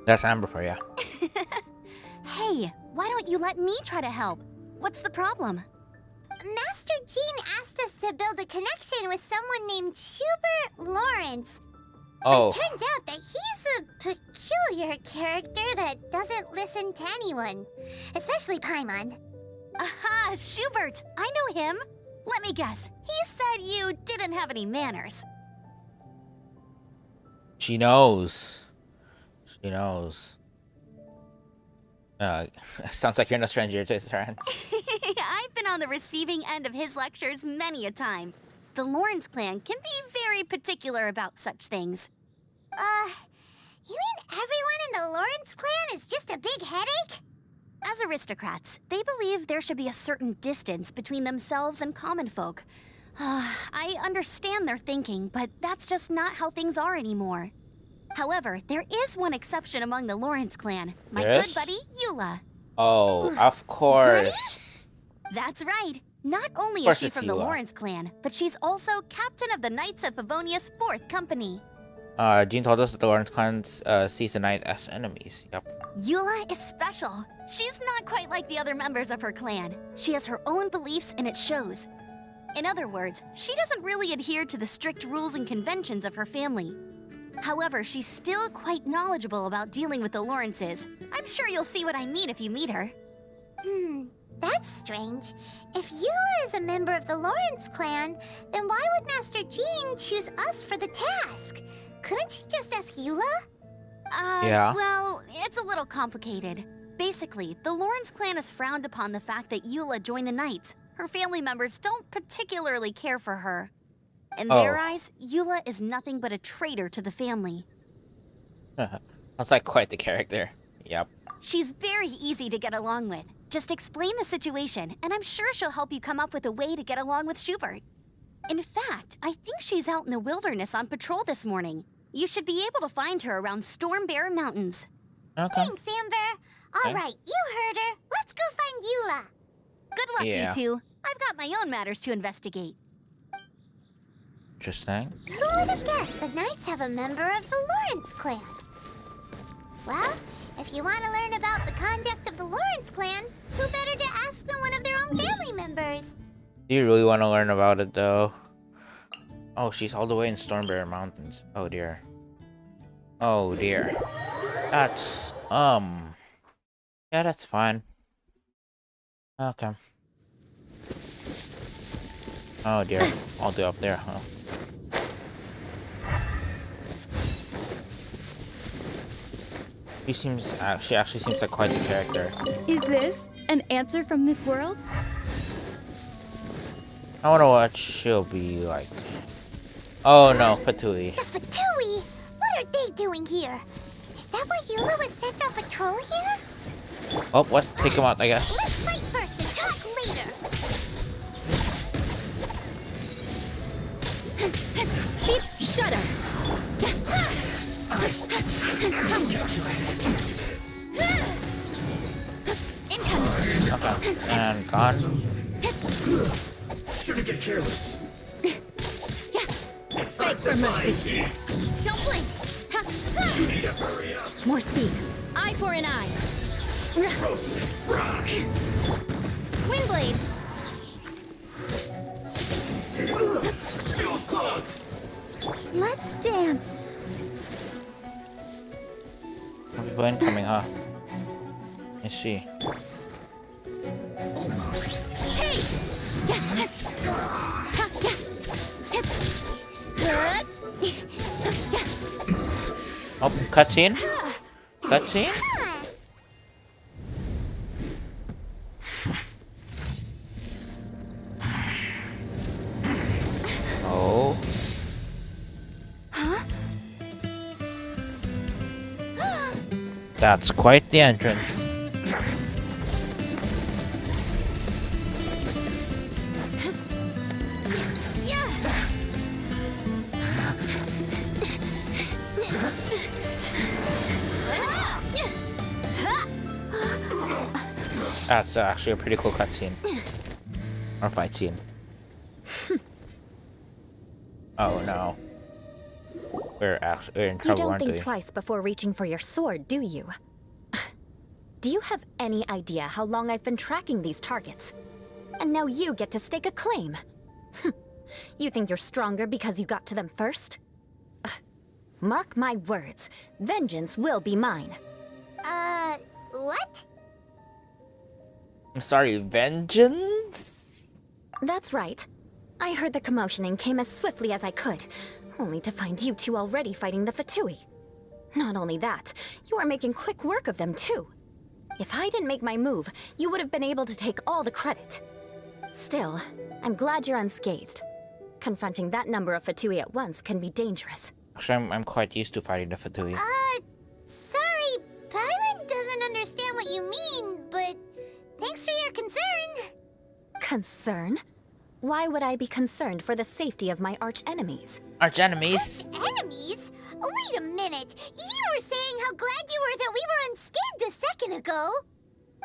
That's Amber for you. Hey, why don't you let me try to help? What's the problem? Master Jean asked us to build a connection with someone named Schubert Lawrence. Oh. It turns out that he's a peculiar character that doesn't listen to anyone, especially Paimon. Aha, Schubert! I know him. Let me guess. He said you didn't have any manners. She knows. She knows. Sounds like you're no stranger to his friends. I've been on the receiving end of his lectures many a time. The Lawrence clan can be very particular about such things. You mean everyone in the Lawrence clan is just a big headache? As aristocrats, they believe there should be a certain distance between themselves and common folk. I understand their thinking, but that's just not how things are anymore. However, there is one exception among the Lawrence clan. My Yes? good buddy, Eula. Oh, of course. That's right. Not only course is she it's from the Eula. Lawrence clan, but she's also captain of the Knights of Favonia's 4th Company. Jean told us that the Lawrence clan sees the Knight as enemies. Yep. Eula is special. She's not quite like the other members of her clan. She has her own beliefs and it shows. In other words, she doesn't really adhere to the strict rules and conventions of her family. However, she's still quite knowledgeable about dealing with the Lawrences. I'm sure you'll see what I mean if you meet her. That's strange. If Eula is a member of the Lawrence clan, then why would Master Jean choose us for the task? Couldn't she just ask Eula? Yeah. Well, it's a little complicated. Basically, the Lawrence clan has frowned upon the fact that Eula joined the Knights. Her family members don't particularly care for her. In their eyes, Eula is nothing but a traitor to the family. Sounds like quite the character. Yep. She's very easy to get along with. Just explain the situation, and I'm sure she'll help you come up with a way to get along with Schubert. In fact, I think she's out in the wilderness on patrol this morning. You should be able to find her around Storm Bear Mountains. Okay. Thanks, Amber. All right, you heard her. Let's go find Eula. Good luck, Yeah. you two. I've got my own matters to investigate. Interesting. Who would have guessed the Knights have a member of the Lawrence clan? Well, if you want to learn about the conduct of the Lawrence clan, who better to ask than one of their own family members? Do you really want to learn about it, though? Oh, she's all the way in Stormbear Mountains. Oh, dear. Oh, dear. That's, yeah, that's fine. Okay. Oh, dear. All the way up there, huh? She actually seems like quite the character. Is this an answer from this world? I wonder what she'll be like. Oh no, Fatui. The Fatui? What are they doing here? Is that why Eula was sent on patrol here? Oh, let's take him out, I guess. Let's fight first and talk later. Speed, shudder. Okay, and gone. Shouldn't get careless. Beg for mercy. Don't blink! You need to hurry up. More speed. Eye for an eye. Roasted fry. Windblade! Fuel's clogged. Let's dance. People incoming, huh? Let's see. Almost. Hey! Oh, cutscene? Cutscene? Oh. Huh? That's quite the entrance. That's actually a pretty cool cutscene. Or fight scene. Oh no. We're in trouble, You don't aren't think we? twice before reaching for your sword, do you? Do you have any idea how long I've been tracking these targets? And now you get to stake a claim. You think you're stronger because you got to them first? Mark my words, vengeance will be mine. What? I'm sorry, vengeance? That's right. I heard the commotion and came as swiftly as I could, only to find you two already fighting the Fatui. Not only that, you are making quick work of them too. If I didn't make my move, you would have been able to take all the credit. Still, I'm glad you're unscathed. Confronting that number of Fatui at once can be dangerous. Actually, I'm quite used to fighting the Fatui. Sorry, Paimon doesn't understand what you mean, but thanks for your concern. Concern? Why would I be concerned for the safety of my arch-enemies? Arch-enemies? Enemies? Wait a minute! You were saying how glad you were that we were unscathed a second ago!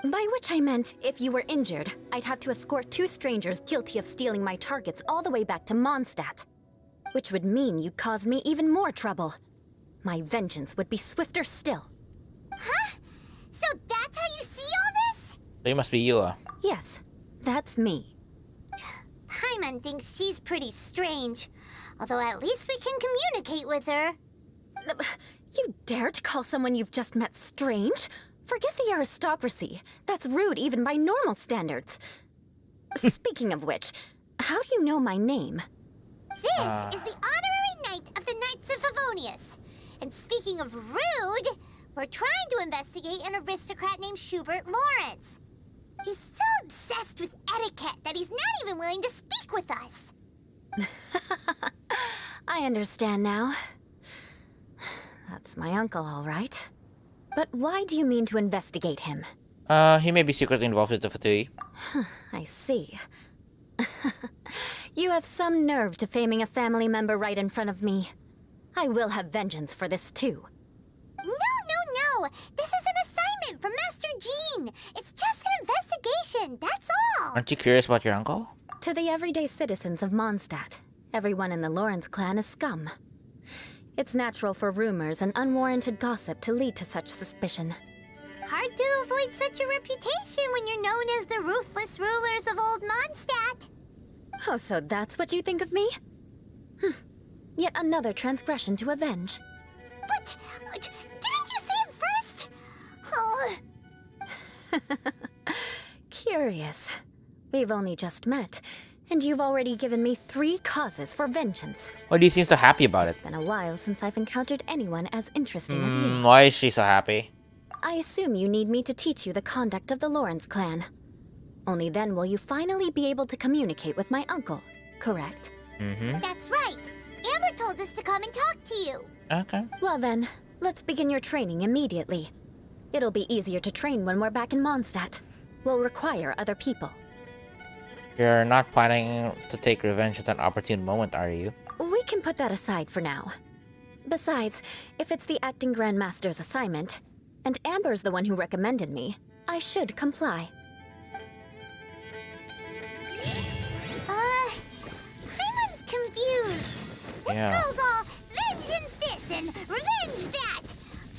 By which I meant, if you were injured, I'd have to escort two strangers guilty of stealing my targets all the way back to Mondstadt. Which would mean you'd cause me even more trouble. My vengeance would be swifter still. Huh? So that's how you see all this? So you must be Eula. Yes, that's me. Paimon thinks she's pretty strange. Although at least we can communicate with her. You dare to call someone you've just met strange? Forget the aristocracy. That's rude even by normal standards. Speaking of which, how do you know my name? This is the honorary knight of the Knights of Favonius. And speaking of rude, we're trying to investigate an aristocrat named Schubert Lawrence. He's so obsessed with etiquette that he's not even willing to speak with us. I understand now. That's my uncle, all right. But why do you mean to investigate him? He may be secretly involved with the Fatui. I see. You have some nerve to faming a family member right in front of me. I will have vengeance for this too. No. This is an assignment from Master Jean. It's just an investigation, that's all. Aren't you curious about your uncle? To the everyday citizens of Mondstadt, everyone in the Lawrence clan is scum. It's natural for rumors and unwarranted gossip to lead to such suspicion. Hard to avoid such a reputation when you're known as the ruthless rulers of Old Mondstadt. Oh, so that's what you think of me? Yet another transgression to avenge. But didn't you say it first? Oh. Curious. We've only just met, and you've already given me 3 causes for vengeance. Why do you seem so happy about it? It's been a while since I've encountered anyone as interesting as you. Why is she so happy? I assume you need me to teach you the conduct of the Lawrence clan. Only then will you finally be able to communicate with my uncle, correct? Mm-hmm. That's right. Amber told us to come and talk to you. Okay. Well then, let's begin your training immediately. It'll be easier to train when we're back in Mondstadt. We'll require other people. You're not planning to take revenge at an opportune moment, are you? We can put that aside for now. Besides, if it's the acting Grandmaster's assignment, and Amber's the one who recommended me, I should comply. Yeah. This girl's all vengeance this and revenge that.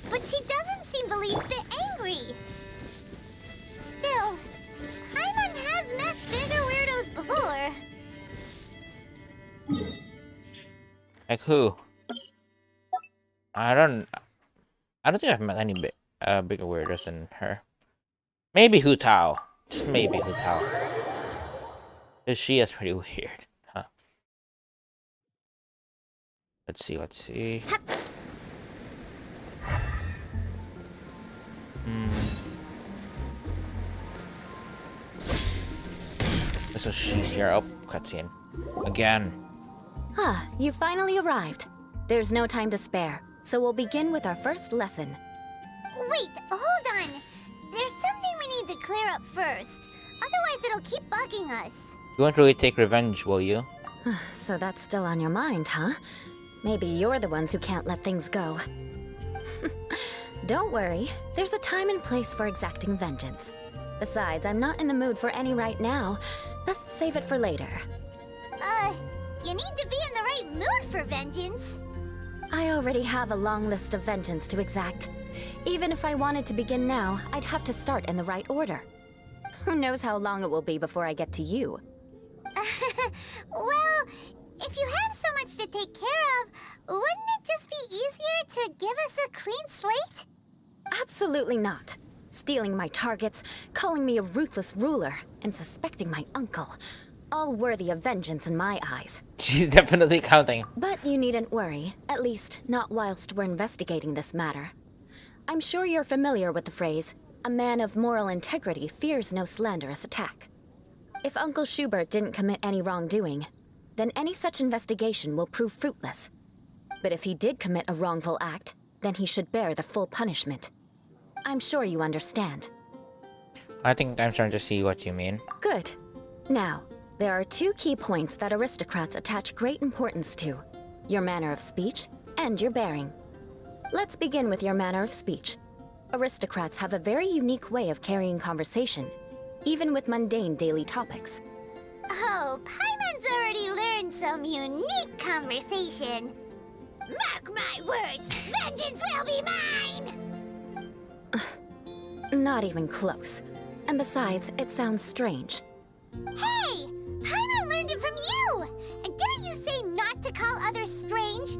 But she doesn't seem the least bit angry. Still, Paimon has met bigger weirdos before. Like who? I don't think I've met any bigger weirdos than her. Maybe Hu Tao. Just maybe Hu Tao. Cause she is pretty weird, huh? Let's see. So she's here. Oh, cutscene. Again. Ah, you finally arrived. There's no time to spare, so we'll begin with our first lesson. Wait, hold on. There's something we need to clear up first. Otherwise it'll keep bugging us. You won't really take revenge, will you? So that's still on your mind, huh? Maybe you're the ones who can't let things go. Don't worry, there's a time and place for exacting vengeance. Besides, I'm not in the mood for any right now. Best save it for later. You need to be in the right mood for vengeance. I already have a long list of vengeance to exact. Even if I wanted to begin now, I'd have to start in the right order. Who knows how long it will be before I get to you? Well, if you have so much to take care of, wouldn't it just be easier to give us a clean slate? Absolutely not. Stealing my targets, calling me a ruthless ruler, and suspecting my uncle. All worthy of vengeance in my eyes. She's definitely counting. But you needn't worry, at least not whilst we're investigating this matter. I'm sure you're familiar with the phrase, a man of moral integrity fears no slanderous attack. If Uncle Schubert didn't commit any wrongdoing, then any such investigation will prove fruitless. But if he did commit a wrongful act, then he should bear the full punishment. I'm sure you understand. I think I'm starting to see what you mean. Good. Now, there are two key points that aristocrats attach great importance to: your manner of speech and your bearing. Let's begin with your manner of speech. Aristocrats have a very unique way of carrying conversation, even with mundane daily topics. Oh, Paimon's already learned some unique conversation. Mark my words, vengeance will be mine! Not even close. And besides, it sounds strange. Hey! Paimon learned it from you! And didn't you say not to call others strange?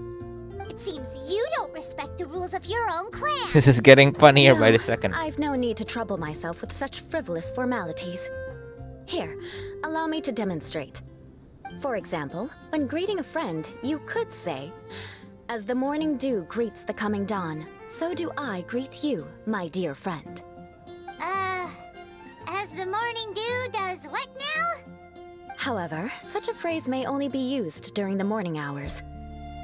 It seems you don't respect the rules of your own clan. This is getting funnier by the second. I've no need to trouble myself with such frivolous formalities. Here, allow me to demonstrate. For example, when greeting a friend, you could say, "As the morning dew greets the coming dawn, so do I greet you, my dear friend." As the morning dew does what now? However, such a phrase may only be used during the morning hours.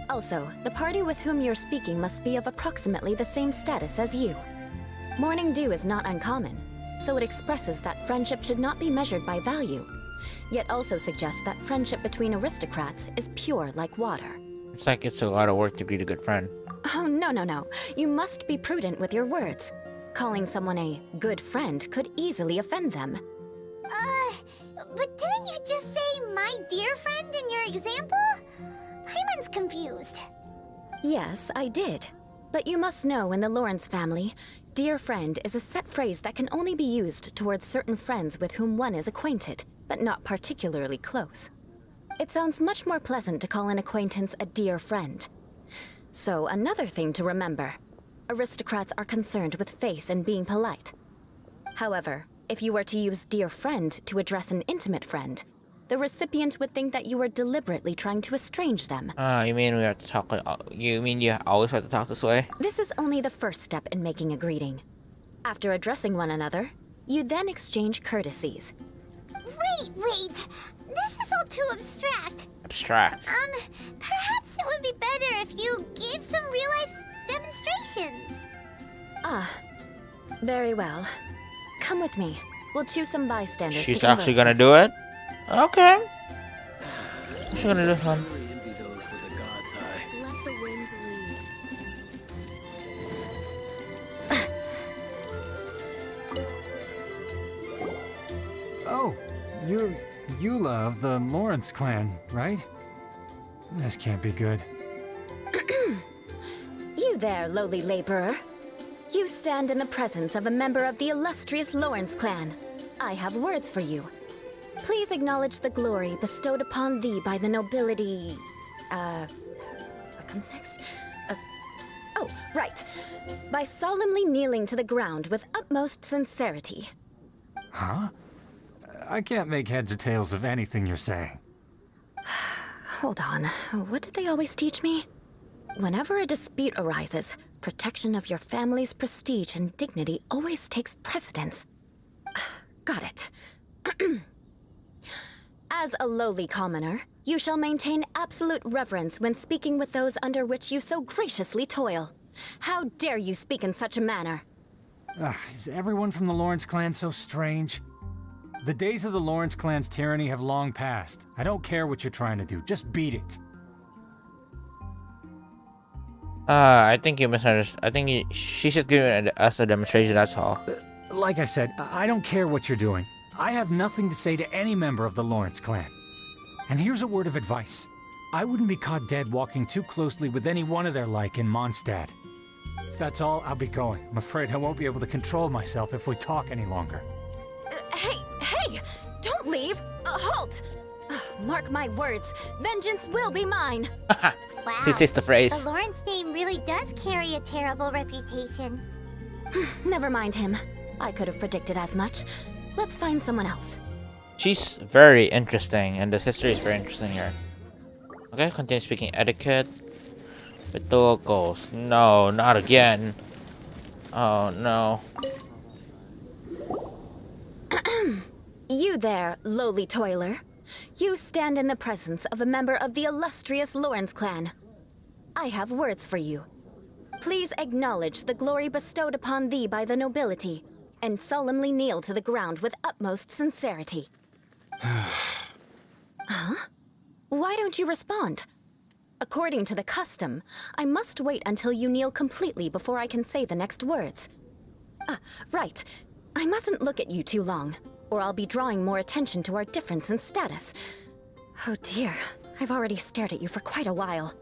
Also, the party with whom you're speaking must be of approximately the same status as you. Morning dew is not uncommon, so it expresses that friendship should not be measured by value, yet also suggests that friendship between aristocrats is pure like water. It's like it's a lot of work to greet a good friend. Oh, no. You must be prudent with your words. Calling someone a good friend could easily offend them. But didn't you just say my dear friend in your example? Paimon's confused. Yes, I did. But you must know in the Lawrence family, dear friend is a set phrase that can only be used towards certain friends with whom one is acquainted, but not particularly close. It sounds much more pleasant to call an acquaintance a dear friend. So another thing to remember. Aristocrats are concerned with face and being polite. However, if you were to use dear friend to address an intimate friend, the recipient would think that you were deliberately trying to estrange them. You mean we have to talk you mean you always have to talk this way? This is only the first step in making a greeting. After addressing one another, you then exchange courtesies. Wait! This is all too abstract. Abstract. Perhaps it would be better if you gave some real-life demonstrations. Very well. Come with me. We'll choose some bystanders to She's converse actually gonna with. do it? Okay. She's gonna do this one. Let the wind lead. Oh, you're Eula of the Lawrence clan, right? This can't be good. You there, lowly laborer. You stand in the presence of a member of the illustrious Lawrence clan. I have words for you. Please acknowledge the glory bestowed upon thee by the nobility... What comes next? Oh, right. By solemnly kneeling to the ground with utmost sincerity. Huh? I can't make heads or tails of anything you're saying. Hold on. What did they always teach me? Whenever a dispute arises, protection of your family's prestige and dignity always takes precedence. Got it. As a lowly commoner, you shall maintain absolute reverence when speaking with those under which you so graciously toil. How dare you speak in such a manner? Is everyone from the Lawrence clan so strange? The days of the Lawrence clan's tyranny have long passed. I don't care what you're trying to do, just beat it. I think you misunderstood. I think she's just giving us a demonstration, that's all. Like I said, I don't care what you're doing. I have nothing to say to any member of the Lawrence clan. And here's a word of advice. I wouldn't be caught dead walking too closely with any one of their like in Mondstadt. If that's all, I'll be going. I'm afraid I won't be able to control myself if we talk any longer. Hey! Don't leave! Halt! Mark my words, vengeance will be mine! Wow. She says the phrase. The Lawrence name really does carry a terrible reputation. Never mind him. I could have predicted as much. Let's find someone else. She's very interesting, and the history is very interesting here. Okay, continue speaking etiquette. With the locals. No, not again. Oh, no. You there, lowly toiler. You stand in the presence of a member of the illustrious Lawrence clan. I have words for you. Please acknowledge the glory bestowed upon thee by the nobility, and solemnly kneel to the ground with utmost sincerity. Huh? Why don't you respond? According to the custom, I must wait until you kneel completely before I can say the next words. Right. I mustn't look at you too long, or I'll be drawing more attention to our difference in status. Oh dear, I've already stared at you for quite a while.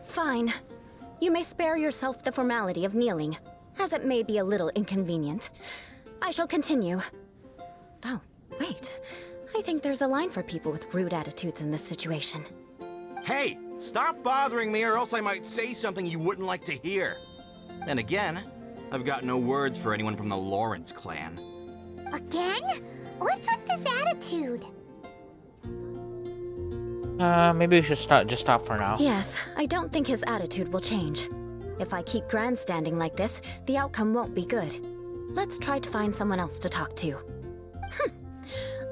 Fine. You may spare yourself the formality of kneeling, as it may be a little inconvenient. I shall continue. Oh, wait. I think there's a line for people with rude attitudes in this situation. Hey, stop bothering me or else I might say something you wouldn't like to hear. Then again, I've got no words for anyone from the Lawrence clan. Again? What's with this attitude? Maybe we should just stop for now. Yes, I don't think his attitude will change. If I keep grandstanding like this, the outcome won't be good. Let's try to find someone else to talk to.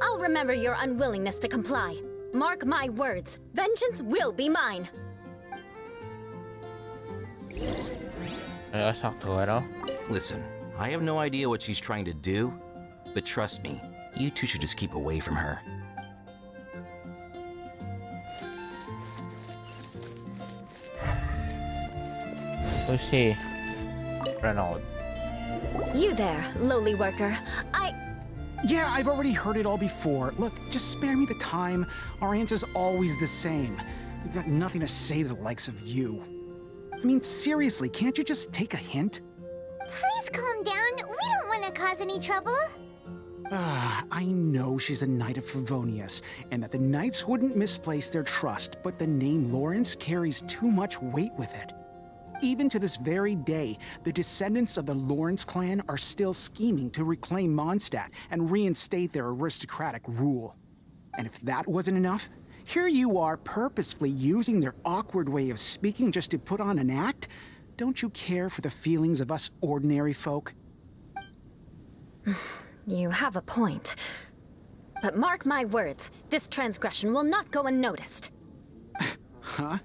I'll remember your unwillingness to comply. Mark my words, vengeance will be mine. Let's talk to Leto. Listen, I have no idea what she's trying to do, but trust me, you two should just keep away from her. Who's he? Renaud. You there, lowly worker. Yeah, I've already heard it all before. Look, just spare me the time. Our answer's always the same. We've got nothing to say to the likes of you. I mean, seriously, can't you just take a hint? Please calm down. We don't want to cause any trouble. I know she's a Knight of Favonius, and that the Knights wouldn't misplace their trust, but the name Lawrence carries too much weight with it. Even to this very day, the descendants of the Lawrence clan are still scheming to reclaim Mondstadt and reinstate their aristocratic rule. And if that wasn't enough, here you are purposefully using their awkward way of speaking just to put on an act? Don't you care for the feelings of us ordinary folk? You have a point. But mark my words, this transgression will not go unnoticed. Huh?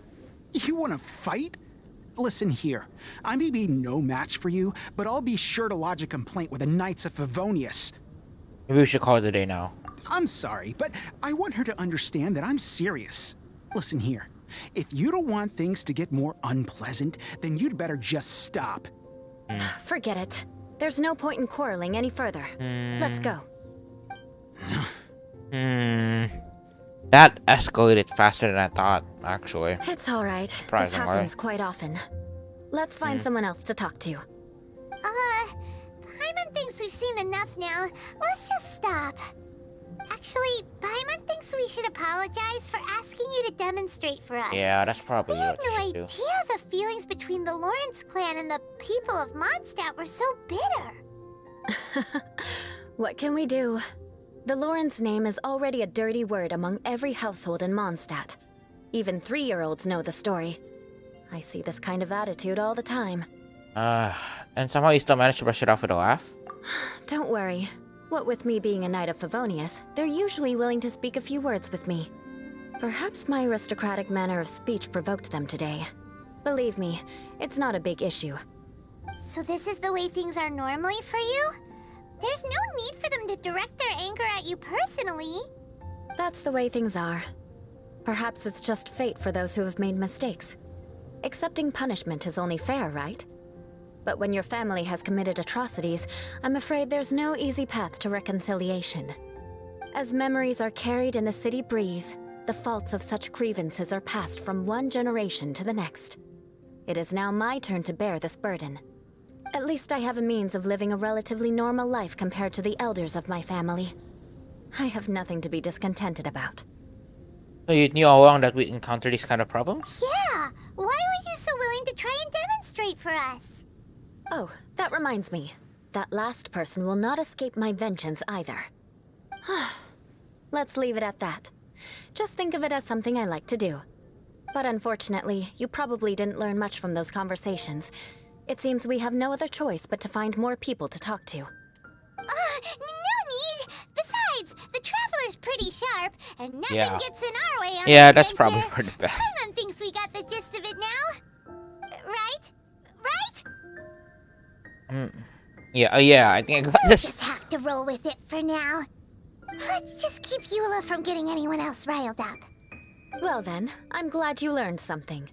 You want to fight? Listen here, I may be no match for you, but I'll be sure to lodge a complaint with the Knights of Favonius. Maybe we should call it a day now. I'm sorry, but I want her to understand that I'm serious. Listen here, if you don't want things to get more unpleasant, then you'd better just stop. Forget it. There's no point in quarreling any further. Let's go. That escalated faster than I thought, actually. It's alright. This Surprisingly. happens quite often. Let's find someone else to talk to. Paimon thinks we've seen enough now. Let's just stop. Actually, Paimon thinks we should apologize for asking you to demonstrate for us. Yeah, that's probably We had what you no should do. idea the feelings between the Lawrence clan and the people of Mondstadt were so bitter. What can we do? The Lawrence name is already a dirty word among every household in Mondstadt. Even 3-year-olds know the story. I see this kind of attitude all the time. And somehow you still managed to brush it off with a laugh? Don't worry. What with me being a knight of Favonius, they're usually willing to speak a few words with me. Perhaps my aristocratic manner of speech provoked them today. Believe me, it's not a big issue. So this is the way things are normally for you? There's no need for them to direct their anger at you personally. That's the way things are. Perhaps it's just fate for those who have made mistakes. Accepting punishment is only fair, right? But when your family has committed atrocities, I'm afraid there's no easy path to reconciliation. As memories are carried in the city breeze, the faults of such grievances are passed from one generation to the next. It is now my turn to bear this burden. At least I have a means of living a relatively normal life compared to the elders of my family. I have nothing to be discontented about. So you knew all along that we'd encounter these kind of problems? Yeah! Why were you so willing to try and demonstrate for us? Oh, that reminds me. That last person will not escape my vengeance either. Let's leave it at that. Just think of it as something I like to do. But unfortunately, you probably didn't learn much from those conversations. It seems we have no other choice but to find more people to talk to. No need! Besides, the Traveler's pretty sharp, and nothing Yeah. gets in our way on Yeah, an that's adventure. probably for the best. Paimon thinks we got the gist of it now. Right? Right? Yeah, I think I got this. Just have to roll with it for now. Let's just keep Eula from getting anyone else riled up. Well then, I'm glad you learned something.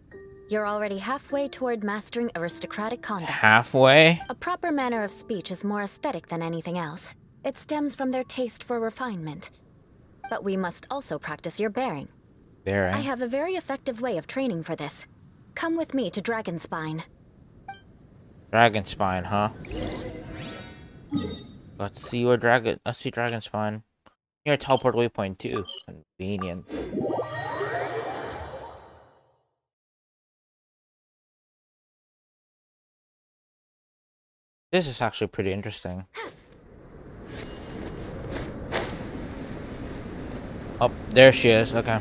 You're already halfway toward mastering aristocratic conduct. Halfway? A proper manner of speech is more aesthetic than anything else. It stems from their taste for refinement. But we must also practice your bearing. Bearing? I have a very effective way of training for this. Come with me to Dragonspine. Dragonspine, huh? Let's see Dragonspine. Near teleport waypoint too. Convenient. This is actually pretty interesting. Oh, there she is. Okay.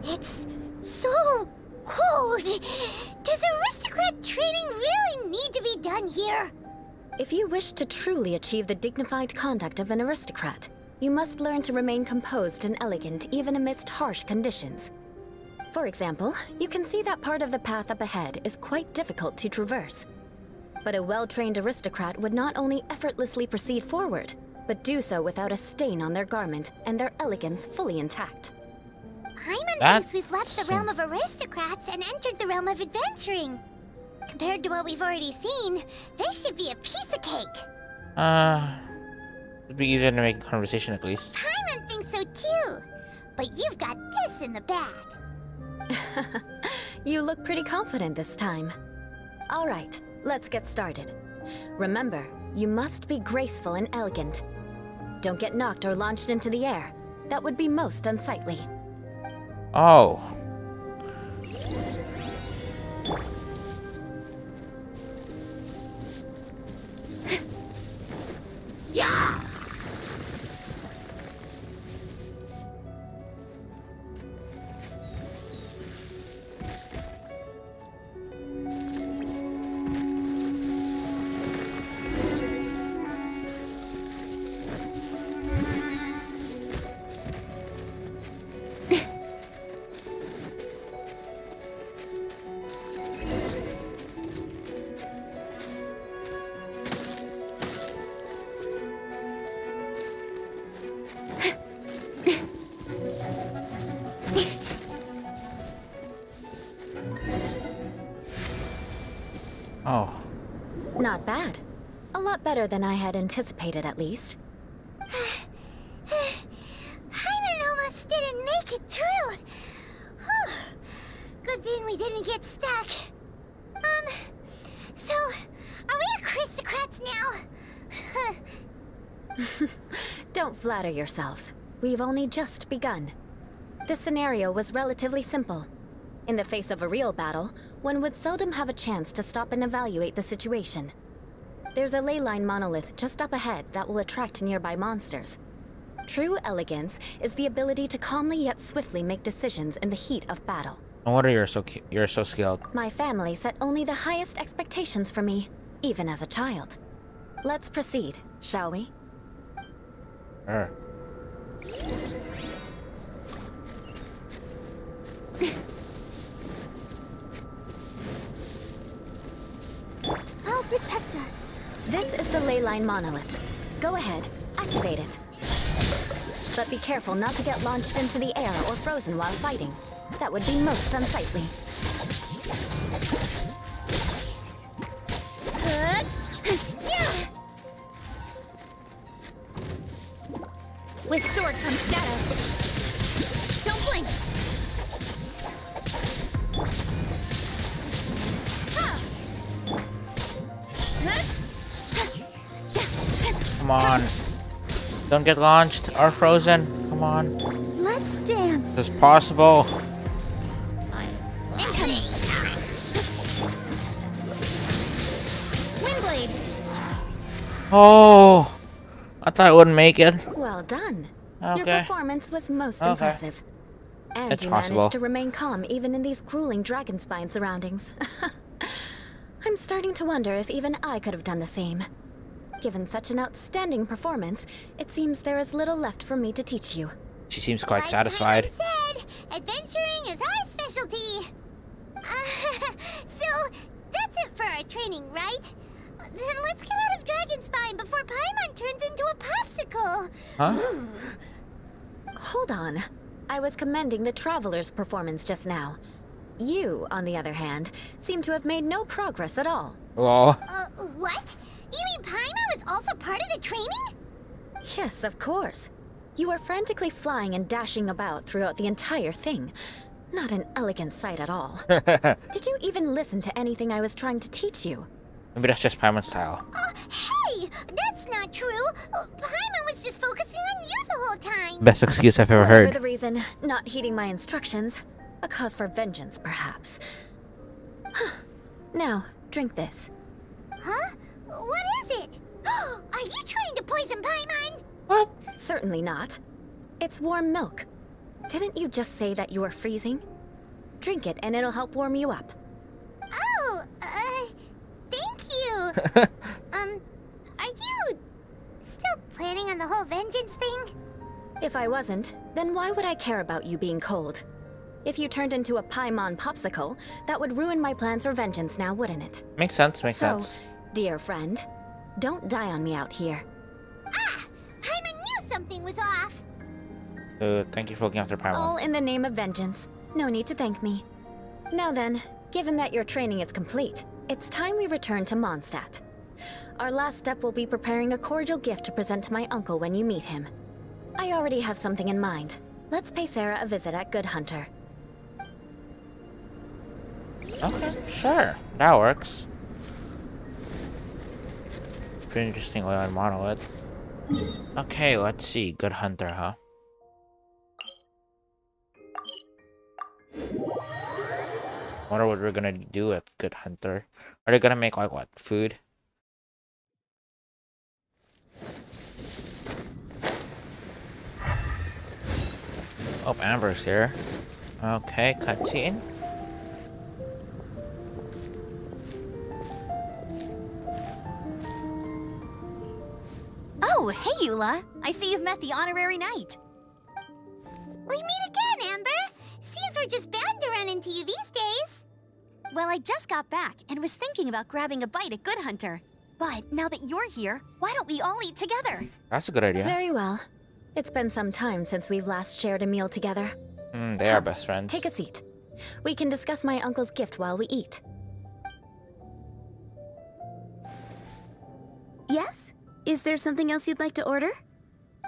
It's so cold. Does aristocrat training really need to be done here? If you wish to truly achieve the dignified conduct of an aristocrat, you must learn to remain composed and elegant even amidst harsh conditions. For example, you can see that part of the path up ahead is quite difficult to traverse. But a well-trained aristocrat would not only effortlessly proceed forward, but do so without a stain on their garment and their elegance fully intact. Paimon thinks we've left the realm of aristocrats and entered the realm of adventuring. Compared to what we've already seen, this should be a piece of cake. It'd be easier to make a conversation at least. Paimon thinks so too. But you've got this in the bag. You look pretty confident this time. All right, let's get started. Remember, you must be graceful and elegant. Don't get knocked or launched into the air. That would be most unsightly. Oh. Yeah! Oh. Not bad. A lot better than I had anticipated, at least. now. Don't flatter yourselves. We've only just begun. This scenario was relatively simple. In the face of a real battle, one would seldom have a chance to stop and evaluate the situation. There's a ley line monolith just up ahead that will attract nearby monsters. True elegance is the ability to calmly yet swiftly make decisions in the heat of battle. No wonder you're so skilled. My family set only the highest expectations for me, even as a child. Let's proceed, shall we? Sure. I'll protect us. This is the ley line monolith. Go ahead, activate it. But be careful not to get launched into the air or frozen while fighting. That would be most unsightly. With sword comes shadow. Don't blink. Come on. Don't get launched or frozen. Come on. Let's dance. This is possible. Incoming. Windblade. Oh, I thought I wouldn't make it. Well done. Okay. Your performance was most impressive. And It's you possible. managed to remain calm even in these grueling dragon spine surroundings. I'm starting to wonder if even I could have done the same. Given such an outstanding performance, it seems there is little left for me to teach you. She seems quite satisfied. Said, adventuring is our specialty. So, that's it for our training, right? Then let's get out of Dragon Spine before Paimon turns into a popsicle. Huh? Hold on. I was commending the Traveler's performance just now. You, on the other hand, seem to have made no progress at all. Lol. What? You mean Paimon was also part of the training? Yes, of course. You were frantically flying and dashing about throughout the entire thing. Not an elegant sight at all. Did you even listen to anything I was trying to teach you? Maybe that's just Paimon's style. Hey, that's not true. Paimon was just focusing on you the whole time. Best excuse I've ever Whatever heard. the reason, not heeding my instructions. A cause for vengeance, perhaps. Now, drink this. Huh? What is it? Are you trying to poison Paimon? What? Certainly not. It's warm milk. Didn't you just say that you were freezing? Drink it and it'll help warm you up. Oh, thank you. Are you still planning on the whole vengeance thing? If I wasn't, then why would I care about you being cold? If you turned into a Paimon popsicle, that would ruin my plans for vengeance now, wouldn't it? Makes sense, makes sense. Dear friend, don't die on me out here. Ah! Paimon knew something was off. Thank you for looking after Paimon. All in the name of vengeance. No need to thank me. Now then, given that your training is complete, it's time we return to Mondstadt. Our last step will be preparing a cordial gift to present to my uncle when you meet him. I already have something in mind. Let's pay Sarah a visit at Good Hunter. Okay, sure. That works. Pretty interesting way on monolith. Okay, let's see. Good Hunter, huh? Wonder what we're gonna do at Good Hunter. Are they gonna make like what? Food? Oh, Amber's here. Okay, cutscene. Oh, hey, Eula. I see you've met the honorary knight. We meet again, Amber. Seems we're just bound to run into you these days. Well, I just got back and was thinking about grabbing a bite at Good Hunter. But now that you're here, why don't we all eat together? That's a good idea. Very well. It's been some time since we've last shared a meal together. They are best friends. Take a seat. We can discuss my uncle's gift while we eat. Yes? Is there something else you'd like to order?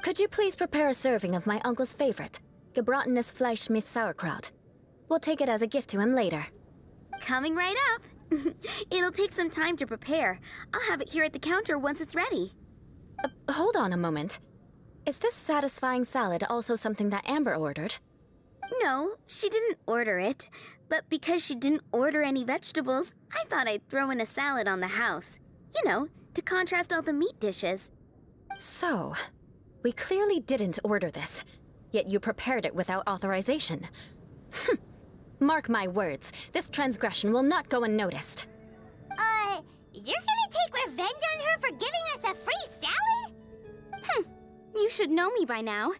Could you please prepare a serving of my uncle's favorite, gebratenes Fleisch mit Sauerkraut? We'll take it as a gift to him later. Coming right up. It'll take some time to prepare. I'll have it here at the counter once it's ready. Hold on a moment. Is this satisfying salad also something that Amber ordered? No, she didn't order it. But because she didn't order any vegetables, I thought I'd throw in a salad on the house. You know, to contrast all the meat dishes. So, we clearly didn't order this, yet you prepared it without authorization. Mark my words, this transgression will not go unnoticed. You're gonna take revenge on her for giving us a free salad? You should know me by now.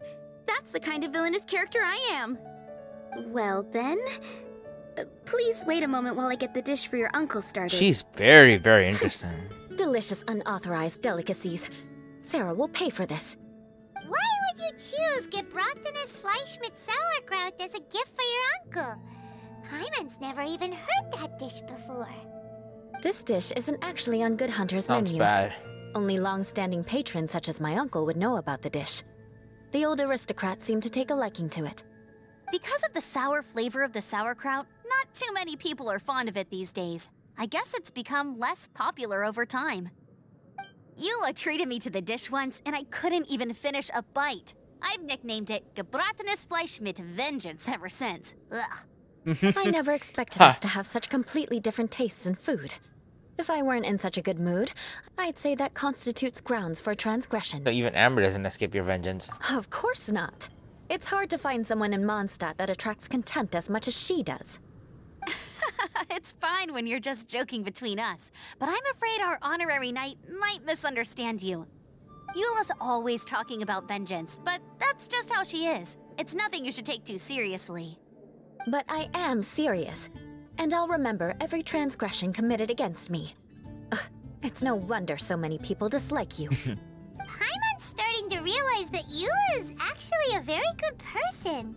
That's the kind of villainous character I am. Well then, please wait a moment while I get the dish for your uncle started. She's very, very interesting. Delicious unauthorized delicacies. Sarah will pay for this. Why would you choose gebratenes Fleisch mit Sauerkraut as a gift for your uncle? Hyman's never even heard that dish before. This dish isn't actually on Good Hunter's Sounds menu. bad. Only long-standing patrons such as my uncle would know about the dish. The old aristocrat seemed to take a liking to it. Because of the sour flavor of the sauerkraut, not too many people are fond of it these days. I guess it's become less popular over time. Eula treated me to the dish once, and I couldn't even finish a bite. I've nicknamed it gebratenes Fleisch mit Vengeance ever since. Ugh. I never expected us to have such completely different tastes in food. If I weren't in such a good mood, I'd say that constitutes grounds for transgression. So even Amber doesn't escape your vengeance. Of course not. It's hard to find someone in Mondstadt that attracts contempt as much as she does. It's fine when you're just joking between us, but I'm afraid our honorary knight might misunderstand you. Eula's always talking about vengeance, but that's just how she is. It's nothing you should take too seriously. But I am serious, and I'll remember every transgression committed against me. Ugh, it's no wonder so many people dislike you. Hyman's starting to realize that Eula is actually a very good person.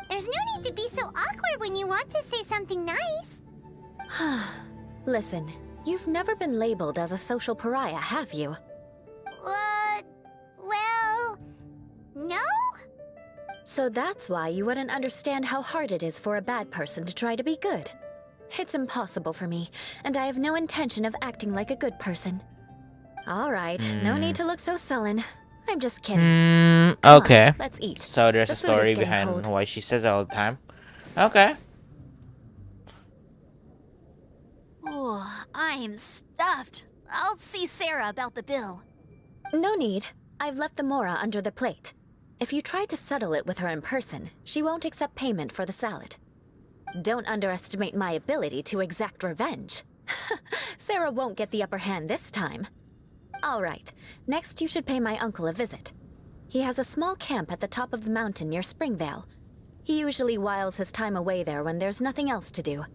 There's no need to be so awkward when you want to say something nice. Listen, you've never been labeled as a social pariah, have you? Well, no? So that's why you wouldn't understand how hard it is for a bad person to try to be good. It's impossible for me, and I have no intention of acting like a good person. All right, no need to look so sullen. I'm just kidding. Come Okay. on, let's eat. So there's The a food is story getting behind cold. why she says that all the time. Okay. Oh, I'm stuffed. I'll see Sarah about the bill. No need. I've left the mora under the plate. If you try to settle it with her in person, she won't accept payment for the salad. Don't underestimate my ability to exact revenge. Sarah won't get the upper hand this time. All right, next you should pay my uncle a visit. He has a small camp at the top of the mountain near Springvale. He usually whiles his time away there when there's nothing else to do.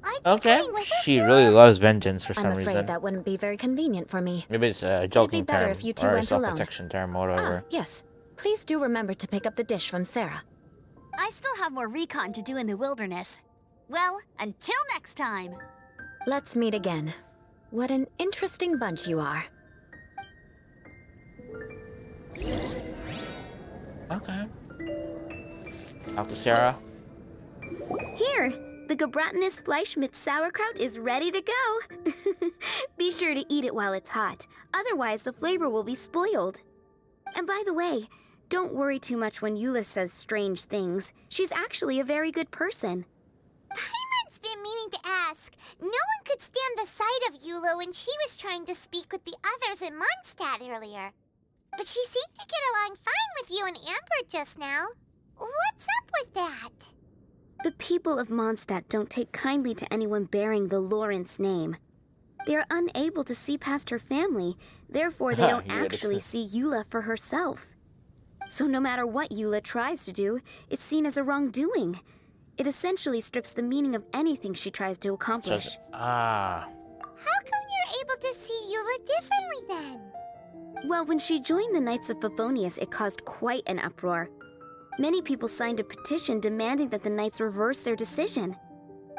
Aren't Okay. you coming with us? She really loves vengeance for I'm some afraid reason. that wouldn't be very convenient for me. Maybe it's a joking better term if you two or a went alone. self-protection term or whatever. Yes. Please do remember to pick up the dish from Sarah. I still have more recon to do in the wilderness. Well, until next time. Let's meet again. What an interesting bunch you are. Okay. Talk to Sarah. Here, the gebratenes Fleisch mit Sauerkraut is ready to go. Be sure to eat it while it's hot, otherwise the flavor will be spoiled. And by the way, don't worry too much when Eula says strange things. She's actually a very good person. Hyman's been meaning to ask. No one could stand the sight of Eula when she was trying to speak with the others in Mondstadt earlier. But she seemed to get along fine with you and Amber just now. What's up with that? The people of Mondstadt don't take kindly to anyone bearing the Lawrence name. They are unable to see past her family, therefore they don't actually see Eula for herself. So no matter what Eula tries to do, it's seen as a wrongdoing. It essentially strips the meaning of anything she tries to accomplish. How come you're able to see Eula differently then? Well, when she joined the Knights of Favonius, it caused quite an uproar. Many people signed a petition demanding that the Knights reverse their decision.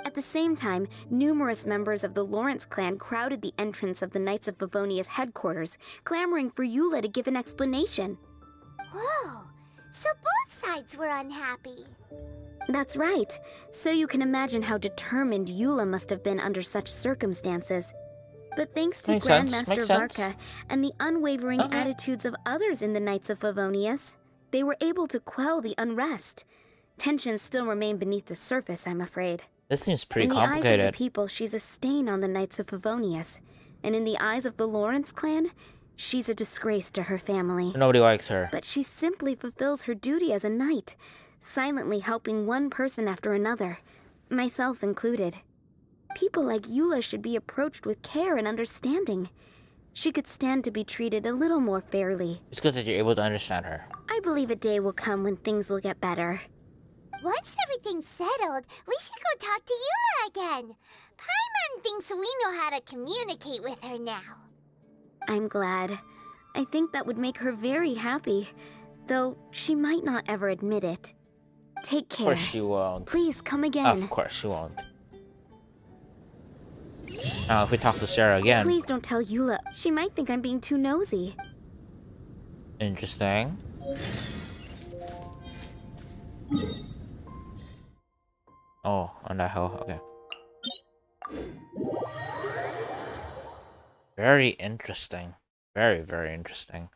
At the same time, numerous members of the Lawrence clan crowded the entrance of the Knights of Favonius headquarters, clamoring for Eula to give an explanation. Whoa, so both sides were unhappy. That's right. So you can imagine how determined Eula must have been under such circumstances. But thanks to Grandmaster Varka and the unwavering attitudes of others in the Knights of Favonius, they were able to quell the unrest. Tensions still remain beneath the surface, I'm afraid. This seems pretty In complicated. the eyes of the people, she's a stain on the Knights of Favonius. And in the eyes of the Lawrence clan, she's a disgrace to her family. Nobody likes her. But she simply fulfills her duty as a knight, silently helping one person after another, myself included. People like Eula should be approached with care and understanding. She could stand to be treated a little more fairly. It's good that you're able to understand her. I believe a day will come when things will get better. Once everything's settled, we should go talk to Eula again. Paimon thinks we know how to communicate with her now. I'm glad. I think that would make her very happy, though she might not ever admit it. Take care. Of course she won't. Please come again. Of course she won't. Now, if we talk to Sarah again. Please don't tell Eula. She might think I'm being too nosy. Interesting. Oh, on that hill. Okay. Very interesting. Very, very interesting.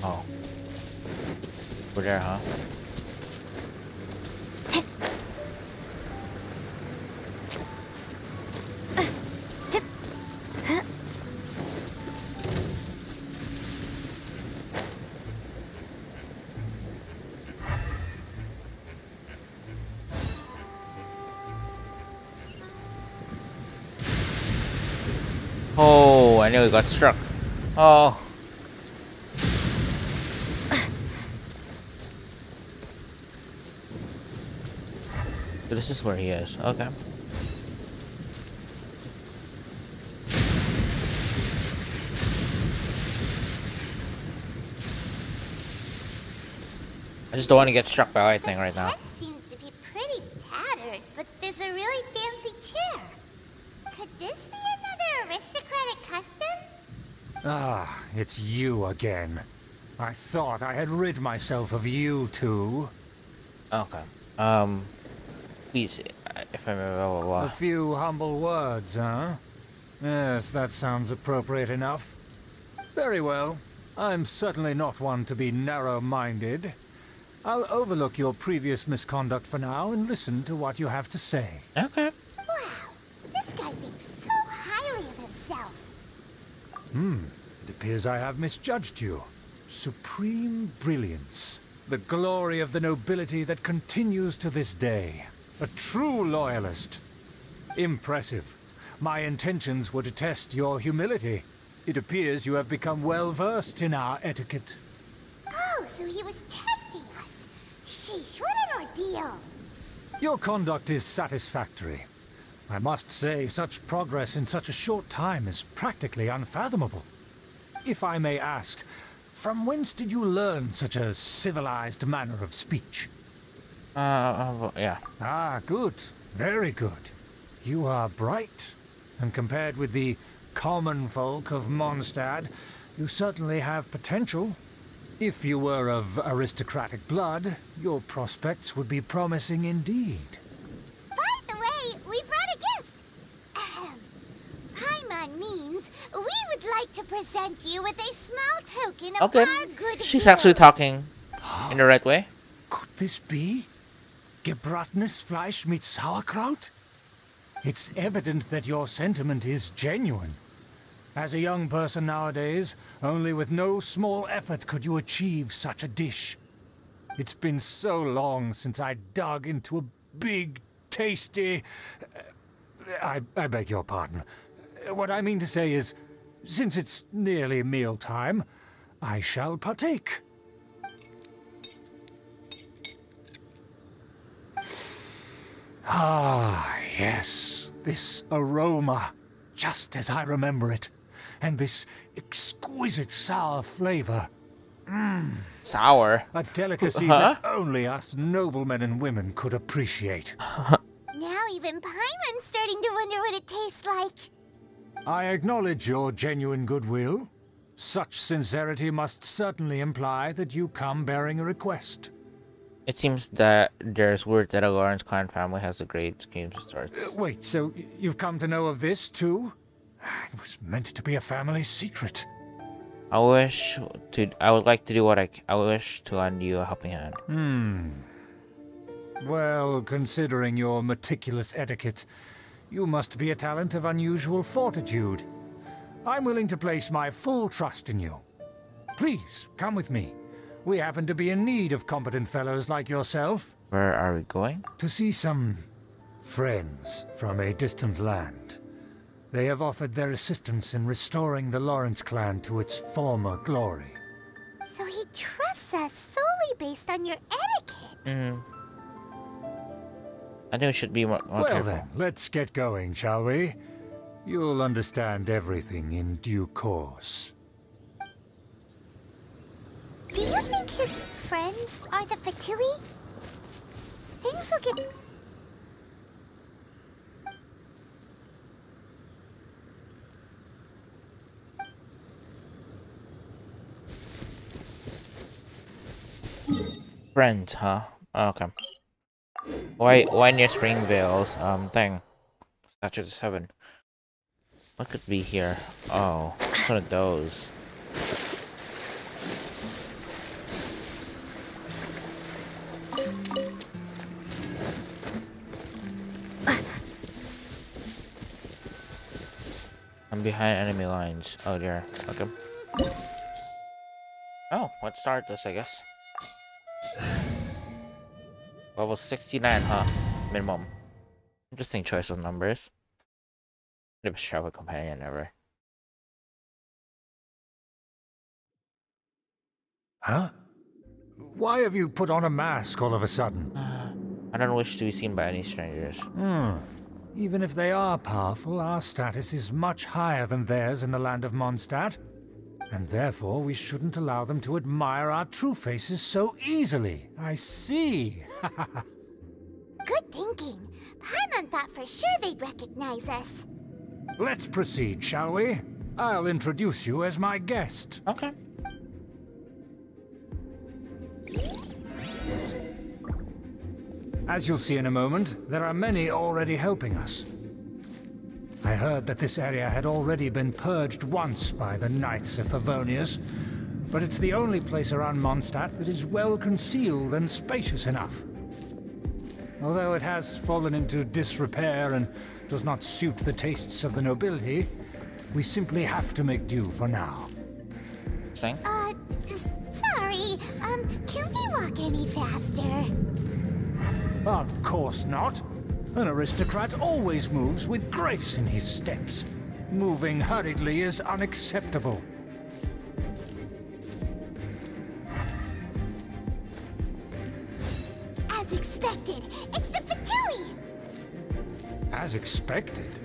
Oh. We're there, huh? Oh, I knew he got struck. Oh. So this is where he is. Okay. I just don't want to get struck by lightning right now. That seems to be pretty tattered, but there's a really fancy chair. Could this be another aristocratic custom? Ah, it's you again. I thought I had rid myself of you two. Okay. Please, if I may, blah, blah, blah. A few humble words, huh? Yes, that sounds appropriate enough. Very well. I'm certainly not one to be narrow-minded. I'll overlook your previous misconduct for now and listen to what you have to say. Okay. Wow, this guy thinks so highly of himself. It appears I have misjudged you. Supreme brilliance. The glory of the nobility that continues to this day. A true loyalist. Impressive. My intentions were to test your humility. It appears you have become well-versed in our etiquette. Oh, so he was testing us. Sheesh, what an ordeal. Your conduct is satisfactory. I must say, such progress in such a short time is practically unfathomable. If I may ask, from whence did you learn such a civilized manner of speech? Yeah. Ah, good. Very good. You are bright, and compared with the common folk of Mondstadt, you certainly have potential. If you were of aristocratic blood, your prospects would be promising indeed. By the way, we brought a gift. Paimon means we would like to present you with a small token of our goodwill. She's actually talking in the right way. Could this be? Gebratenes Fleisch mit Sauerkraut? It's evident that your sentiment is genuine. As a young person nowadays, only with no small effort could you achieve such a dish. It's been so long since I dug into a big, tasty... I beg your pardon. What I mean to say is, since it's nearly mealtime, I shall partake. Ah, yes, this aroma, just as I remember it, and this exquisite sour flavor. Sour? A delicacy that only us noblemen and women could appreciate. Now even Paimon's starting to wonder what it tastes like. I acknowledge your genuine goodwill. Such sincerity must certainly imply that you come bearing a request. It seems that there's word that a Lawrence clan family has a great scheme of sorts. Wait, so you've come to know of this too? It was meant to be a family secret. I would like to do I wish to lend you a helping hand. Well, considering your meticulous etiquette, you must be a talent of unusual fortitude. I'm willing to place my full trust in you. Please, come with me. We happen to be in need of competent fellows like yourself. Where are we going? To see some friends from a distant land. They have offered their assistance in restoring the Lawrence clan to its former glory. So he trusts us solely based on your etiquette. I think we should be more Well careful. then, let's get going, shall we? You'll understand everything in due course. Do you think his friends are the Fatui? Things will get... Friends, huh? Okay. Why near Springvale's thing? Statue of 7. What could be here? Oh, one of those. I'm behind enemy lines. Oh dear. Okay. Oh, let's start this, I guess. Level 69, huh? Minimum. Interesting choice of numbers. Never travel companion ever. Huh? Why have you put on a mask all of a sudden? I don't wish to be seen by any strangers. Even if they are powerful, our status is much higher than theirs in the land of Mondstadt. And therefore, we shouldn't allow them to admire our true faces so easily. I see. Good thinking. Paimon thought for sure they'd recognize us. Let's proceed, shall we? I'll introduce you as my guest. Okay. As you'll see in a moment, there are many already helping us. I heard that this area had already been purged once by the Knights of Favonius, but it's the only place around Mondstadt that is well concealed and spacious enough. Although it has fallen into disrepair and does not suit the tastes of the nobility, we simply have to make do for now. Sing? Sorry, can we walk any faster? Of course not. An aristocrat always moves with grace in his steps. Moving hurriedly is unacceptable. As expected, it's the Fatui! As expected?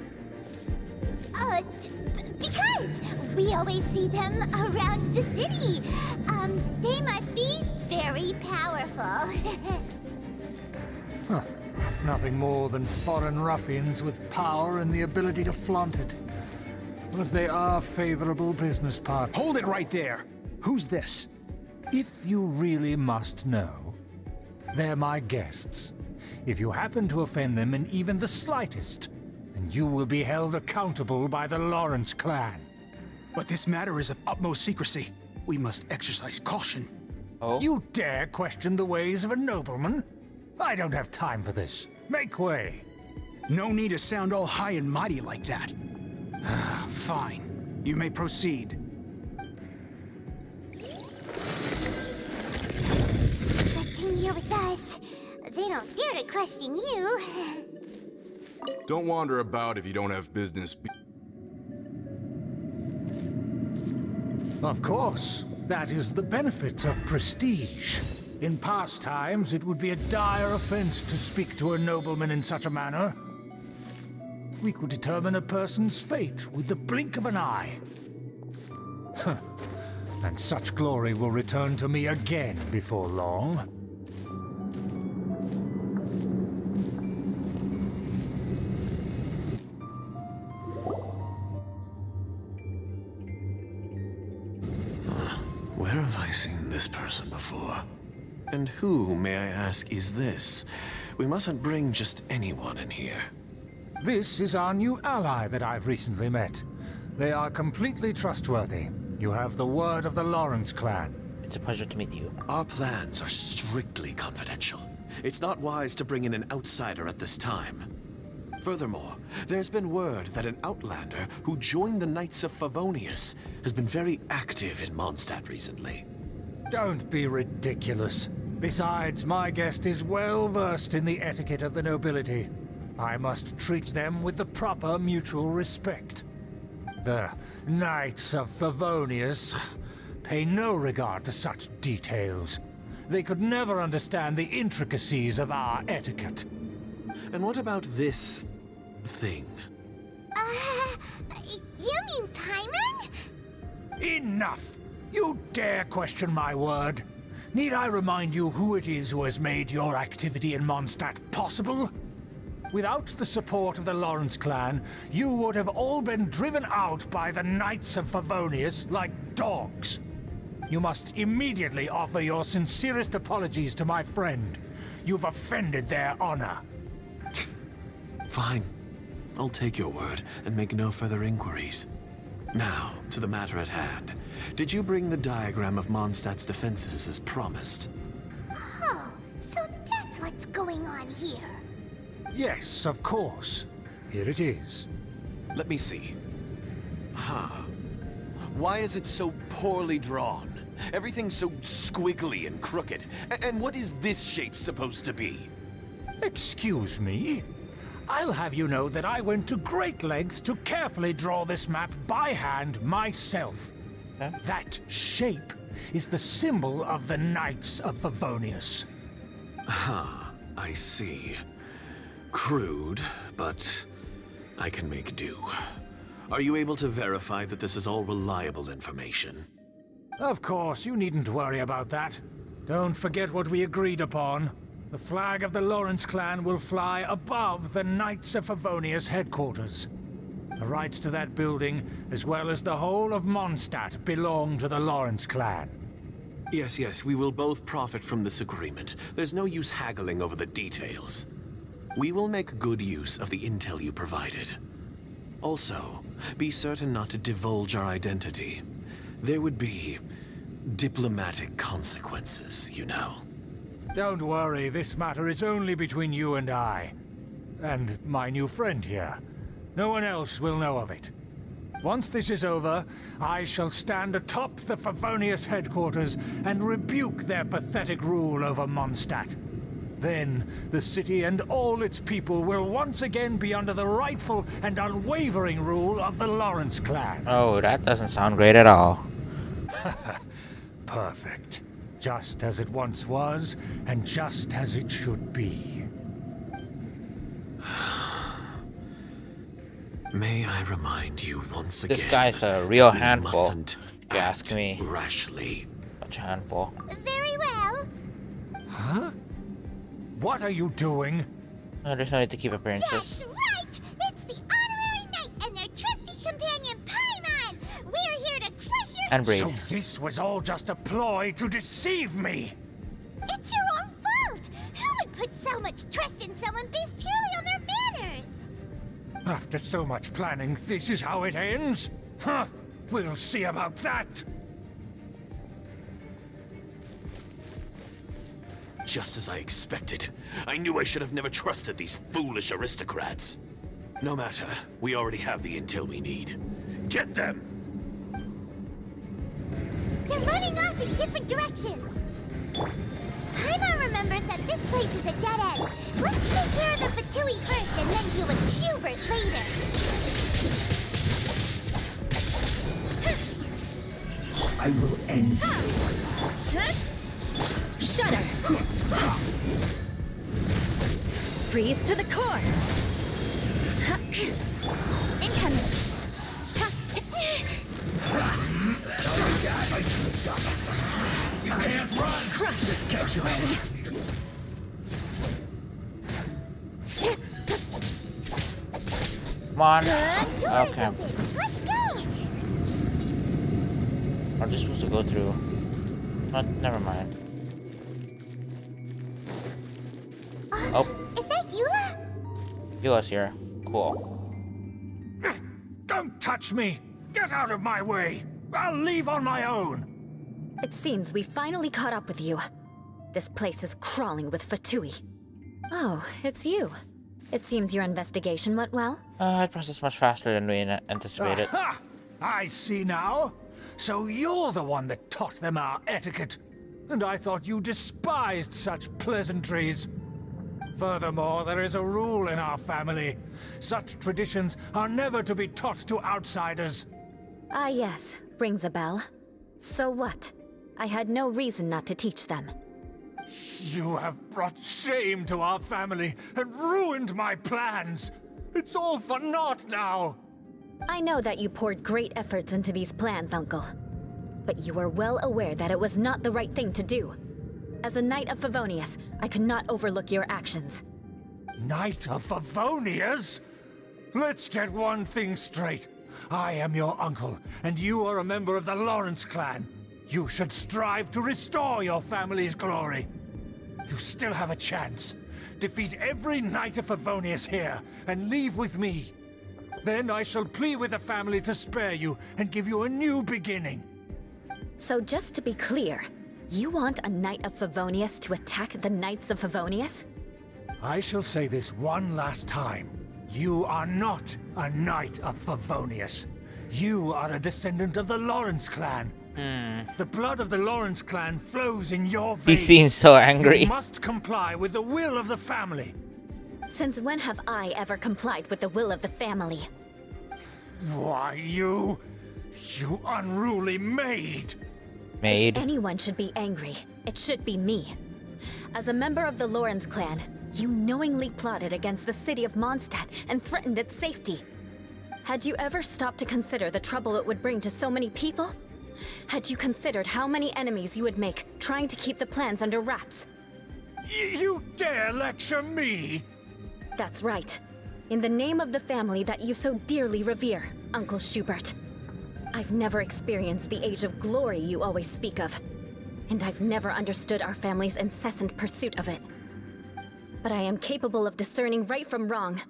Because we always see them around the city. They must be very powerful. Huh. Nothing more than foreign ruffians with power and the ability to flaunt it. But they are favorable business partners. Hold it right there! Who's this? If you really must know, they're my guests. If you happen to offend them in even the slightest, then you will be held accountable by the Lawrence clan. But this matter is of utmost secrecy. We must exercise caution. Oh? You dare question the ways of a nobleman? I don't have time for this. Make way. No need to sound all high and mighty like that. Fine. You may proceed. Good thing you're with us. They don't dare to question you. Don't wander about if you don't have business. Of course. That is the benefit of prestige. In past times, it would be a dire offense to speak to a nobleman in such a manner. We could determine a person's fate with the blink of an eye. And such glory will return to me again before long. this person before. And who, may I ask, is this? We mustn't bring just anyone in here. This is our new ally that I've recently met. They are completely trustworthy. You have the word of the Lawrence clan. It's a pleasure to meet you. Our plans are strictly confidential. It's not wise to bring in an outsider at this time. Furthermore, there's been word that an outlander who joined the Knights of Favonius has been very active in Mondstadt recently. Don't be ridiculous. Besides, my guest is well versed in the etiquette of the nobility. I must treat them with the proper mutual respect. The Knights of Favonius pay no regard to such details. They could never understand the intricacies of our etiquette. And what about this thing? You mean Paimon? Enough! You dare question my word? Need I remind you who it is who has made your activity in Mondstadt possible? Without the support of the Lawrence clan, you would have all been driven out by the Knights of Favonius like dogs. You must immediately offer your sincerest apologies to my friend. You've offended their honor. Fine. I'll take your word and make no further inquiries. Now, to the matter at hand. Did you bring the diagram of Mondstadt's defenses as promised? Oh, so that's what's going on here. Yes, of course. Here it is. Let me see. Why is it so poorly drawn? Everything's so squiggly and crooked. And what is this shape supposed to be? Excuse me? I'll have you know that I went to great lengths to carefully draw this map by hand myself. Huh? That shape is the symbol of the Knights of Favonius. I see. Crude, but I can make do. Are you able to verify that this is all reliable information? Of course, you needn't worry about that. Don't forget what we agreed upon. The flag of the Lawrence clan will fly above the Knights of Favonius headquarters. The rights to that building, as well as the whole of Mondstadt, belong to the Lawrence clan. Yes, we will both profit from this agreement. There's no use haggling over the details. We will make good use of the intel you provided. Also, be certain not to divulge our identity. There would be diplomatic consequences, you know. Don't worry, this matter is only between you and I. And my new friend here. No one else will know of it. Once this is over, I shall stand atop the Favonius headquarters and rebuke their pathetic rule over Mondstadt. Then, the city and all its people will once again be under the rightful and unwavering rule of the Lawrence clan. Oh, that doesn't sound great at all. Perfect. Just as it once was, and just as it should be. May I remind you once again... This guy's a real handful, mustn't if you ask me. Rashly. Such a handful. Very well. Huh? What are you doing? Oh, there's no need to keep appearances. That's right! It's the honorary knight and their trusty companion, Paimon! We're here to crush your... And breed. So this was all just a ploy to deceive me! It's your own fault! Who would put so much trust in someone based purely on their manners? After so much planning, this is how it ends? Huh? We'll see about that! Just as I expected. I knew I should have never trusted these foolish aristocrats. No matter, we already have the intel we need. Get them! They're running off in different directions. Paimon remembers that this place is a dead end. Let's take care of the Fatui first and then deal with Schubert later. I will end you. Shudder! Freeze to the core! Incoming! I slipped up. You can't run! Crush! Just catch your head. Come on. Let's Okay. go! I'm just supposed to go through. Oh, never mind. Oh. Is that Eula? Eula's here. Cool. Don't touch me! Get out of my way! I'll leave on my own! It seems we finally caught up with you. This place is crawling with Fatui. Oh, it's you. It seems your investigation went well. It processed much faster than we anticipated. Aha! I see now. So you're the one that taught them our etiquette. And I thought you despised such pleasantries. Furthermore, there is a rule in our family. Such traditions are never to be taught to outsiders. Ah yes, rings a bell. So what? I had no reason not to teach them. You have brought shame to our family and ruined my plans. It's all for naught now. I know that you poured great efforts into these plans, Uncle. But you were well aware that it was not the right thing to do. As a Knight of Favonius, I could not overlook your actions. Knight of Favonius? Let's get one thing straight. I am your uncle, and you are a member of the Lawrence clan. You should strive to restore your family's glory. You still have a chance. Defeat every Knight of Favonius here, and leave with me. Then I shall plead with the family to spare you and give you a new beginning. So just to be clear, you want a Knight of Favonius to attack the Knights of Favonius? I shall say this one last time. You are not a Knight of Favonius. You are a descendant of the Lawrence clan. The blood of the Lawrence clan flows in your veins. He seems so angry. You must comply with the will of the family. Since when have I ever complied with the will of the family? Why, you unruly maid! If anyone should be angry, it should be me. As a member of the Lawrence clan, you knowingly plotted against the city of Mondstadt and threatened its safety. Had you ever stopped to consider the trouble it would bring to so many people? Had you considered how many enemies you would make trying to keep the plans under wraps? You dare lecture me? That's right. In the name of the family that you so dearly revere, Uncle Schubert. I've never experienced the age of glory you always speak of, and I've never understood our family's incessant pursuit of it. But I am capable of discerning right from wrong,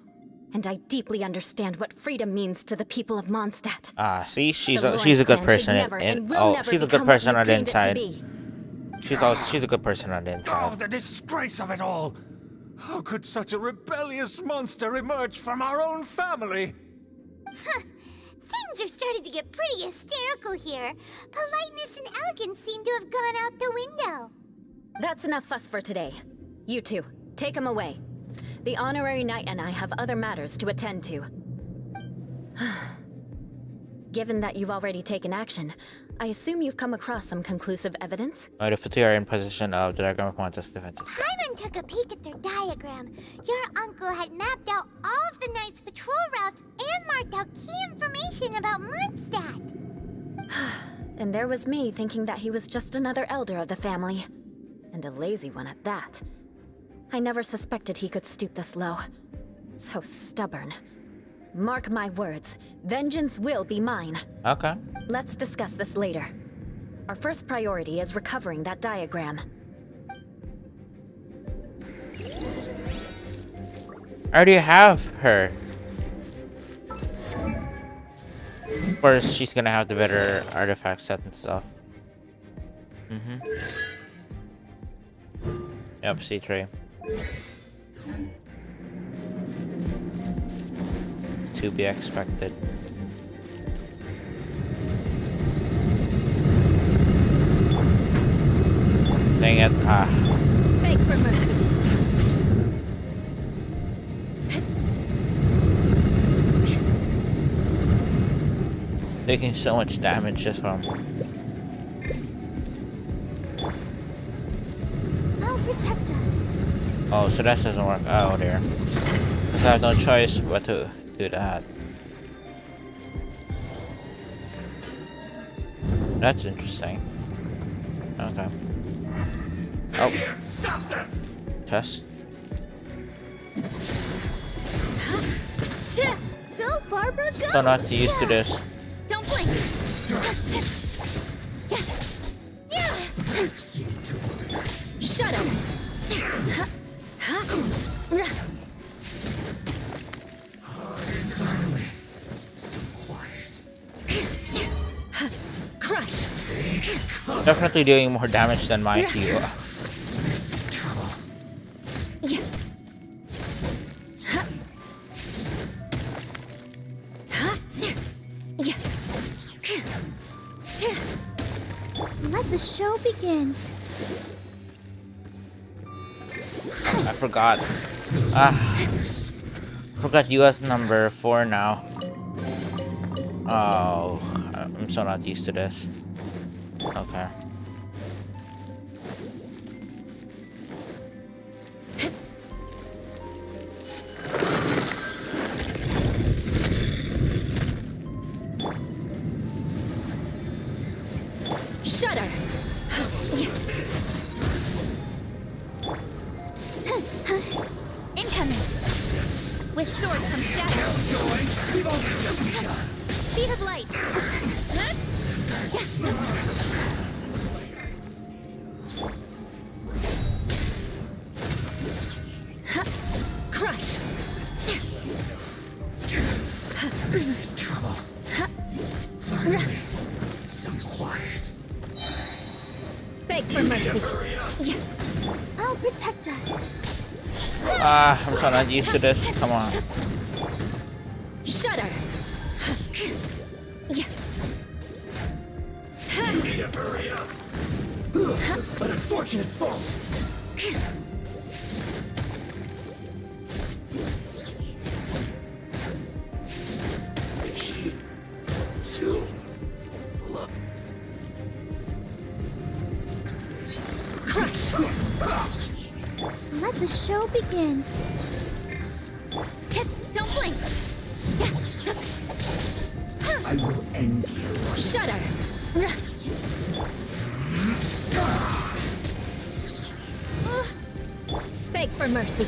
and I deeply understand what freedom means to the people of Mondstadt. Ah, see, she's a good person. She's a good person on the inside. She's a good person on the inside. Oh, the disgrace of it all! How could such a rebellious monster emerge from our own family? Things are starting to get pretty hysterical here. Politeness and elegance seem to have gone out the window. That's enough fuss for today. You two, take him away. The honorary knight and I have other matters to attend to. Given that you've already taken action, I assume you've come across some conclusive evidence? The Fatui are in possession of the diagram of Monta's defenses. Hyman took a peek at their diagram. Your uncle had mapped out all of the Knight's patrol routes and marked out key information about Mondstadt. And there was me thinking that he was just another elder of the family. And a lazy one at that. I never suspected he could stoop this low. So stubborn. Mark my words, vengeance will be mine. Okay. Let's discuss this later. Our first priority is recovering that diagram. I already have her. Of course, she's gonna have the better artifact set and stuff. Yep, C3. To be expected. Dang it. Beg for mercy. Taking so much damage just from. I'll protect us. Oh, so that doesn't work. Oh dear. Because I have no choice but to do that. That's interesting. Okay. Oh. Stop them! Chest. Go, Barbara, go! So not used to this. Don't blink. Shudder! Finally, some quiet. Crush! Definitely doing more damage than my Eula. This is trouble. Yeah. Let the show begin. I forgot. Forgot US number 4 now. Oh, I'm so not used to this. Okay. Shudder! Incoming! With sword from shadow. Joy, we've only just begun. Speed of light. Crush! This is trouble. Finally, some quiet. Beg for mercy. Yeah. I'll protect us. I'm so not used to this. Come on. Shudder! Yeah. You need to hurry up. An unfortunate fault. Too low. Crush! Let the show begin. Don't blink. I will end you. Shudder! Beg for mercy.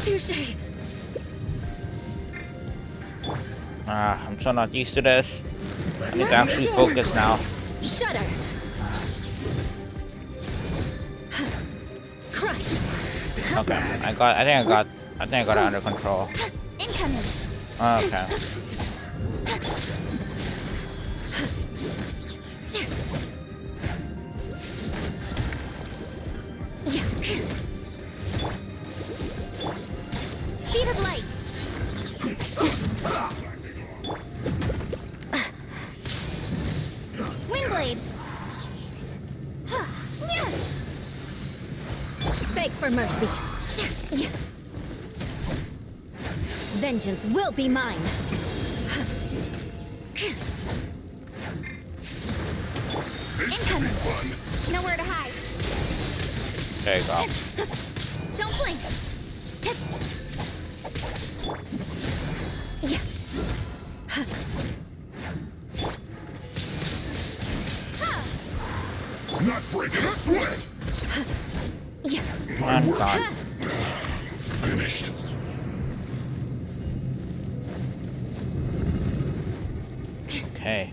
Touche! I'm so not used to this. I need to actually focus now. Shudder! Crush! Okay, I think I got it under control. Incoming. Okay. Speed of light. Windblade. Beg for mercy. Vengeance will be mine. Incoming. Nowhere to hide. There you go. Don't blink. Yeah. Not breaking a sweat. Yeah. I'm gone. Finished. Okay.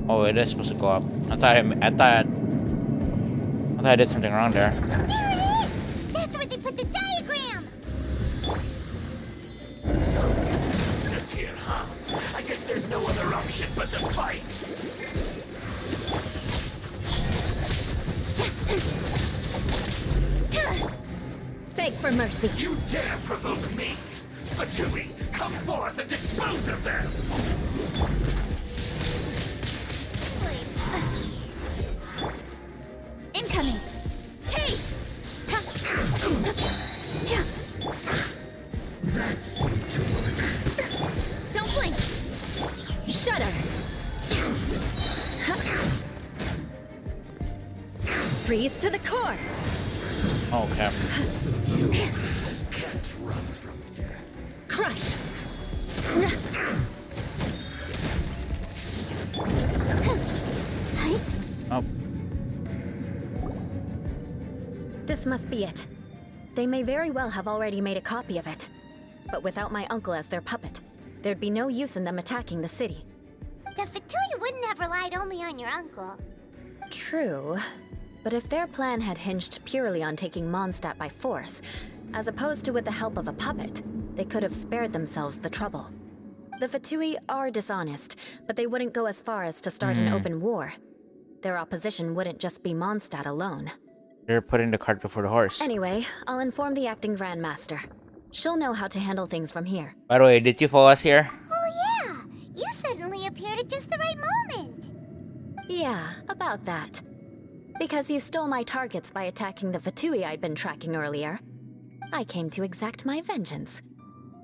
Oh, it is supposed to go up. I thought I did something wrong there. There it is! That's where they put the diagram! This here, huh? I guess there's no other option but to fight. Beg for mercy. You dare provoke me! Fatui, come forth and dispose of them! Incoming. Hey! That seemed to work. Don't blink. Shudder! Freeze to the core! Okay. Humans can't run from death. Crush! Oh. This must be it. They may very well have already made a copy of it. But without my uncle as their puppet, there'd be no use in them attacking the city. The Fatui wouldn't have relied only on your uncle. True. But if their plan had hinged purely on taking Mondstadt by force, as opposed to with the help of a puppet, they could have spared themselves the trouble. The Fatui are dishonest, but they wouldn't go as far as to start an open war. Their opposition wouldn't just be Mondstadt alone. They're putting the cart before the horse. Anyway, I'll inform the acting Grandmaster. She'll know how to handle things from here. By the way, did you follow us here? Oh yeah! You suddenly appeared at just the right moment! Yeah, about that. Because you stole my targets by attacking the Fatui I'd been tracking earlier. I came to exact my vengeance.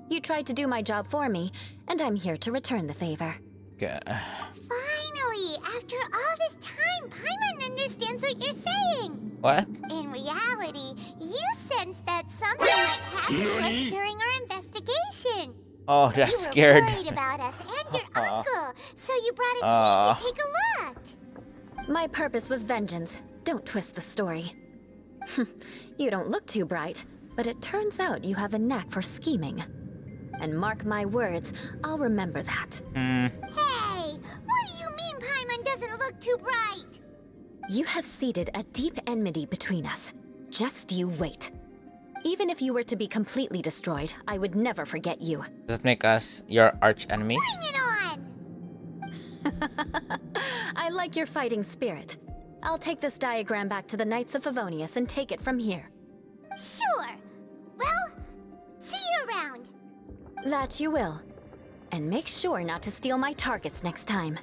You tried to do my job for me, and I'm here to return the favor. Finally! After all this time, Paimon understands what you're saying! What? In reality, you sensed that something might happen to us during our investigation. Oh, that's scared. You were worried about us and your uncle, so you brought a team to take a look. My purpose was vengeance. Don't twist the story. You don't look too bright, but it turns out you have a knack for scheming. And mark my words, I'll remember that. Hey, what do you mean Paimon doesn't look too bright? You have seeded a deep enmity between us. Just you wait. Even if you were to be completely destroyed, I would never forget you. Does that make us your arch enemies? Bring it on! I like your fighting spirit. I'll take this diagram back to the Knights of Favonius and take it from here. Sure. Well, see you around. That you will. And make sure not to steal my targets next time.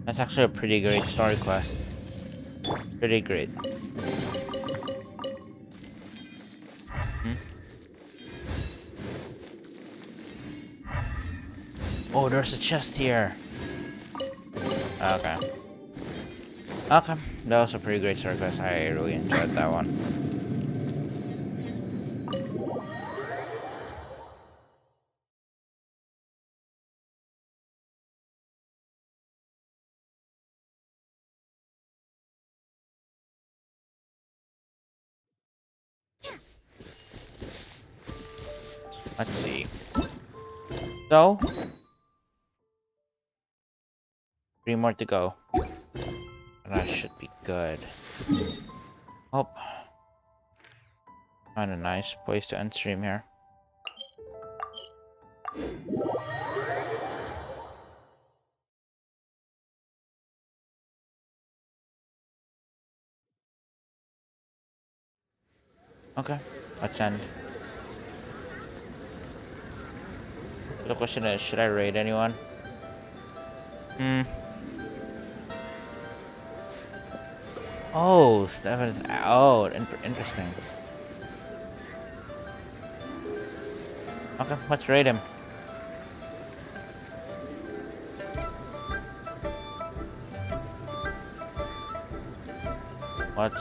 That's actually a pretty great story quest. Pretty great. Oh, there's a chest here. Okay. Okay, that was a pretty great story quest. I really enjoyed that one. Let's see. So, 3 more to go. And I should be good. Oh. Find a nice place to end stream here. Okay, let's end. The question is, should I raid anyone? Oh, Stefan is out. Interesting. Okay, let's raid him.